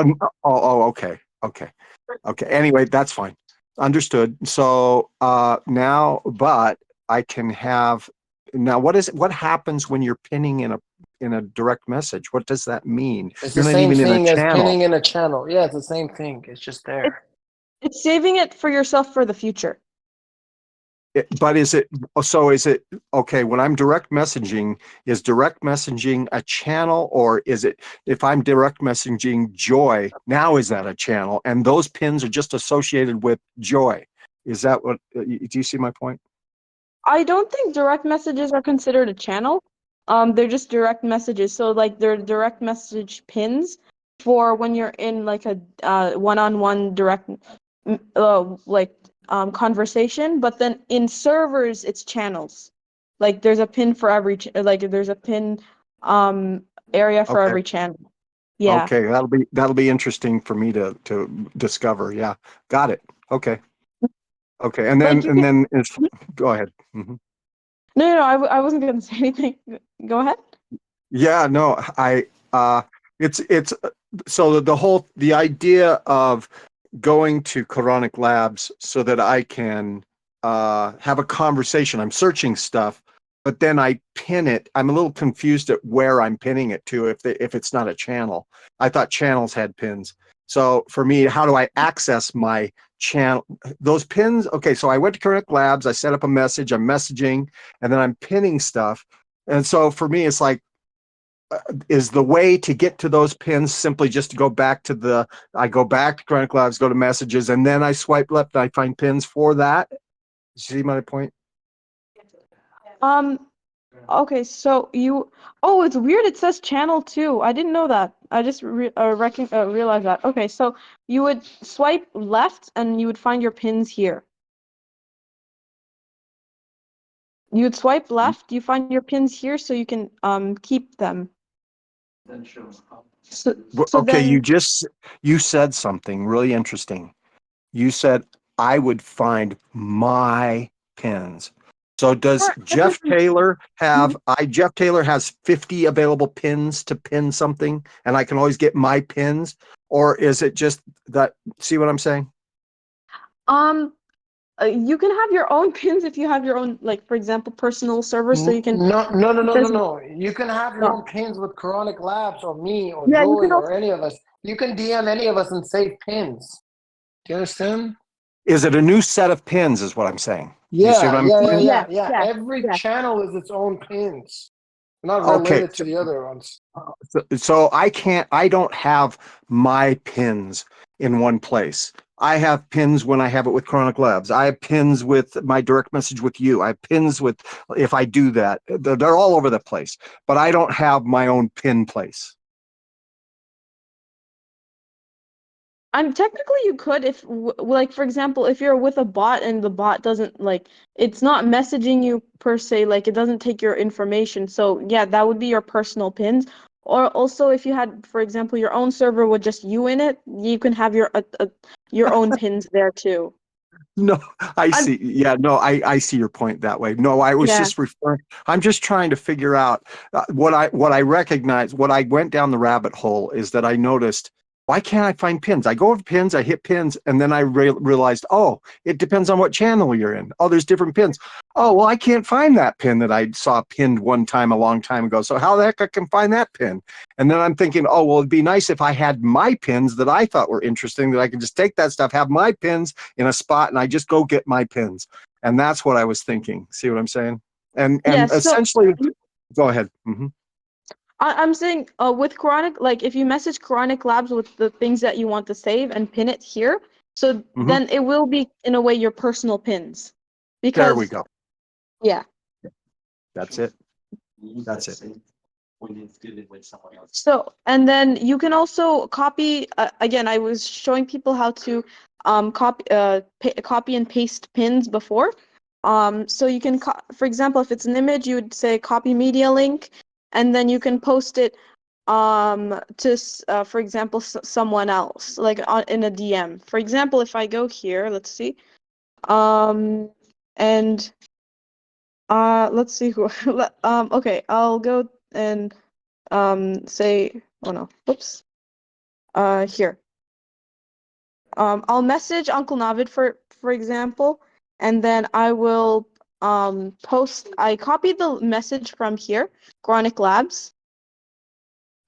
okay. Anyway, that's fine. Understood. So now, but I can have now. What happens when you're pinning in a direct message? What does that mean? It's You're the not same even in a thing as channel. pinning in a channel. Yeah, it's the same thing. It's just there. It's saving it for yourself for the future. But is it okay when I'm direct messaging, is direct messaging a channel, or is it if I'm direct messaging Joy, now is that a channel and those pins are just associated with Joy? Is that what do you see my point? I don't think direct messages are considered a channel. They're just direct messages. So like they're direct message pins for when you're in like a one-on-one direct conversation. But then in servers, it's channels. Like there's a pin for every there's a pin area for Okay. every channel. Yeah. Okay, that'll be interesting for me to discover. Yeah. Got it. Okay. Okay. And Like you can. then go ahead. No, I wasn't gonna say anything. Go ahead. Yeah, no, it's so the idea of going to Quranic labs so that I can have a conversation. I'm searching stuff but then I pin it. I'm a little confused at where I'm pinning it to if it's not a channel. I thought channels had pins. So for me, how do I access my channel? Those pins, okay, so I went to Current Labs, I set up a message, I'm messaging, and then I'm pinning stuff. And so for me, it's like, is the way to get to those pins simply just to go back to I go back to Current Labs, go to messages, and then I swipe left and I find pins for that? See my point? Okay, so oh, it's weird. It says channel 2. I didn't know that. I just realized that. Okay, so you would swipe left and you would find your pins here. You would swipe left, you find your pins here, so you can keep them. So Okay, then you said something really interesting. You said I would find my pins. So does Jeff Taylor have Jeff Taylor has 50 available pins to pin something and I can always get my pins? Or is it just that, see what I'm saying? you can have your own pins if you have your own, like, for example, personal server, so you can No. You can have your own pins with Quranic Labs or me or Yeah, you Joey can or any of us. You can DM any of us and save pins. Do you understand? Is it a new set of pins is what I'm saying? You see what I'm saying? Yeah. Every channel is its own pins. Not Okay. related to the other ones. So I don't have my pins in one place. I have pins when I have it with Chronic Labs. I have pins with my direct message with you. I have pins with, if I do that, they're all over the place, but I don't have my own pin place. Technically you could if, like, for example, if you're with a bot and the bot doesn't, like, it's not messaging you per se, like, it doesn't take your information. So yeah, that would be your personal pins. Or also if you had, for example, your own server with just you in it, you can have your own pins there too. No, I see. Yeah, no, I see your point that way. No, I was just referring. I'm just trying to figure out what I recognize. What I went down the rabbit hole is that I noticed, why can't I find pins? I go over pins, I hit pins, and then I realized, oh, it depends on what channel you're in. Oh, there's different pins. Oh, well, I can't find that pin that I saw pinned one time a long time ago. So how the heck I can find that pin? And then I'm thinking, oh, well, it'd be nice if I had my pins that I thought were interesting, that I could just take that stuff, have my pins in a spot, and I just go get my pins. And that's what I was thinking. See what I'm saying? And essentially, go ahead. I'm saying with Quranic, like, if you message Quranic Labs with the things that you want to save and pin it here, so then it will be, in a way, your personal pins. Because, there we go. Yeah. That's it. That's it. So, and then you can also copy, again, I was showing people how to copy and paste pins before. So you can, for example, if it's an image, you would say copy media link, and then you can post it to, for example, someone else, like in a DM. For example, if I go here, let's see, and let's see who, okay, I'll go and say, oh no, oops, here. I'll message Uncle Navid for example, and then I will post. I copied the message from here, Quranic Labs.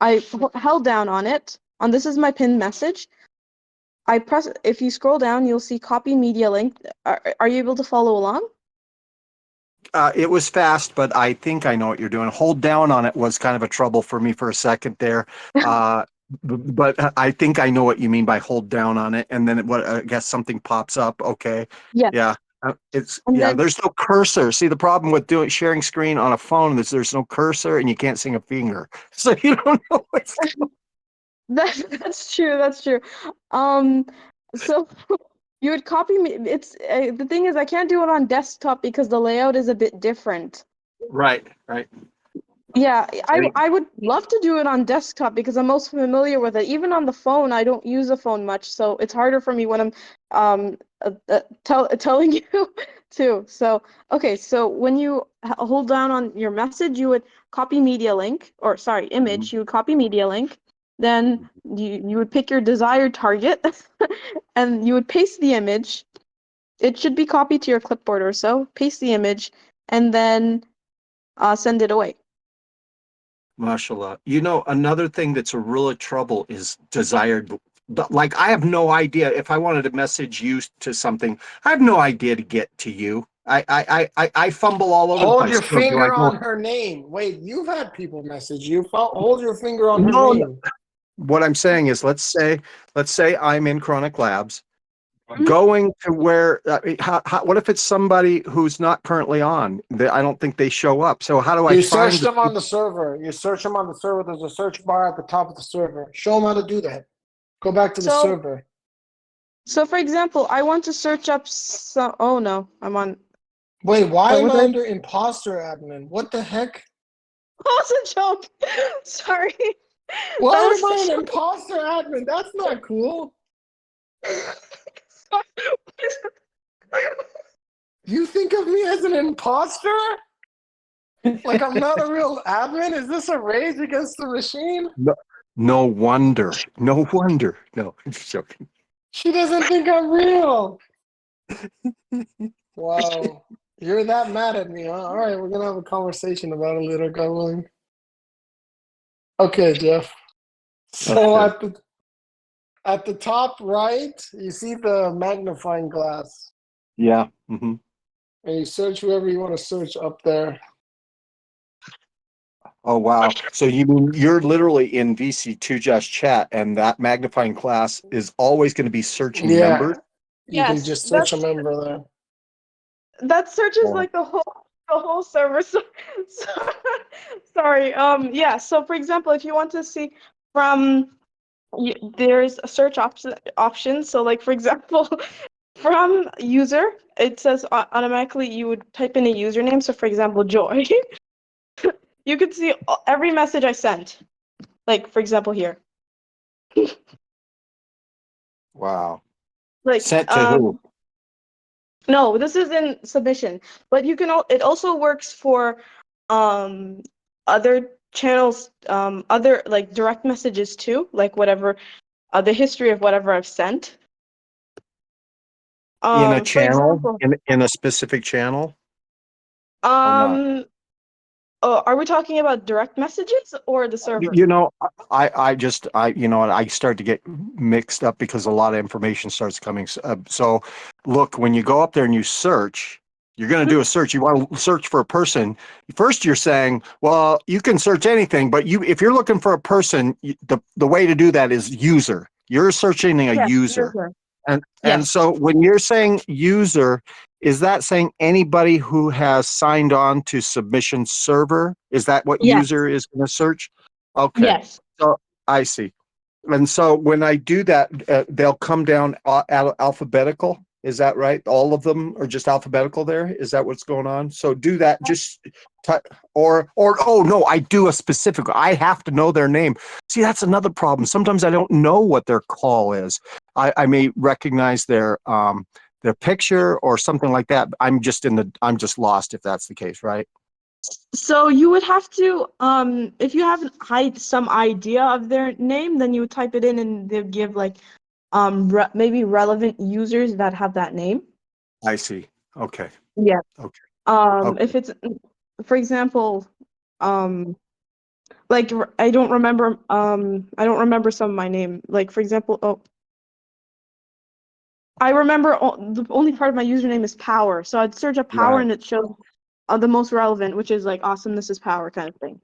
I held down on it. This is my pinned message. I press. If you scroll down, you'll see copy media link. Are you able to follow along? It was fast, but I think I know what you're doing. Hold down on it was kind of a trouble for me for a second there. But I think I know what you mean by hold down on it, and then I guess something pops up. Okay. Yeah. Yeah. There's no cursor. See, the problem with sharing screen on a phone is there's no cursor and you can't sing a finger. So you don't know what's going on. That's true. That's true. So you would copy me. It's the thing is, I can't do it on desktop because the layout is a bit different. Right. Yeah, I would love to do it on desktop because I'm most familiar with it. Even on the phone, I don't use a phone much, so it's harder for me when I'm telling you too. So okay, so when you hold down on your message, you would copy media link, or sorry, image. You would copy media link. Then you would pick your desired target, and you would paste the image. It should be copied to your clipboard or so. Paste the image, and then send it away. Mashallah. You know, another thing that's a real trouble is desired. Like, I have no idea if I wanted to message you to something. I have no idea to get to you. I fumble all over the Hold place. your So do I finger go? on her name. Wait, you've had people message you. Hold your finger on her No, name. what I'm saying is, let's say I'm in Chronic Labs, going to where. What if it's somebody who's not currently on? I don't think they show up. So how do I You find search them on the server. You search them on the server. There's a search bar at the top of the server. Show them how to do that. Go back to the server. So for example, I want to search up some. Oh no, I'm on. Wait, why Wait, am what I did I- under imposter admin? What the heck? That was a joke. Sorry. Why That am was I a an imposter admin? That's not cool. You think of me as an imposter? Like I'm not a real admin? Is this a rage against the machine? No wonder. No wonder. No, I'm just joking. She doesn't think I'm real. Wow. You're that mad at me, huh? All right, we're going to have a conversation about it later, God willing. Okay, Jeff. So Okay. at the top right, you see the magnifying glass. Yeah. Mm-hmm. And you search whoever you want to search up there. Oh wow! So you mean you're literally in VC2 Just Chat, and that magnifying glass is always going to be searching Yeah. members? You can Yes, just search a member there. that searches Yeah. like the whole server. Sorry. Yeah. So for example, if you want to see from there's a search option. So like for example, from user, it says automatically you would type in a username. So for example, Joy. You could see every message I sent. Like for example here. Wow. Like Sent to who? no, this is in submission, but you can it also works for other channels, other like direct messages too, like whatever the history of whatever I've sent. In a For channel? example, In a specific channel? Or not? are we talking about direct messages or the server? You know, you know, I start to get mixed up because a lot of information starts coming. So, look, when you go up there and you search, you're going to do a search. You want to search for a person. First, you're saying, well, you can search anything, but if you're looking for a person, the way to do that is user. You're searching a Yes, user. user. And Yes. so when you're saying user, is that saying anybody who has signed on to submission server? Is that what Yes. user is going to search? Okay. Yes. So I see. And so when I do that, they'll come down alphabetical. Is that right? All of them are just alphabetical there? Is that what's going on? So do that just or oh no, I do a specific. I have to know their name. See, that's another problem. Sometimes I don't know what their call is. I may recognize their picture or something like that. I'm just lost if that's the case, right? So you would have to, if you have some idea of their name, then you would type it in and they'll give like, maybe relevant users that have that name. I see. Okay. Yeah. Okay. If it's, for example, like I don't remember some of my name. Like for example, I remember the only part of my username is power. So I'd search up power Right. and it shows the most relevant, which is like awesome. This is power kind of thing.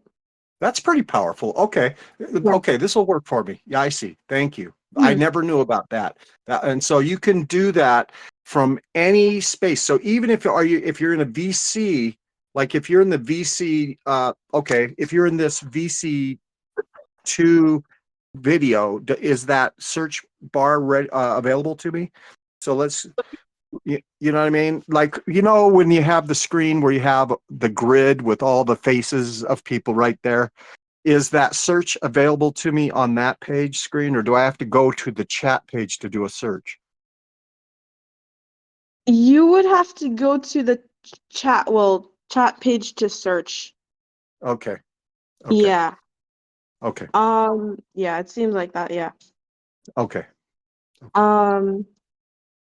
That's pretty powerful. Okay. Okay, this will work for me. Yeah, I see. Thank you. I never knew about that. And so you can do that from any space. So even if you're in a VC, like if you're in the VC, if you're in this VC2 video, is that search bar available to me? So you know what I mean? Like, you know, when you have the screen where you have the grid with all the faces of people right there, is that search available to me on that page screen, or do I have to go to the chat page to do a search? You would have to go to the chat page to search. Okay. Yeah. Okay. Yeah, it seems like that, yeah. Okay.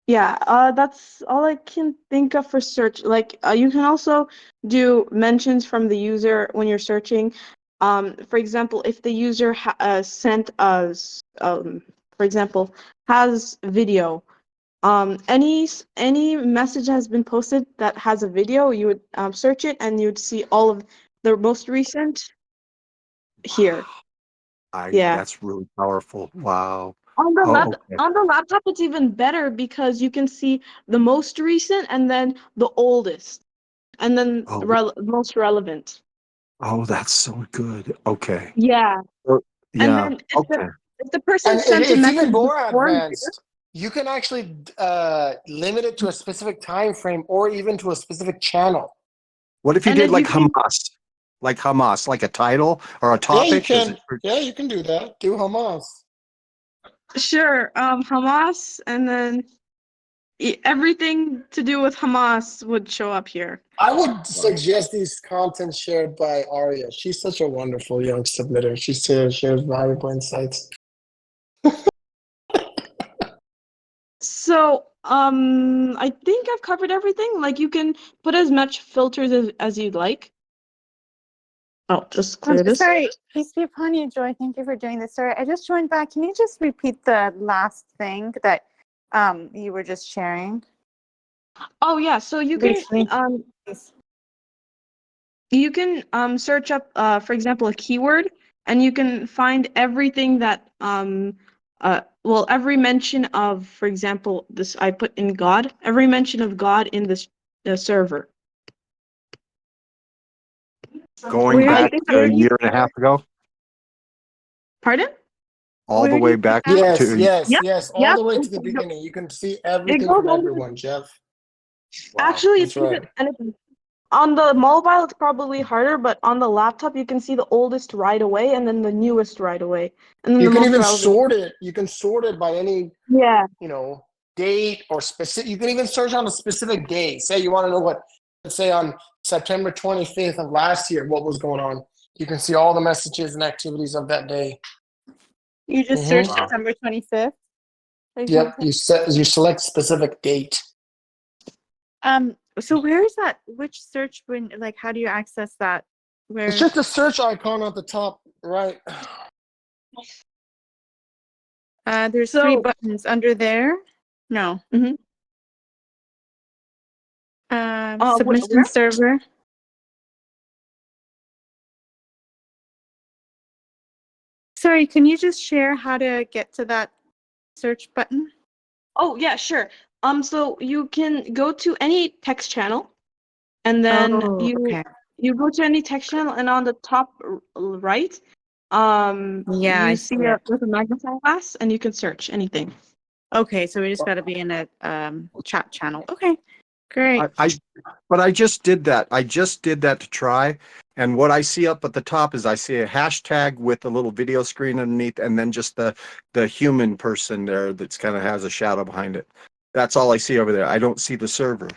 Yeah, that's all I can think of for search. Like, you can also do mentions from the user when you're searching. For example, if the user sent us, for example, has video, any message has been posted that has a video, you would search it and you'd see all of the most recent here. Yeah. That's really powerful. Wow. On the Oh, okay. on the laptop, it's even better because you can see the most recent and then the oldest, and then Oh, most relevant. oh, that's so good. Okay. Yeah. And Yeah. then Okay. if the person And sent a it's even message more before you, advanced. You can actually limit it to a specific time frame or even to a specific channel. What if you and did then you like can Hamas? Like Hamas, like a title or a Yeah, you topic? Does can. it? Yeah, you can do that. Do Hamas. sure Hamas, and then everything to do with Hamas would show up here. I would suggest these content shared by Arya. She's such a wonderful young submitter. She shares valuable insights. So, I think I've covered everything. Like, you can put as much filters as you'd like. Oh, just I'm clear so this. sorry. Peace be upon you, Joy. Thank you for doing this. Sorry, I just joined back. Can you just repeat the last thing that you were just sharing? Oh yeah, so you Briefly. can search up for example a keyword, and you can find everything that well, every mention of, for example, this I put in God, every mention of God in this server. Going I back think to a that, year and a half ago, pardon? all the way back Yes, to. yes, Yep, yes. All yep. the way to the beginning. You can see It everything goes from over. everyone, Jeff. Actually, That's it's even, right. and it's, on the mobile, it's probably harder, but on the laptop, you can see the oldest right away, and then the newest right away, and then You the can most even relevant. sort it. You can sort it by any, Yeah. date or specific. You can even search on a specific day. Say you want to know what, let's say on September 25th of last year, what was going on. You can see all the messages and activities of that day. You just searched September 25th? Yep. You select specific date. So where is that? Which search when, like, how do you access that? Where? It's just a search icon at the top right. There's three buttons under there. No. Submission where? server. Sorry, can you just share how to get to that search button? Oh yeah, sure. So you can go to any text channel, and then you go to any text channel, and on the top right, Yeah, I you see see it. with a magnifying glass, and you can search anything. Okay, so we just got to be in a chat channel. Okay, great. But I just did that. I just did that to try. And what I see up at the top is I see a hashtag with a little video screen underneath, and then just the human person there that's kind of has a shadow behind it. That's all I see over there. I don't see the server.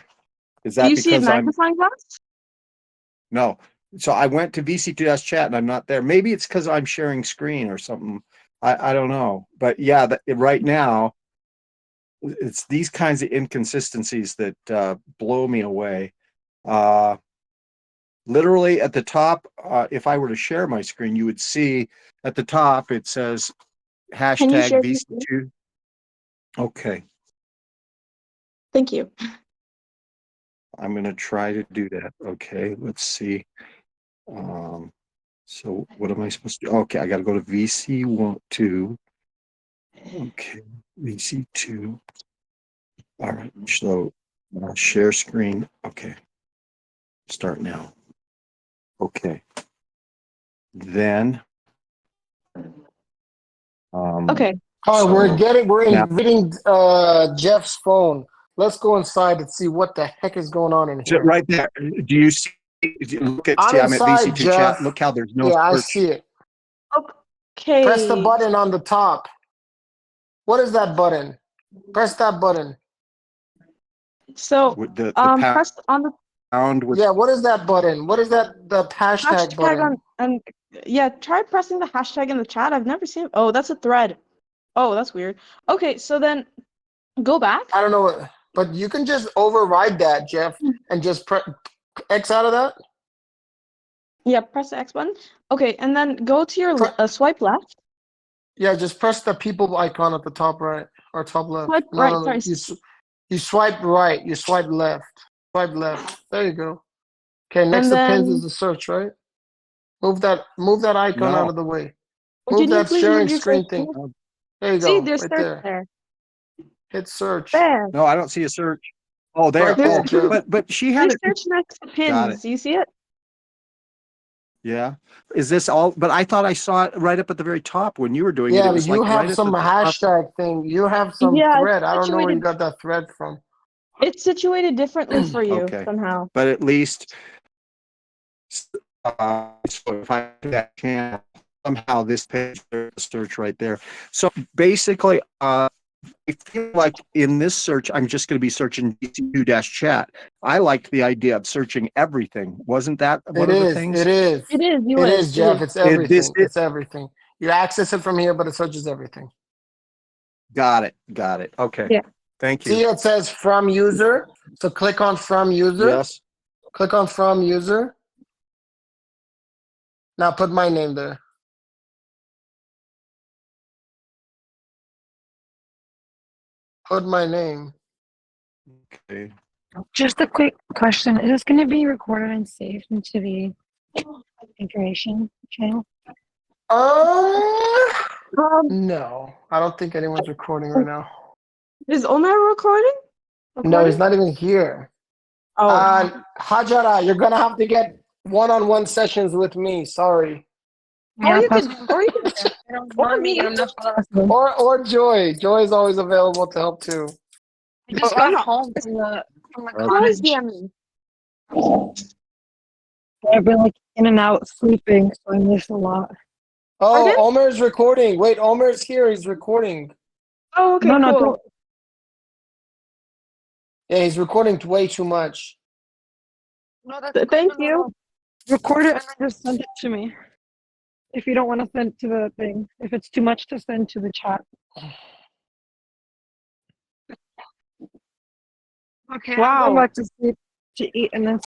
Is Do that you see a because I'm magnifying glass? no? So I went to VC2S chat and I'm not there. Maybe it's because I'm sharing screen or something. I don't know. But yeah, right now it's these kinds of inconsistencies that blow me away. Literally at the top, if I were to share my screen, you would see at the top it says Can you share hashtag your screen? VC2. Okay, Thank you. I'm going to try to do that. Okay, let's see. So what am I supposed to do? Okay, I got to go to VC2. Okay, VC2. All right, so share screen. Okay, start now. Okay, then. Okay. Oh, we're now, invading Jeff's phone. Let's go inside and see what the heck is going on in here. right there. Do you see? Look at. I'm See, I'm at inside, VC2 Jeff. chat. Look how there's no Yeah, I search. see it. Okay. Press the button on the top. What is that button? Press that button. So With the press on the pound with. Yeah, what is that button? What is that? The hashtag button. on, and yeah, try pressing the hashtag in the chat. I've never seen. Oh, that's a thread. Oh, that's weird. Okay, so then Go back? I don't know, but you can just override that, Jeff, and just X out of that. Yeah, press the X button. Okay, and then go to your swipe left. Yeah, just press the people icon at the top right or top left. Swipe No, right, no, no. sorry. You swipe right. You swipe left. Swipe left. There you go. Okay, next And to pins then is the search, right? Move that icon out No. of the way. can Move you that please sharing move your screen search? thing. There you See, go, there's right search there. there. Hit search. There. No, I don't see a search. Oh, there. Right there, Oh, Jeff. but she had There's it. search next to Got pins. it. You see it? Yeah. Is this all? But I thought I saw it right up at the very top when you were doing it. Yeah, It but was you like right have at some the top. hashtag thing. You have some Yeah, thread. I it's don't know where you situated. got that thread from. It's situated differently for you Okay. somehow. But at least, so if I can somehow this page there's a search right there. So basically, I feel like in this search, I'm just going to be searching DC2-chat. I liked the idea of searching everything. Wasn't that one It of the is. things? It is. It is. You It is. is, It Jeff. is. It's This everything. It's everything. You access it from here, but it searches everything. got it. Got it. Okay. Yeah. Thank See, you. it says from user. So click on from user. Yes. Click on from user. Now put my name there. Put my name. Okay. Just a quick question. Is this going to be recorded and saved into the information channel? No, I don't think anyone's recording right now. Is Omer recording? No, he's not even here. Oh. Hajara, you're gonna have to get one-on-one sessions with me. Sorry. Or you could, or me. Or Joy. Joy is always available to help too. I just got home from the Always cottage. me. I've been like in and out sleeping, so I missed a lot. Oh, Omer's recording. Wait, Omer's here. He's recording. Oh, okay, No, cool. don't. Yeah, he's recording way too much. No, that's Thank you. Record it and then just send it to me. If you don't want to send it to the thing, if it's too much to send to the chat. Okay, I'm Wow. going back to sleep to eat and then